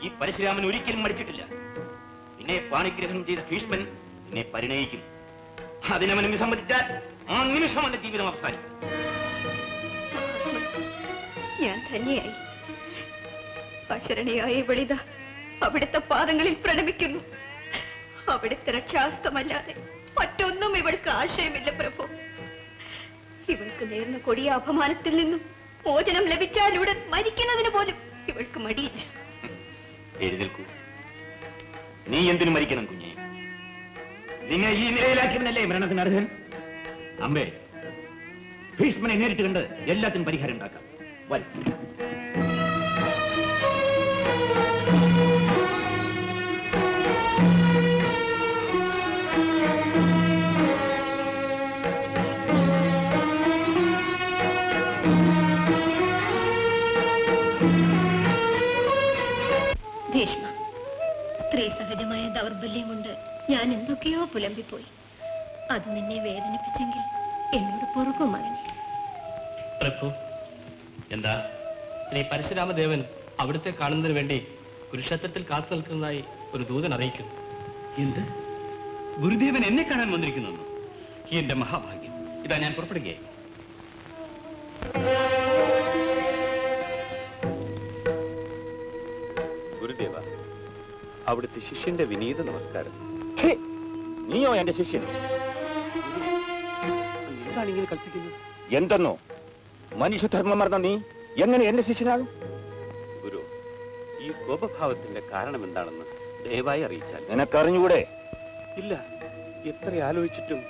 ഈ പരശുരാമൻ ഒരിക്കലും മടിച്ചിട്ടില്ല. പിന്നെ പാണിഗ്രഹണം ചെയ്ത ഭീഷ്മൻ എന്നെ പരിണയിക്കും. അതിനവനും വിസമ്മതിച്ചാൽ ആ നിമിഷം അവന്റെ ജീവിതം അവസാനിക്കും. ഞാൻ ധന്യയായി. അശരണയായ വെളിത അവിടുത്തെ പാദങ്ങളിൽ പ്രണമിക്കുന്നു. അവിടുത്തെ രക്ഷാസ്തമല്ലാതെ മറ്റൊന്നും ഇവൾക്ക് ആശയമില്ല പ്രഭു. ഇവൾക്ക് നേർന്ന കൊടിയ അപമാനത്തിൽ നിന്നും മോചനം ലഭിച്ചാലൂടെ മരിക്കുന്നതിന് പോലും ഇവൾക്ക് മടിയില്ല. എഴുന്നേൽക്കൂ. നീ എന്തിനു മരിക്കണം കുഞ്ഞെ? നിന്നെ ഈ നിലയിലാക്കിയവനല്ലേ മരണത്തിന് അർഹൻ? അമ്പേ, ഭീഷ്മനെ നേരിട്ട് കണ്ട് എല്ലാത്തിനും പരിഹാരം ഉണ്ടാക്കാം. വരും. ഭീഷ്മ, സ്ത്രീ സഹജമായ ദൗർബല്യം കൊണ്ട് ഞാൻ എന്തൊക്കെയോ പുലമ്പിപ്പോയി. അത് നിന്നെ വേദനിപ്പിച്ചെങ്കിൽ എന്നോട് പൊറുക്കൂ മകനെ. പ്രഭു, എന്താ? ശ്രീ പരശുരാമദേവൻ അവിടുത്തെ കാണുന്നതിന് വേണ്ടി കുരുക്ഷേത്രത്തിൽ കാത്തു നിൽക്കുന്നതായി ഒരു ദൂതൻ അറിയിക്കുന്നു. എന്ത്? ഗുരുദേവൻ എന്നെ കാണാൻ വന്നിരിക്കുന്നു? എന്റെ മഹാഭാഗ്യം. ഇതാ ഞാൻ പുറപ്പെടുകയായി. ഗുരുദേവ, അവിടുത്തെ ശിഷ്യന്റെ വിനീത നമസ്കാരം. നീയോ എന്റെ ശിഷ്യൻ? എന്താണ് ഇങ്ങനെ കൽപ്പിക്കുന്നത്? എന്തെന്നോ? മനുഷ്യധർമ്മം മറന്ന നീ എങ്ങനെ എന്റെ ശിഷ്യനാകും? ഗുരു, ഈ കോപഭാവത്തിന്റെ കാരണം എന്താണെന്ന് ദയവായി അറിയിച്ചാൽ. നിനക്കറിഞ്ഞൂടെ? ഇല്ല, എത്ര ആലോചിച്ചിട്ടും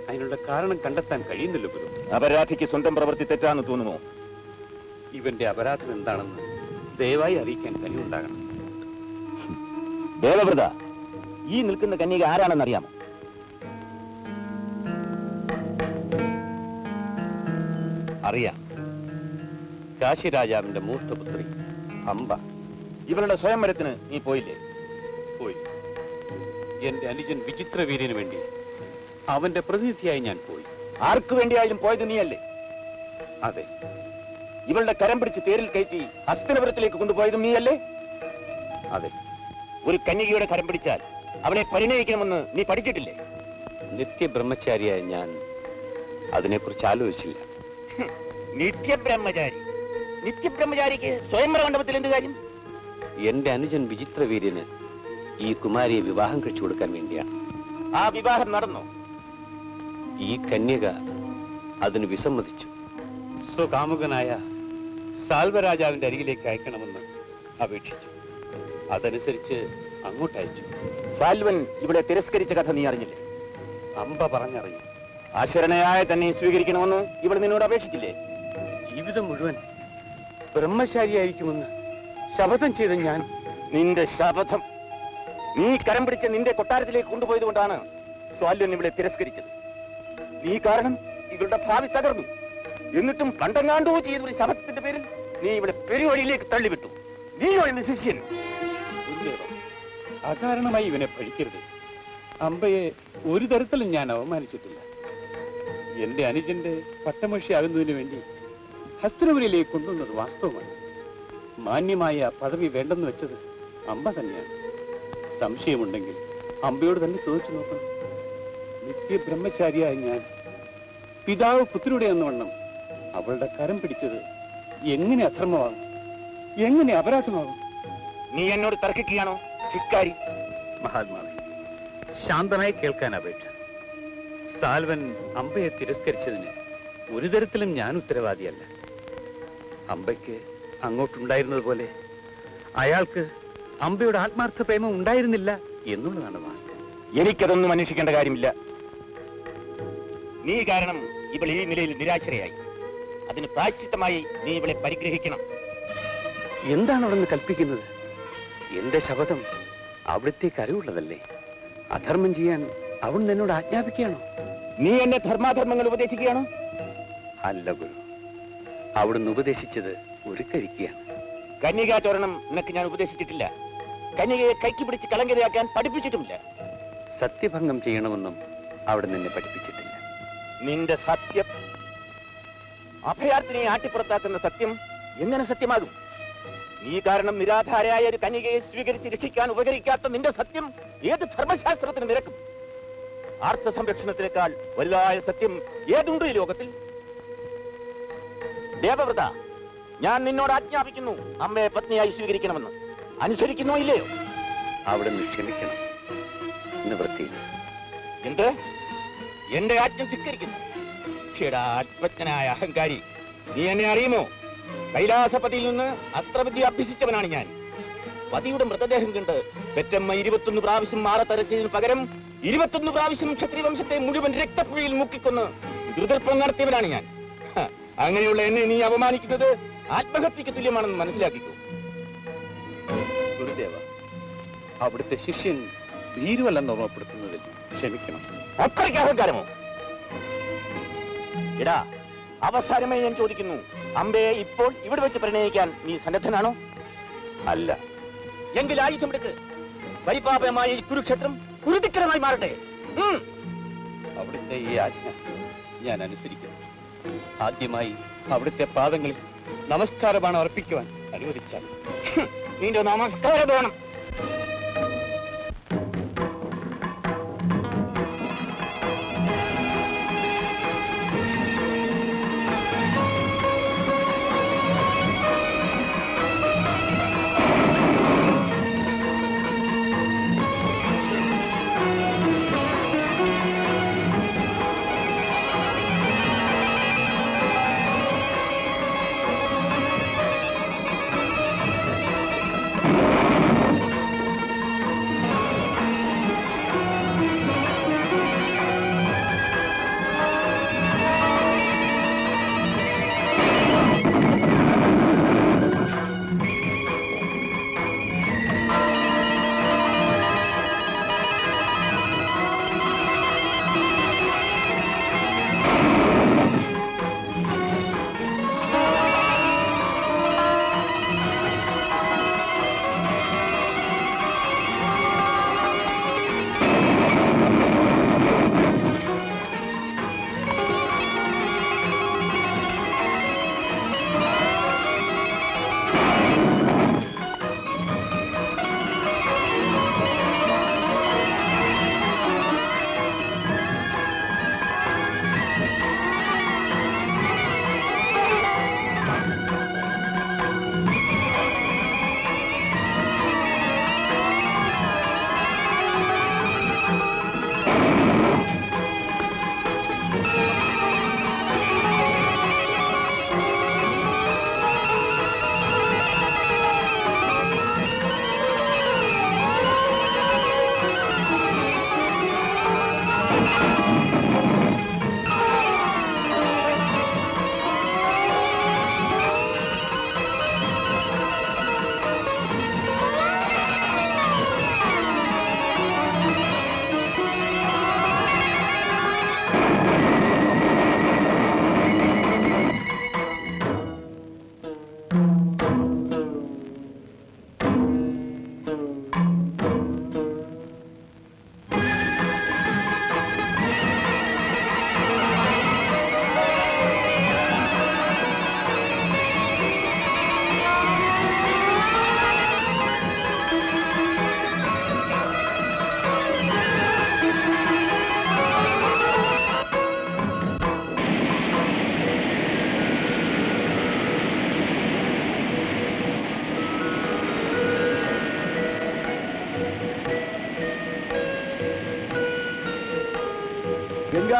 അതിനുള്ള കാരണം കണ്ടെത്താൻ കഴിയുന്നില്ല ഗുരു. അപരാധിക്ക് സ്വന്തം പ്രവൃത്തി തെറ്റാന്ന് തോന്നുമോ? ഇവന്റെ അപരാധം എന്താണെന്ന് ദയവായി അറിയിക്കാൻ കഴിവുണ്ടാകണം. ദേവവ്രത, ഈ നിൽക്കുന്ന കന്യക ആരാണെന്ന് അറിയാമോ? അറിയാം. കാശി രാജാവിന്റെ മൂർത്തപുത്രി അംബ. ഇവരുടെ സ്വയംവരത്തിന് നീ പോയില്ലേ? പോയി. എന്റെ അനുജൻ വിചിത്രവീര്യന് വേണ്ടി അവന്റെ പ്രതിനിധിയായി ഞാൻ പോയി. ആർക്കു വേണ്ടിയായാലും പോയത് നീയല്ലേ? അതെ. ഇവളുടെ കരം പിടിച്ച് തേരിൽ കയറ്റി ഹസ്തിനപുരത്തിലേക്ക് കൊണ്ടുപോയതും നീയല്ലേ? അതെ. ഒരു കന്യകയുടെ കരം പിടിച്ചാൽ അവളെ പരിണയിക്കണമെന്ന് നീ പഠിച്ചിട്ടില്ലേ? നിത്യബ്രഹ്മചാരിയായ ഞാൻ അതിനെക്കുറിച്ച് ആലോചിച്ചില്ല. നിത്യബ്രഹ്മചാരി? നിത്യബ്രഹ്മചാരിക്ക് സ്വയംവര മണ്ഡപത്തിൽ എന്ത് കാര്യം? എന്റെ അനുജൻ വിചിത്രവീര്യന് ഈ കുമാരിയെ വിവാഹം കഴിച്ചു കൊടുക്കാൻ വേണ്ടിയാണ്. ആ വിവാഹം നടന്നോ? ഈ കന്യക അതിന് വിസമ്മതിച്ചു. സ്വകാമുകനായ സാൽവരാജാവിന്റെ അരികിലേക്ക് അയക്കണമെന്ന് അപേക്ഷിച്ചു. അതനുസരിച്ച് അങ്ങോട്ട് അയച്ചു. സാൽവൻ ഇവിടെ തിരസ്കരിച്ച കഥ നീ അറിഞ്ഞില്ലേ? അംബ പറഞ്ഞറിഞ്ഞു. ആശരണയായ തന്നെ സ്വീകരിക്കണമെന്ന് ഇവിടെ നിന്നോട് അപേക്ഷിച്ചില്ലേ? ജീവിതം മുഴുവൻ ബ്രഹ്മചാരിയായിരിക്കുമെന്ന് ശപഥം ചെയ്ത ഞാൻ. നിന്റെ ശപഥം നീ കരം പിടിച്ച് നിന്റെ കൊട്ടാരത്തിലേക്ക് കൊണ്ടുപോയത് കൊണ്ടാണ് സ്വാൽവൻ ഇവിടെ തിരസ്കരിച്ചത്. നീ കാരണം ഇവരുടെ ഭാവി തകർന്നു. എന്നിട്ടും പണ്ടെങ്ങാണ്ടോ ചെയ്തൊരു ശബദത്തിന്റെ പേരിൽ നീ ഇവിടെ പെരുവഴിയിലേക്ക് തള്ളിവിട്ടു. നീയോ എന്റെ ശിഷ്യൻ? അകാരണമായി ഇവനെ ഭരിക്കരുത്. അമ്പയെ ഒരു തരത്തിലും ഞാൻ അവമാനിച്ചിട്ടില്ല. എന്റെ അനുജന്റെ പട്ടമഹിഷിയാകുന്നതിന് വേണ്ടി ഹസ്തനപുരിയിലേക്ക് കൊണ്ടുവന്നത് വാസ്തവമാണ്. മാന്യമായ പദവി വേണ്ടെന്ന് വെച്ചത് അമ്പ തന്നെയാണ്. സംശയമുണ്ടെങ്കിൽ അമ്പയോട് തന്നെ ചോദിച്ചു നോക്കണം. നിത്യബ്രഹ്മചാരിയായ ഞാൻ പിതാവ് പുത്രയുടെ എന്ന വണ്ണം അവളുടെ കരം പിടിച്ചത് എങ്ങനെ അധർമ്മമാകും, എങ്ങനെ അപരാധമാകും? നീ എന്നോട് തർക്കിക്കുകയാണോ ധിക്കാരി? മഹാത്മാവേ, ശാന്തമായി കേൾക്കാൻ അപേക്ഷ. സാൽവൻ അമ്പയെ തിരസ്കരിച്ചതിന് ഒരു തരത്തിലും ഞാൻ ഉത്തരവാദിയല്ല. അമ്പയ്ക്ക് അങ്ങോട്ടുണ്ടായിരുന്നത് പോലെ അയാൾക്ക് അമ്പയുടെ ആത്മാർത്ഥ പ്രേമം ഉണ്ടായിരുന്നില്ല എന്നുള്ളതാണ് വാസ്തവം. എനിക്കതൊന്നും അന്വേഷിക്കേണ്ട കാര്യമില്ല. നീ കാരണം ഇവൾ ഈ നിലയിൽ നിരാശരയായി. അതിന് പ്രായശ്ചിത്തമായി നീ ഇവളെ പരിഗ്രഹിക്കണം. എന്താണ് അവിടെ നിന്ന് കൽപ്പിക്കുന്നത്? എന്റെ ശപഥം അവിടത്തേക്ക് അറിവുള്ളതല്ലേ? അധർമ്മം ചെയ്യാൻ അവിടുന്ന് എന്നോട് ആജ്ഞാപിക്കുകയാണോ? നീ എന്നെ ധർമാധർമ്മങ്ങൾ ഉപദേശിക്കുകയാണോ? അല്ല ഗുരു, അവിടുന്ന് ഉപദേശിച്ചത് ഒരു കഴിക്കുകയാണ്. കന്യകാചോരണം നിനക്ക് ഞാൻ ഉപദേശിച്ചിട്ടില്ല. കന്യകയെ കൈക്ക് പിടിച്ച് കളങ്കരയാക്കാൻ പഠിപ്പിച്ചിട്ടുമില്ല. സത്യഭംഗം ചെയ്യണമെന്നും അവിടുന്ന് എന്നെ പഠിപ്പിച്ചിട്ടില്ല. നിന്റെ സത്യം, അഭയാർത്ഥിനെ ആട്ടിപ്പുറത്താക്കുന്ന സത്യം എങ്ങനെ സത്യമാകും? നീ കാരണം നിരാധാരയായ ഒരു കന്യകയെ സ്വീകരിച്ച് രക്ഷിക്കാൻ ഉപകരിക്കാത്ത നിന്റെ സത്യം ഏത് ധർമ്മശാസ്ത്രത്തിന് നിരക്കും? ആർത്ത സംരക്ഷണത്തിനേക്കാൾ വലുതായ സത്യം ഏതുണ്ട് ഈ ലോകത്തിൽ? ദേവവ്രത, ഞാൻ നിന്നോട് ആജ്ഞാപിക്കുന്നു, അമ്മയെ പത്നിയായി സ്വീകരിക്കണമെന്ന്. അനുസരിക്കുന്നോ ഇല്ലയോ? അവിടുന്ന് ക്ഷമിക്കണം. നിവൃത്തിയില്ല. എന്ത്? എന്റെ ആജ്ഞ ധിക്കരിക്കുന്നു? ആത്മജ്ഞനായ അഹങ്കാരി, നീ എന്നെ അറിയുമോ? കൈലാസപതിയിൽ നിന്ന് അസ്ത്രവിദ്യ അഭ്യസിച്ചവനാണ് ഞാൻ. പതിയുടെ മൃതദേഹം കണ്ട് പെറ്റമ്മ 21 പ്രാവശ്യം മാറത്തരച്ചതിന് പകരം 21 പ്രാവശ്യം ക്ഷത്രിവംശത്തെ മുഴുവൻ രക്തപ്പുഴയിൽ മുക്കിക്കൊന്ന് ദുർദർപ്പം നടത്തിയവനാണ് ഞാൻ. അങ്ങനെയുള്ള എന്നെ നീ അപമാനിക്കുന്നത് ആത്മഹത്യക്ക് തുല്യമാണെന്ന് മനസ്സിലാക്കിക്കോ. ഗുരുദേവ, അവിടുത്തെ ശിഷ്യൻ ഭീരുവല്ലെന്ന് ഓർമ്മപ്പെടുത്തുന്നതിൽ ക്ഷമിക്കണം. അത്രയ്ക്ക് അഹങ്കാരമോ? എടാ, അവസാനമായി ഞാൻ ചോദിക്കുന്നു, അമ്പയെ ഇപ്പോൾ ഇവിടെ വെച്ച് പ്രണയിക്കാൻ നീ സന്നദ്ധനാണോ? അല്ല. എങ്കിൽ ആയുധമെടുക്ക്. പരിപാപമായ ഈ കുരുക്ഷേത്രം കുരുതിക്കരമായി മാറട്ടെ. അവിടുത്തെ ഈ ആജ്ഞ ഞാൻ അനുസരിക്കുന്നു. ആദ്യമായി അവിടുത്തെ പാദങ്ങളിൽ നമസ്കാരമാണ് അർപ്പിക്കുവാൻ അനുവദിച്ചാൽ. നിന്റെ നമസ്കാരം വേണം.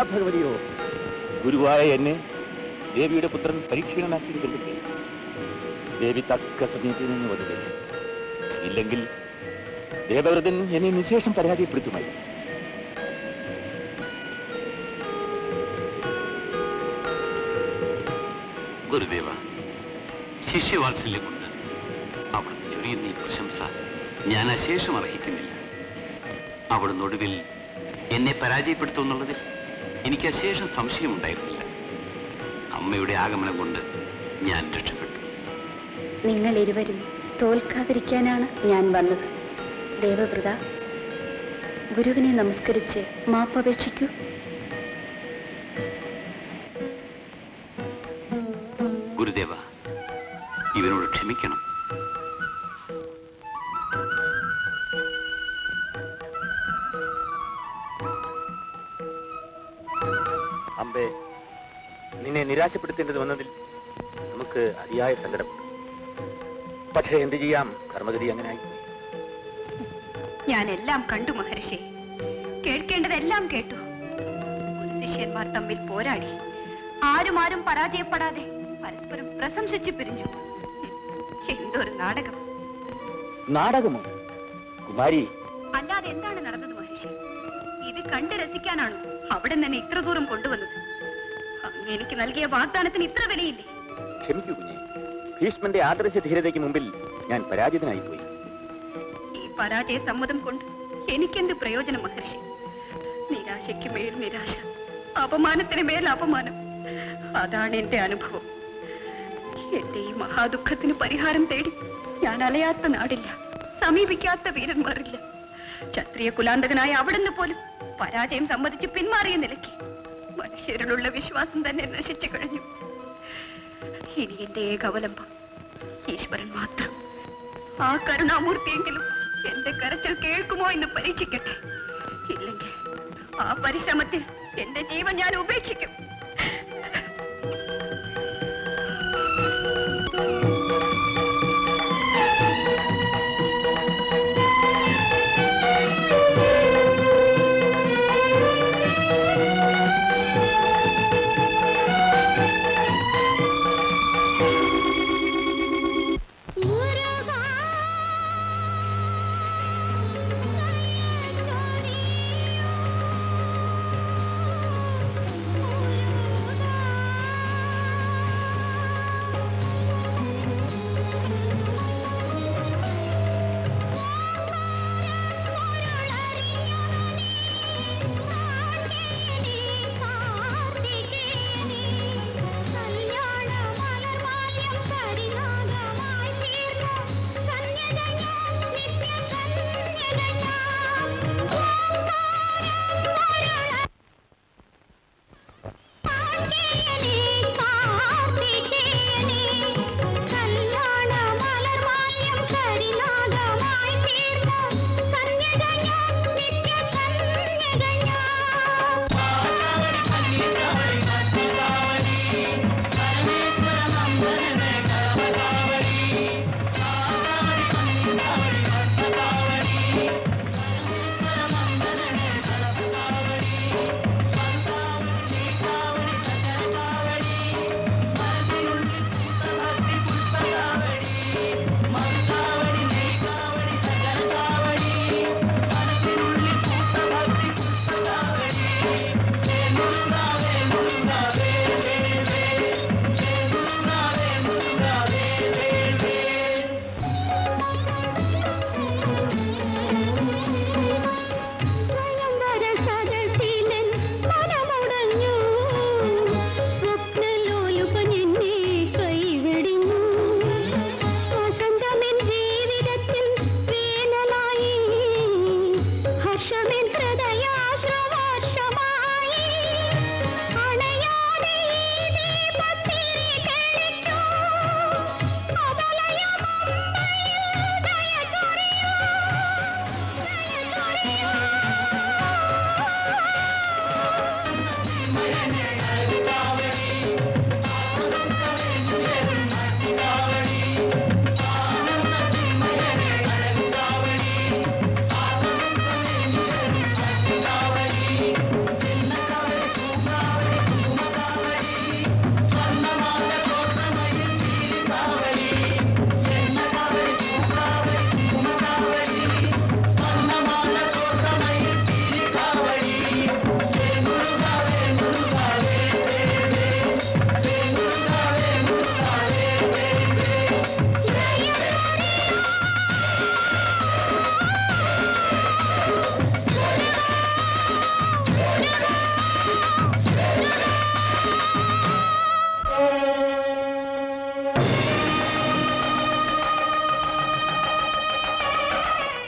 ഭഗവതിയോ, ഗുരുവായ എന്നെ ദേവിയുടെ പുത്രൻ പരീക്ഷണനാക്കി കൊണ്ടിട്ട് ദേവി തക്ക സമയത്ത് നിന്ന് വന്നത്. ഇല്ലെങ്കിൽ ദേവവ്രതൻ എന്നെ നിശേഷം പരാജയപ്പെടുത്തുമായി. ഗുരുദേവ, ശിഷ്യവാത്സല്യം കൊണ്ട് അവിടുന്ന് ചൊരിയുന്ന ഈ പ്രശംസ ഞാൻ അശേഷം അർഹിക്കുന്നില്ല. അവിടുന്ന് ഒടുവിൽ എന്നെ പരാജയപ്പെടുത്തുമെന്നുള്ളതിൽ എനിക്ക് അശേഷം സംശയമുണ്ടായിരുന്നില്ല. അമ്മയുടെ ആഗമനം കൊണ്ട് ഞാൻ രക്ഷപ്പെട്ടു. നിങ്ങൾ ഇരുവരും തോൽക്കാതിരിക്കാനാണ് ഞാൻ വന്നത്. ദേവവ്രത, ഗുരുവിനെ നമസ്കരിച്ച് മാപ്പപേക്ഷിക്കൂ. ഗുരുദേവ, ഇവനോട് ക്ഷമിക്കണം. അമ്പേ, നിന്നെ നിരാശപ്പെടുത്തേണ്ടത് വന്നതിൽ നമുക്ക് അതിയായ സങ്കടമുണ്ട്. പക്ഷേ എന്ത് ചെയ്യാം, കർമ്മഗതി അങ്ങനെ ആയി. ഞാനെല്ലാം കണ്ടു മഹർഷി, കേൾക്കേണ്ടതെല്ലാം കേട്ടു. ശിഷ്യന്മാർ തമ്മിൽ പോരാടി, ആരും പരാജയപ്പെടാതെ പരസ്പരം പ്രശംസിച്ചു പിരിഞ്ഞു. എന്തൊരു നാടകം! നാടകമോ കുമാരി? അല്ലാതെ എന്താണ് നടന്നത് മഹർഷി? ഇത് കണ്ട് രസിക്കാനാണോ അവിടെ തന്നെ ഇത്ര ദൂരം കൊണ്ടുവന്നത്? അങ്ങ് എനിക്ക് നൽകിയ വാഗ്ദാനത്തിന് ഇത്ര വിലയില്ലേ? ക്ഷമിക്കൂ കുഞ്ഞെ, ഭീഷ്മന്റെ ആദർശ ധീരതയ്ക്ക് മുമ്പിൽ ഞാൻ പരാജിതനായി പോയി. ഈ പരാജയ സമ്മതം കൊണ്ട് എനിക്കെന്ത് പ്രയോജനം മഹർഷി? നിരാശയ്ക്ക് മേൽ നിരാശ, അപമാനത്തിന് മേൽ അപമാനം. അതാണ് എന്റെ അനുഭവം. എന്റെ ഈ മഹാദുഃഖത്തിന് പരിഹാരം തേടി ഞാൻ അലയാത്ത നാടില്ല, സമീപിക്കാത്ത വീരന്മാരില്ല. ക്ഷത്രിയ കുലാന്തകനായ അവിടുന്ന് പോലും പരാജയം സമ്മതിച്ച് പിന്മാറിയ നിലയ്ക്ക് മനുഷ്യരിലുള്ള വിശ്വാസം തന്നെ നശിച്ചു കഴിഞ്ഞു. ഇനി എന്റെ ഏക അവലംബം ഈശ്വരൻ മാത്രം. ആ കരുണാമൂർത്തിയെങ്കിലും എന്റെ കരച്ചിൽ കേൾക്കുമോ എന്ന് പരീക്ഷിക്കട്ടെ. ഇല്ലെങ്കിൽ ആ പരിശ്രമത്തിൽ എന്റെ ജീവൻ ഞാൻ ഉപേക്ഷിക്കും. Bye.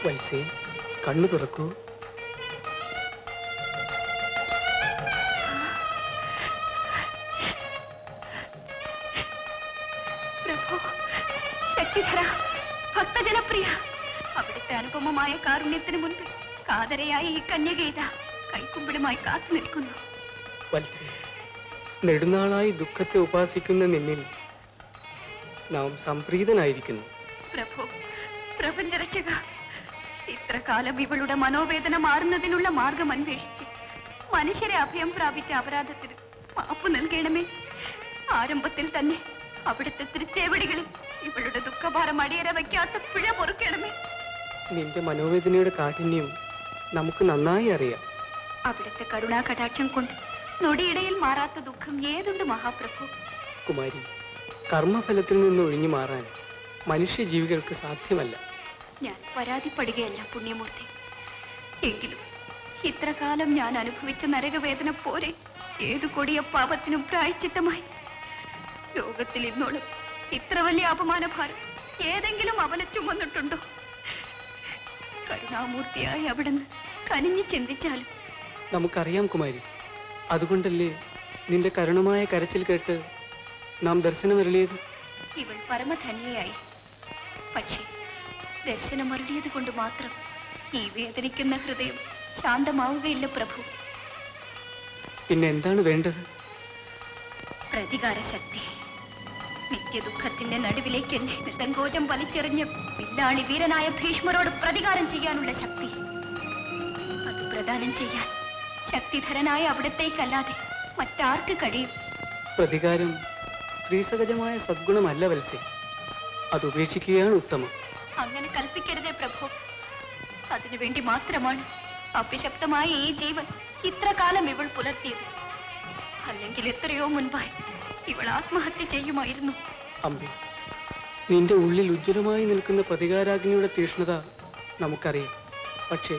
വത്സേ, കണ്ണു തുറക്കൂ. പ്രഭു, ശക്തിധര, ഭക്തജനപ്രിയ, അവിടുത്തെ അനുപമമായ കാരുണ്യത്തിന് മുൻപിൽ കാതരയായ ഈ കന്യകീത കൈക്കുമ്പിടുമായി കാത്തു നിൽക്കുന്നു. വത്സേ, നെടുനാളായി ദുഃഖത്തെ ഉപാസിക്കുന്ന നിന്നിൽ നാം സംപ്രീതനായിരിക്കുന്നു. പ്രഭു, പ്രപഞ്ചരക്ഷക, ഇത്ര കാലം ഇവളുടെ മനോവേദന മാറുന്നതിനുള്ള മാർഗം അന്വേഷിച്ച് മനുഷ്യരെ അഭയം പ്രാപിച്ച അപരാധത്തിന് മാപ്പ് നൽകണമേ. ആരംഭത്തിൽ തന്നെ അവിടുത്തെ തിരുച്ചേവടികളിൽ ഇവളുടെ ദുഃഖഭാരം അടിയറ വയ്ക്കാത്ത പിഴ പൊറുക്കണമേ. നിന്റെ മനോവേദനയുടെ കാഠിന്യം നമുക്ക് നന്നായി അറിയാം. അവിടുത്തെ കരുണാ കടാക്ഷം കൊണ്ട് നൊടിയിടയിൽ മാറാത്ത ദുഃഖം ഏതുണ്ട് മഹാപ്രഭു? കുമാരി, കർമ്മഫലത്തിൽ നിന്ന് ഒഴിഞ്ഞു മാറാൻ മനുഷ്യജീവികൾക്ക് സാധ്യമല്ല. ഞാൻ പരാതിപ്പെടുകയല്ല പുണ്യമൂർത്തി. എങ്കിലും ഇത്ര കാലം ഞാൻ അനുഭവിച്ച നരകവേദന പോരെ ഏതു കൊടിയ പാപത്തിനും പ്രായശ്ചിത്തമായി. ലോകത്തിൽ ഇന്നോളം ഇത്ര വലിയ അപമാനഭാരം ഏതെങ്കിലും അവനെ ചുമന്നിട്ടുണ്ടോ? കരുണാമൂർത്തിയായി അവിടുന്ന് കനിഞ്ഞു ചിന്തിച്ചാലും. നമുക്കറിയാം കുമാരി, അതുകൊണ്ടല്ലേ നിന്റെ കരുണമായ കരച്ചിൽ കേട്ട് നാം ദർശനമരുളിയത്. ഇവൾ പരമധന്യയായി. പക്ഷേ ദർശനമരുളിയത് കൊണ്ട് മാത്രം ഈ വേദനിക്കുന്ന ഹൃദയം ശാന്തമാവുകയില്ല പ്രഭു. പിന്നെ എന്താണ് വേണ്ടത്? പ്രതികാര ശക്തി. നിത്യദുഃഖത്തിന്റെ നടുവിലേക്ക് എന്നെ നിസങ്കോചം വലിച്ചെറിഞ്ഞ് പിന്നാളി വീരനായ ഭീഷ്മരോട് പ്രതികാരം ചെയ്യാനുള്ള ശക്തി. അത് പ്രദാനം ചെയ്യാൻ ശക്തിധരനായ അവിടത്തേക്കല്ലാതെ മറ്റാർക്ക് കഴിയും? പ്രതികാരം സ്ത്രീസഹജമായ സദ്ഗുണമല്ല വത്സേ. അത് ഉപേക്ഷിക്കുകയാണ് ഉത്തമം. അങ്ങനെ കൽപ്പിക്കരുതേ പ്രഭു. അതിനുവേണ്ടി മാത്രമാണ് അഭിശപ്തമായ ഈ ജീവൻ ഇത്ര കാലം ഇവൾ പുലർത്തിയത്. അല്ലെങ്കിൽ എത്രയോ മുൻപായി ഇവൾ ആത്മഹത്യ ചെയ്യുമായിരുന്നു. അമ്പി, നിന്റെ ഉള്ളിൽ ഉജ്ജ്വലമായി നിൽക്കുന്ന പ്രതികാരാഗ്നിയുടെ തീഷ്ണത നമുക്കറിയാം. പക്ഷേ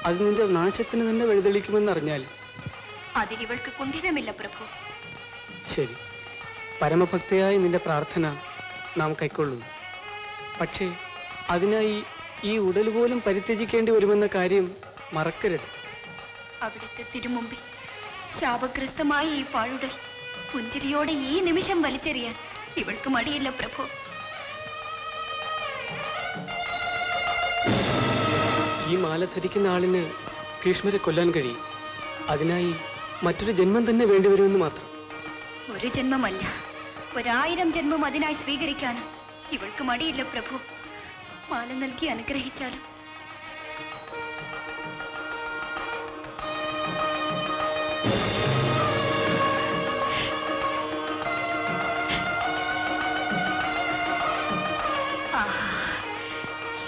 അത് നിന്റെ നാശത്തിന് തന്നെ വഴിതെളിക്കുമെന്നറിഞ്ഞാൽ അതിലിവൾക്ക് കുണ്ഠിതമില്ല പ്രഭു. ശരി, പരമഭക്തയായ നിന്റെ പ്രാർത്ഥന നാം കൈക്കൊള്ളുന്നു. പക്ഷേ അതിനായി ഈ ഉടൽ പോലും പരിത്യജിക്കേണ്ടി വരുമെന്ന കാര്യം മറക്കരുത്. അവിടുത്തെ തിരുമുമ്പിൽ ശാപഗ്രസ്തമായ ഈ പാഴുടൽ പുഞ്ചിരിയോടെ ഈ നിമിഷം വലിച്ചെറിയാൻ ഇവൾക്ക് മടിയില്ല പ്രഭു. ഈ മാല ധരിക്കുന്ന ആളിന് ഭീഷ്മരെ കൊല്ലാൻ കഴിയും. അതിനായി മറ്റൊരു ജന്മം തന്നെ വേണ്ടിവരുമെന്ന് മാത്രം. ഒരു ജന്മമല്ല, 1000 ജന്മം അതിനായി സ്വീകരിക്കാനും ഇവൾക്ക് മടിയില്ല പ്രഭു. മാല നൽകി അനുഗ്രഹിച്ചാലും.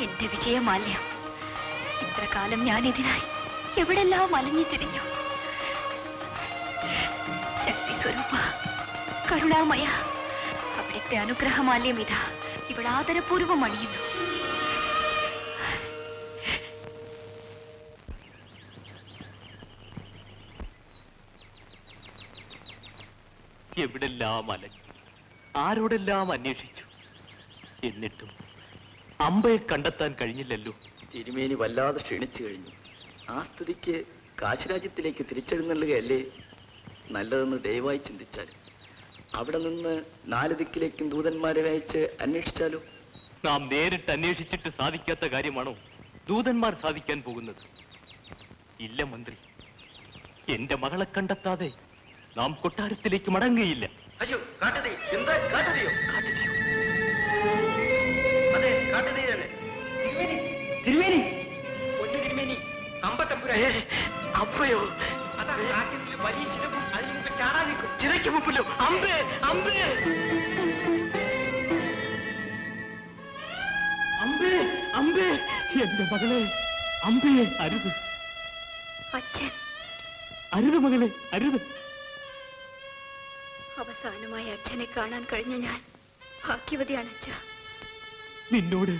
എന്റെ വിജയമാല്യം. ഇത്ര കാലം ഞാൻ ഇതിനായി എവിടെല്ലാം അലഞ്ഞു തിരിഞ്ഞു. ശക്തി സ്വരൂപ, കരുണാമയ, അവിടുത്തെ അനുഗ്രഹമാല്യം ഇതാ ഇവിടെ ആദരപൂർവം അണിയുന്നു. എവിടെല്ലാം അലഞ്ഞു, ആരോടെല്ലാം അന്വേഷിച്ചു. എന്നിട്ടും അമ്പയെ കണ്ടെത്താൻ കഴിഞ്ഞില്ലല്ലോ. തിരുമേനി വല്ലാതെ ക്ഷീണിച്ചു കഴിഞ്ഞു. ആ സ്ഥിതിക്ക് കാശിരാജ്യത്തിലേക്ക് തിരിച്ചെഴുന്നള്ളുകയല്ലേ നല്ലതെന്ന് ദയവായി ചിന്തിച്ചാൽ. അവിടെ നിന്ന് 4 ദിക്കിലേക്കും ദൂതന്മാരെ അയച്ച് അന്വേഷിച്ചാലോ? നാം നേരിട്ട് അന്വേഷിച്ചിട്ട് സാധിക്കാത്ത കാര്യമാണോ ദൂതന്മാർ സാധിക്കാൻ പോകുന്നത്? ഇല്ല മന്ത്രി, എന്റെ മകളെ കണ്ടെത്താതെ നാം കൊട്ടാരത്തിലേക്ക് മടങ്ങുകയില്ല. അയ്യോ, കാട്ടുതീ! എന്താ കാട്ടുതീയോ? കാട്ടുതീയോ? അതെ, കാട്ടുതീ തന്നെ. തിരുമേനി, തിരുമേനി, പൊന്നു തിരുമേനി, അമ്പത്തപ്പുര. അപ്പയോ? അതാ കാട്ടിനുള്ളിൽ വലിയ ചിലവും അതിന് മുമ്പ് ചാടാൻ നിൽക്കും. ചിതയ്ക്ക് മുമ്പല്ലോ. അമ്പേ, അമ്പേ, അമ്പേ, അമ്പേ, എന്റെ മകളെ, അമ്പേ, അരുത്, അച്ഛൻ, അരുത് മകളെ, അരുത്. അവസാനമായി അച്ഛനെ കാണാൻ കഴിഞ്ഞ ഞാൻ ഭാഗ്യവതിയാണ് അച്ഛ. നിന്നോട്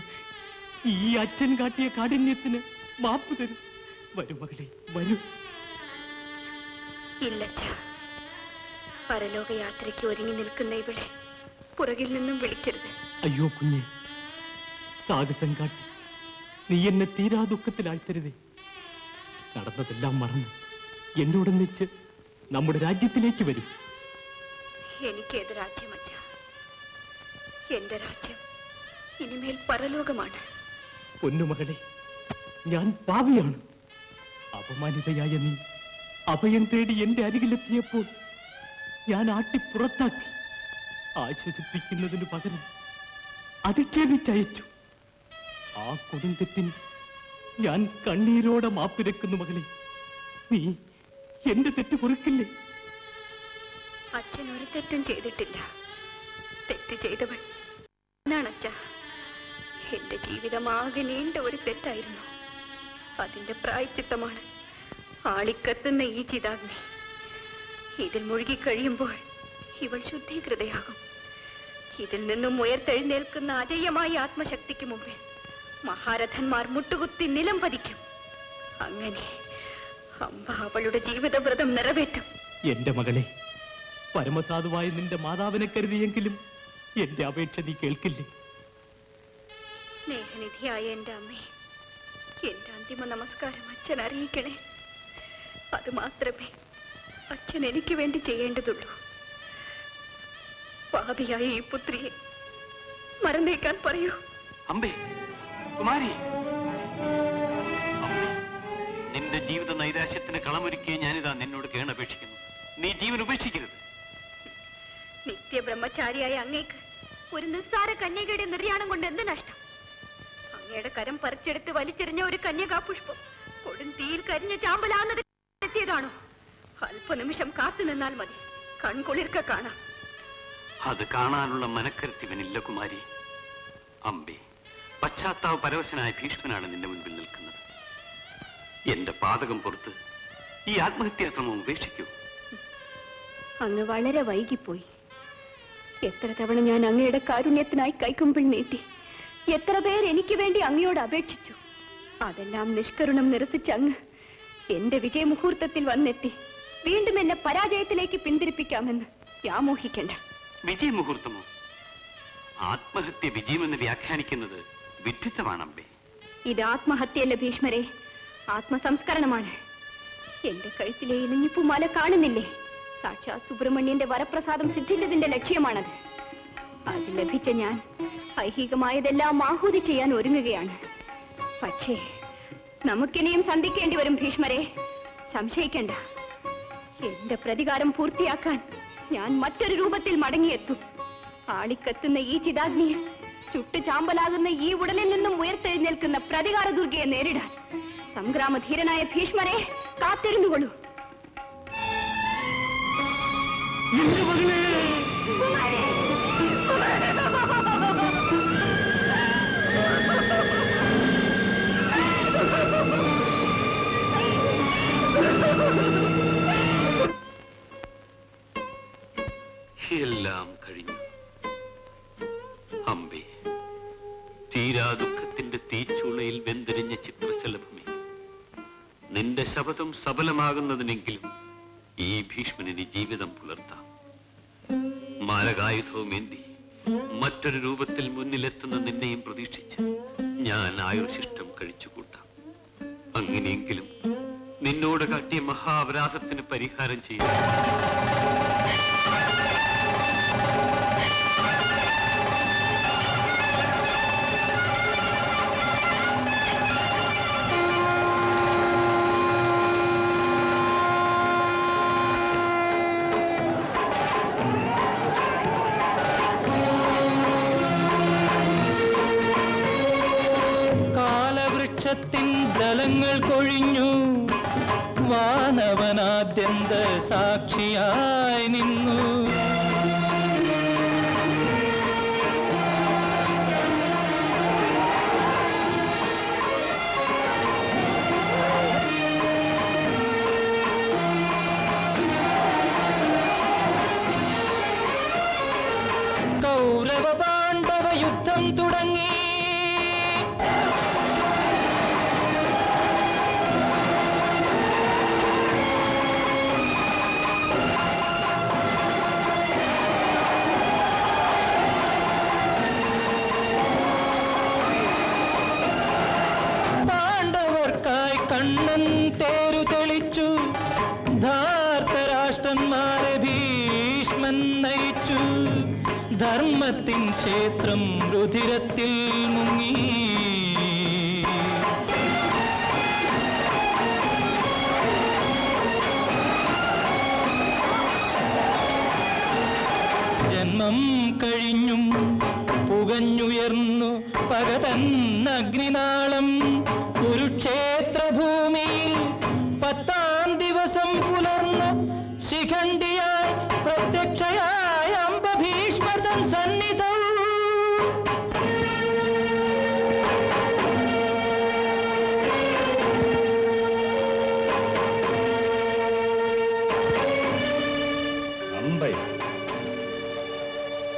ഈ അച്ഛൻ കാട്ടിയ കാഠിന്യത്തിന് മാപ്പ് തരും. വരൂ മകളെ, വരൂ. ഇല്ലച്ച, പരലോക യാത്രയ്ക്ക് ഒരുങ്ങി നിൽക്കുന്ന ഇവിടെ പുറകിൽ നിന്നും വിളിക്കരുത്. അയ്യോ കുഞ്ഞെ, സാഹസം കാട്ടി നീ എന്നെ തീരാ ദുഃഖത്തിലാഴ്ത്തരുതേ. നടന്നതെല്ലാം മറന്ന് എന്നോടൊന്നിച്ച് നമ്മുടെ രാജ്യത്തിലേക്ക് വരും. എനിക്കേത് രാജ്യം അച്ഛ? എന്റെ രാജ്യം ഇനിമേൽ പരലോകമാണ്. പൊന്നുമകളെ, ഞാൻ പാപിയാണ്. അപമാനിതയായ നീ അഭയം തേടി എന്റെ അരികിലെത്തിയപ്പോൾ ഞാൻ ആട്ടിപ്പുറത്താക്കി. ആശ്വസിപ്പിക്കുന്നതിന് പകരം അധിക്ഷേപിച്ചയച്ചു. ആ കൊടുങ്തെറ്റിന് ഞാൻ കണ്ണീരോടെ മാപ്പിരക്കുന്നു. മകളെ, നീ എന്റെ തെറ്റ് പൊറുക്കില്ലേ? അച്ഛൻ ഒരു തെറ്റും ചെയ്തിട്ടില്ല. തെറ്റ് ചെയ്തവൾ ഞാനാണ് അച്ഛ. എന്റെ ജീവിതമാകെ നീണ്ട ഒരു തെറ്റായിരുന്നു. അതിന്റെ പ്രായച്ചിത്തമാണ് ആളിക്കത്തുന്ന ഈ ചിതാഗ്നി. ഇതിൽ മുഴുകി കഴിയുമ്പോൾ ഇവൾ ശുദ്ധീകൃതയാകും. ഇതിൽ നിന്നും ഉയർത്തെഴുന്നേൽക്കുന്ന അജയ്യമായ ആത്മശക്തിക്ക് മുമ്പിൽ മഹാരഥന്മാർ മുട്ടുകുത്തി നിലം പതിക്കും. അങ്ങനെ അമ്പ അവളുടെ ജീവിതവ്രതം നിറവേറ്റും. എന്റെ മകളെ, പരമസാധുവായ നിന്റെ മാതാവിനെ കരുതിയെങ്കിലും എന്റെ അപേക്ഷ നീ കേൾക്കില്ലേ? സ്നേഹനിധിയായ എന്റെ അമ്മേ, എന്റെ അന്തിമ നമസ്കാരം അച്ഛൻ അറിയിക്കണേ. അത് മാത്രമേ അച്ഛൻ എനിക്ക് വേണ്ടി ചെയ്യേണ്ടതുള്ളൂ. പാപിയായ ഈ പുത്രിയെ മറന്നേക്കാൻ പറയൂ. അമ്പേ, കുമാരി, അമ്പേ, നിന്റെ ജീവിത നൈരാശ്യത്തിന് കളമൊരുക്കിയ ഞാനിതാ നിന്നോട് കേണപേക്ഷിക്കുന്നു. നീ ജീവൻ ഉപേക്ഷിക്കരുത്. നിത്യബ്രഹ്മചാരിയായ അങ്ങേക്ക് ഒരു നിസ്സാര കന്യകയുടെ നിർയാണം കൊണ്ട് എന്ത് നഷ്ടം? അങ്ങയുടെ കരം പറിച്ചെടുത്ത് വലിച്ചെറിഞ്ഞ ഒരു കന്യകാ പുഷ്പം കൊടും തീയിൽ കരിഞ്ഞ ചാമ്പലാന്നത് എത്തിയതാണോ? അല്പനിമിഷം കാത്തു നിന്നാൽ മതി, കൺകുളിർക്ക കാണാം. അത് കാണാനുള്ള മനക്കരുത്തിവനില്ല കുമാരി. അമ്പേ, പശ്ചാത്താപ പരവശനായ ഭീഷ്മനാണ് നിന്റെ മുൻപിൽ നിൽക്കുന്നത്. എന്റെ പാതകം പുറത്ത് ഈ ആത്മഹത്യാശ്രമം ഉപേക്ഷിക്കൂ. അങ്ങ് വളരെ വൈകിപ്പോയി. എത്ര തവണ ഞാൻ അങ്ങയുടെ കാരുണ്യത്തിനായി കൈക്കുമ്പിൾ നീട്ടി. എത്ര പേർ എനിക്ക് വേണ്ടി അങ്ങയോട് അപേക്ഷിച്ചു. അതെല്ലാം നിഷ്കരുണം നിരസിച്ച അങ്ങ് എന്റെ വിജയമുഹൂർത്തത്തിൽ വന്നെത്തി വീണ്ടും എന്നെ പരാജയത്തിലേക്ക് പിന്തിരിപ്പിക്കാമെന്ന് വ്യാമോഹിക്കണ്ട. വിജയമുഹൂർത്തമോ? ആത്മഹത്യ വിജയമെന്ന് വ്യാഖ്യാനിക്കുന്നത് വിഡ്ഢിത്തമാണ് അമ്പേ. ഇത് ആത്മഹത്യയല്ല ഭീഷ്മരെ, ആത്മസംസ്കരണമാണ്. എന്റെ കഴുത്തിലെ ഇലഞ്ഞിപ്പുമാല കാണുന്നില്ലേ? സാക്ഷാത് സുബ്രഹ്മണ്യന്റെ വരപ്രസാദം സിദ്ധിച്ചതിന്റെ ലക്ഷ്യമാണത്. അത് ലഭിച്ച ഞാൻ ഐഹികമായതെല്ലാം ആഹൂതി ചെയ്യാൻ ഒരുങ്ങുകയാണ്. പക്ഷേ നമുക്കിനിയും സന്ധിക്കേണ്ടി വരും ഭീഷ്മരെ, സംശയിക്കണ്ട. എന്റെ പ്രതികാരം പൂർത്തിയാക്കാൻ ഞാൻ മറ്റൊരു രൂപത്തിൽ മടങ്ങിയെത്തും. ആളിക്കത്തുന്ന ഈ ചിതാഗ്നിയിൽ ചുട്ടു ചാമ്പലാകുന്ന ഈ ഉടലിൽ നിന്നും ഉയർത്തെഴുന്നേൽക്കുന്ന പ്രതികാര ദുർഗയെ നേരിടാൻ സംഗ്രാമധീരനായ ഭീഷ്മരെ കാത്തിരുന്നുകൊള്ളൂ. എല്ലാം കഴിഞ്ഞു അമ്പേ. തീരാ ദുഃഖത്തിന്റെ തീച്ചൂളയിൽ വെന്തെരിഞ്ഞ ചിത്രശലഭമേ, നിന്റെ ശപഥം സഫലമാകുന്നതിനെങ്കിലും ഈ ഭീഷ്മനിന് ജീവിതം പുലർത്താം. മാരകായുധവുമേന്തി മറ്റൊരു രൂപത്തിൽ മുന്നിലെത്തുന്ന നിന്നെയും പ്രതീക്ഷിച്ച് ഞാൻ ആയുർശിഷ്ടം കഴിച്ചുകൂട്ടാം. അങ്ങനെയെങ്കിലും നിന്നോട് കാട്ടിയ മഹാപരാധത്തിന് പരിഹാരം ചെയ്യും. കാലവൃക്ഷത്തിൻ ദലങ്ങൾ കൊഴിഞ്ഞു, വാനവനാദ്യന്ത സാക്ഷിയായി നിന്നു. കൗരവ പാണ്ഡവ യുദ്ധം തുടങ്ങി. കണ്ണൻ തേരു തെളിച്ചു, ധാർത്തരാഷ്ട്രന്മാരെ ഭീഷ്മൻ നയിച്ചു. ധർമ്മത്തിൻ ക്ഷേത്രം രുധിരത്തിൽ മുങ്ങി. ജന്മം കഴിഞ്ഞും പുകഞ്ഞുയർന്നു പകതന്നഗ്നിനാളം. കുരുക്ഷേത്ര ഭൂമിയിൽ 10-ാം ദിവസം പുലർന്ന് ശിഖണ്ഡിയായി പ്രത്യക്ഷയായ അംബ ഭീഷ്മതൻ സന്നിധം. അമ്പയോ?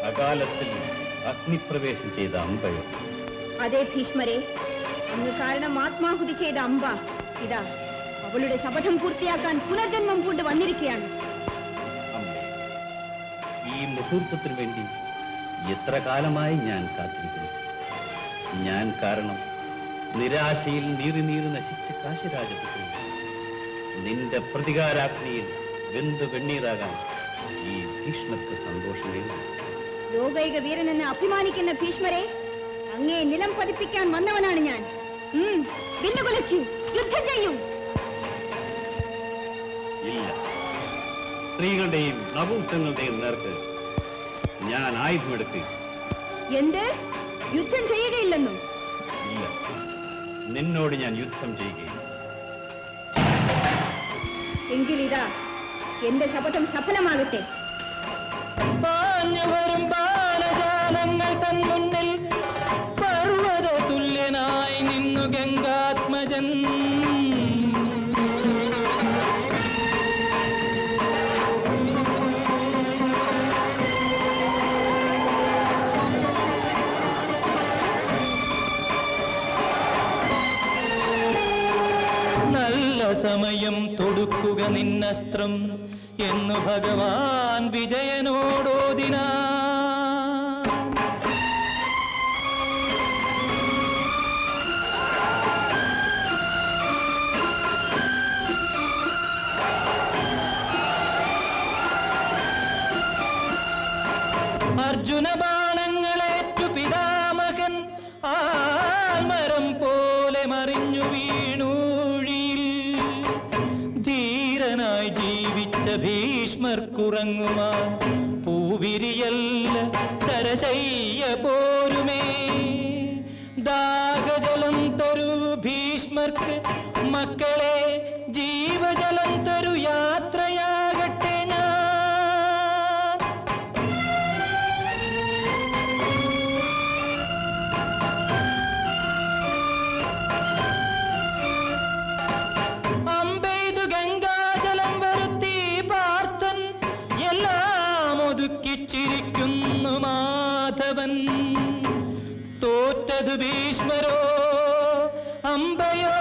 അകാലത്തിൽ അഗ്നിപ്രവേശം ചെയ്ത അമ്പയോ? അതേ ഭീഷ്മരെ, അങ്ങ് കാരണം ആത്മാഹുതി ചെയ്ത അംബ ഇതാ അവളുടെ ശപഥം പൂർത്തിയാക്കാൻ പുനർജന്മം കൊണ്ട് വന്നിരിക്കുകയാണ്. അമ്പേ, ഈ മുഹൂർത്തത്തിന് വേണ്ടി എത്ര കാലമായി ഞാൻ കാത്തിരിക്കുന്നു. ഞാൻ കാരണം നിരാശയിൽ നീറി നീറി നശിച്ച കാശിരാജപുത്രി, നിന്റെ പ്രതികാരാഗ്നിയിൽ വെന്ത് വെണ്ണീറാകാൻ ഈ ഭീഷ്മർക്ക് സന്തോഷമേ. ലോകൈക വീരനെന്ന് അഭിമാനിക്കുന്ന ഭീഷ്മരെ, അങ്ങേ നിലം പതിപ്പിക്കാൻ വന്നവനാണ് ഞാൻ. വില്ലുകുലയ്ക്കൂ, യുദ്ധം ചെയ്യൂ. ഇല്ല, സ്ത്രീകളുടെയും നപുംസങ്ങളുടെയും നേർക്ക് ഞാൻ ആയുധമെടുക്കുക. എന്ത്? യുദ്ധം ചെയ്യുകയില്ലെന്നും? ഇല്ല, നിന്നോട് ഞാൻ യുദ്ധം ചെയ്യുകയില്ല. എങ്കിലിതാ എന്റെ ശപഥം സഫലമാകട്ടെ. പാഞ്ഞു വരും ബാലജാലങ്ങൾ തൻ മുന്നിൽ പർവ്വത തുല്യനായി നിന്നു ഗംഗാത്മജൻ. നല്ല സമയം തൊടുക്കുക നിന്നസ്ത്രം എന്നു ഭഗവാൻ വിജയനോടോദിനാ. അർജുന ബാണങ്ങളേറ്റു പിതാമകൻ ആൽമരം പോലെ മറിഞ്ഞു വീണൂഴിയിൽ. ധീരനായി ജീവിച്ച ഭീഷ്മർക്കുറങ്ങുമാൻ പൂവിരിയല്ല ശരശയ്യ പോരുമേ. ദാഹജലം തരൂ ഭീഷ്മർക്ക് മക്കളെ, ജീവജലം തരൂ യാത്രയാകട്ടെ ഞാൻ. അമ്പെയ്തു ഗംഗാജലം വരുത്തി പാർത്ഥൻ, എല്ലാം ഒതുക്കിച്ചിരിക്കുന്നു മാധവൻ. തോറ്റതു ഭീഷ്മരോ അമ്പയോ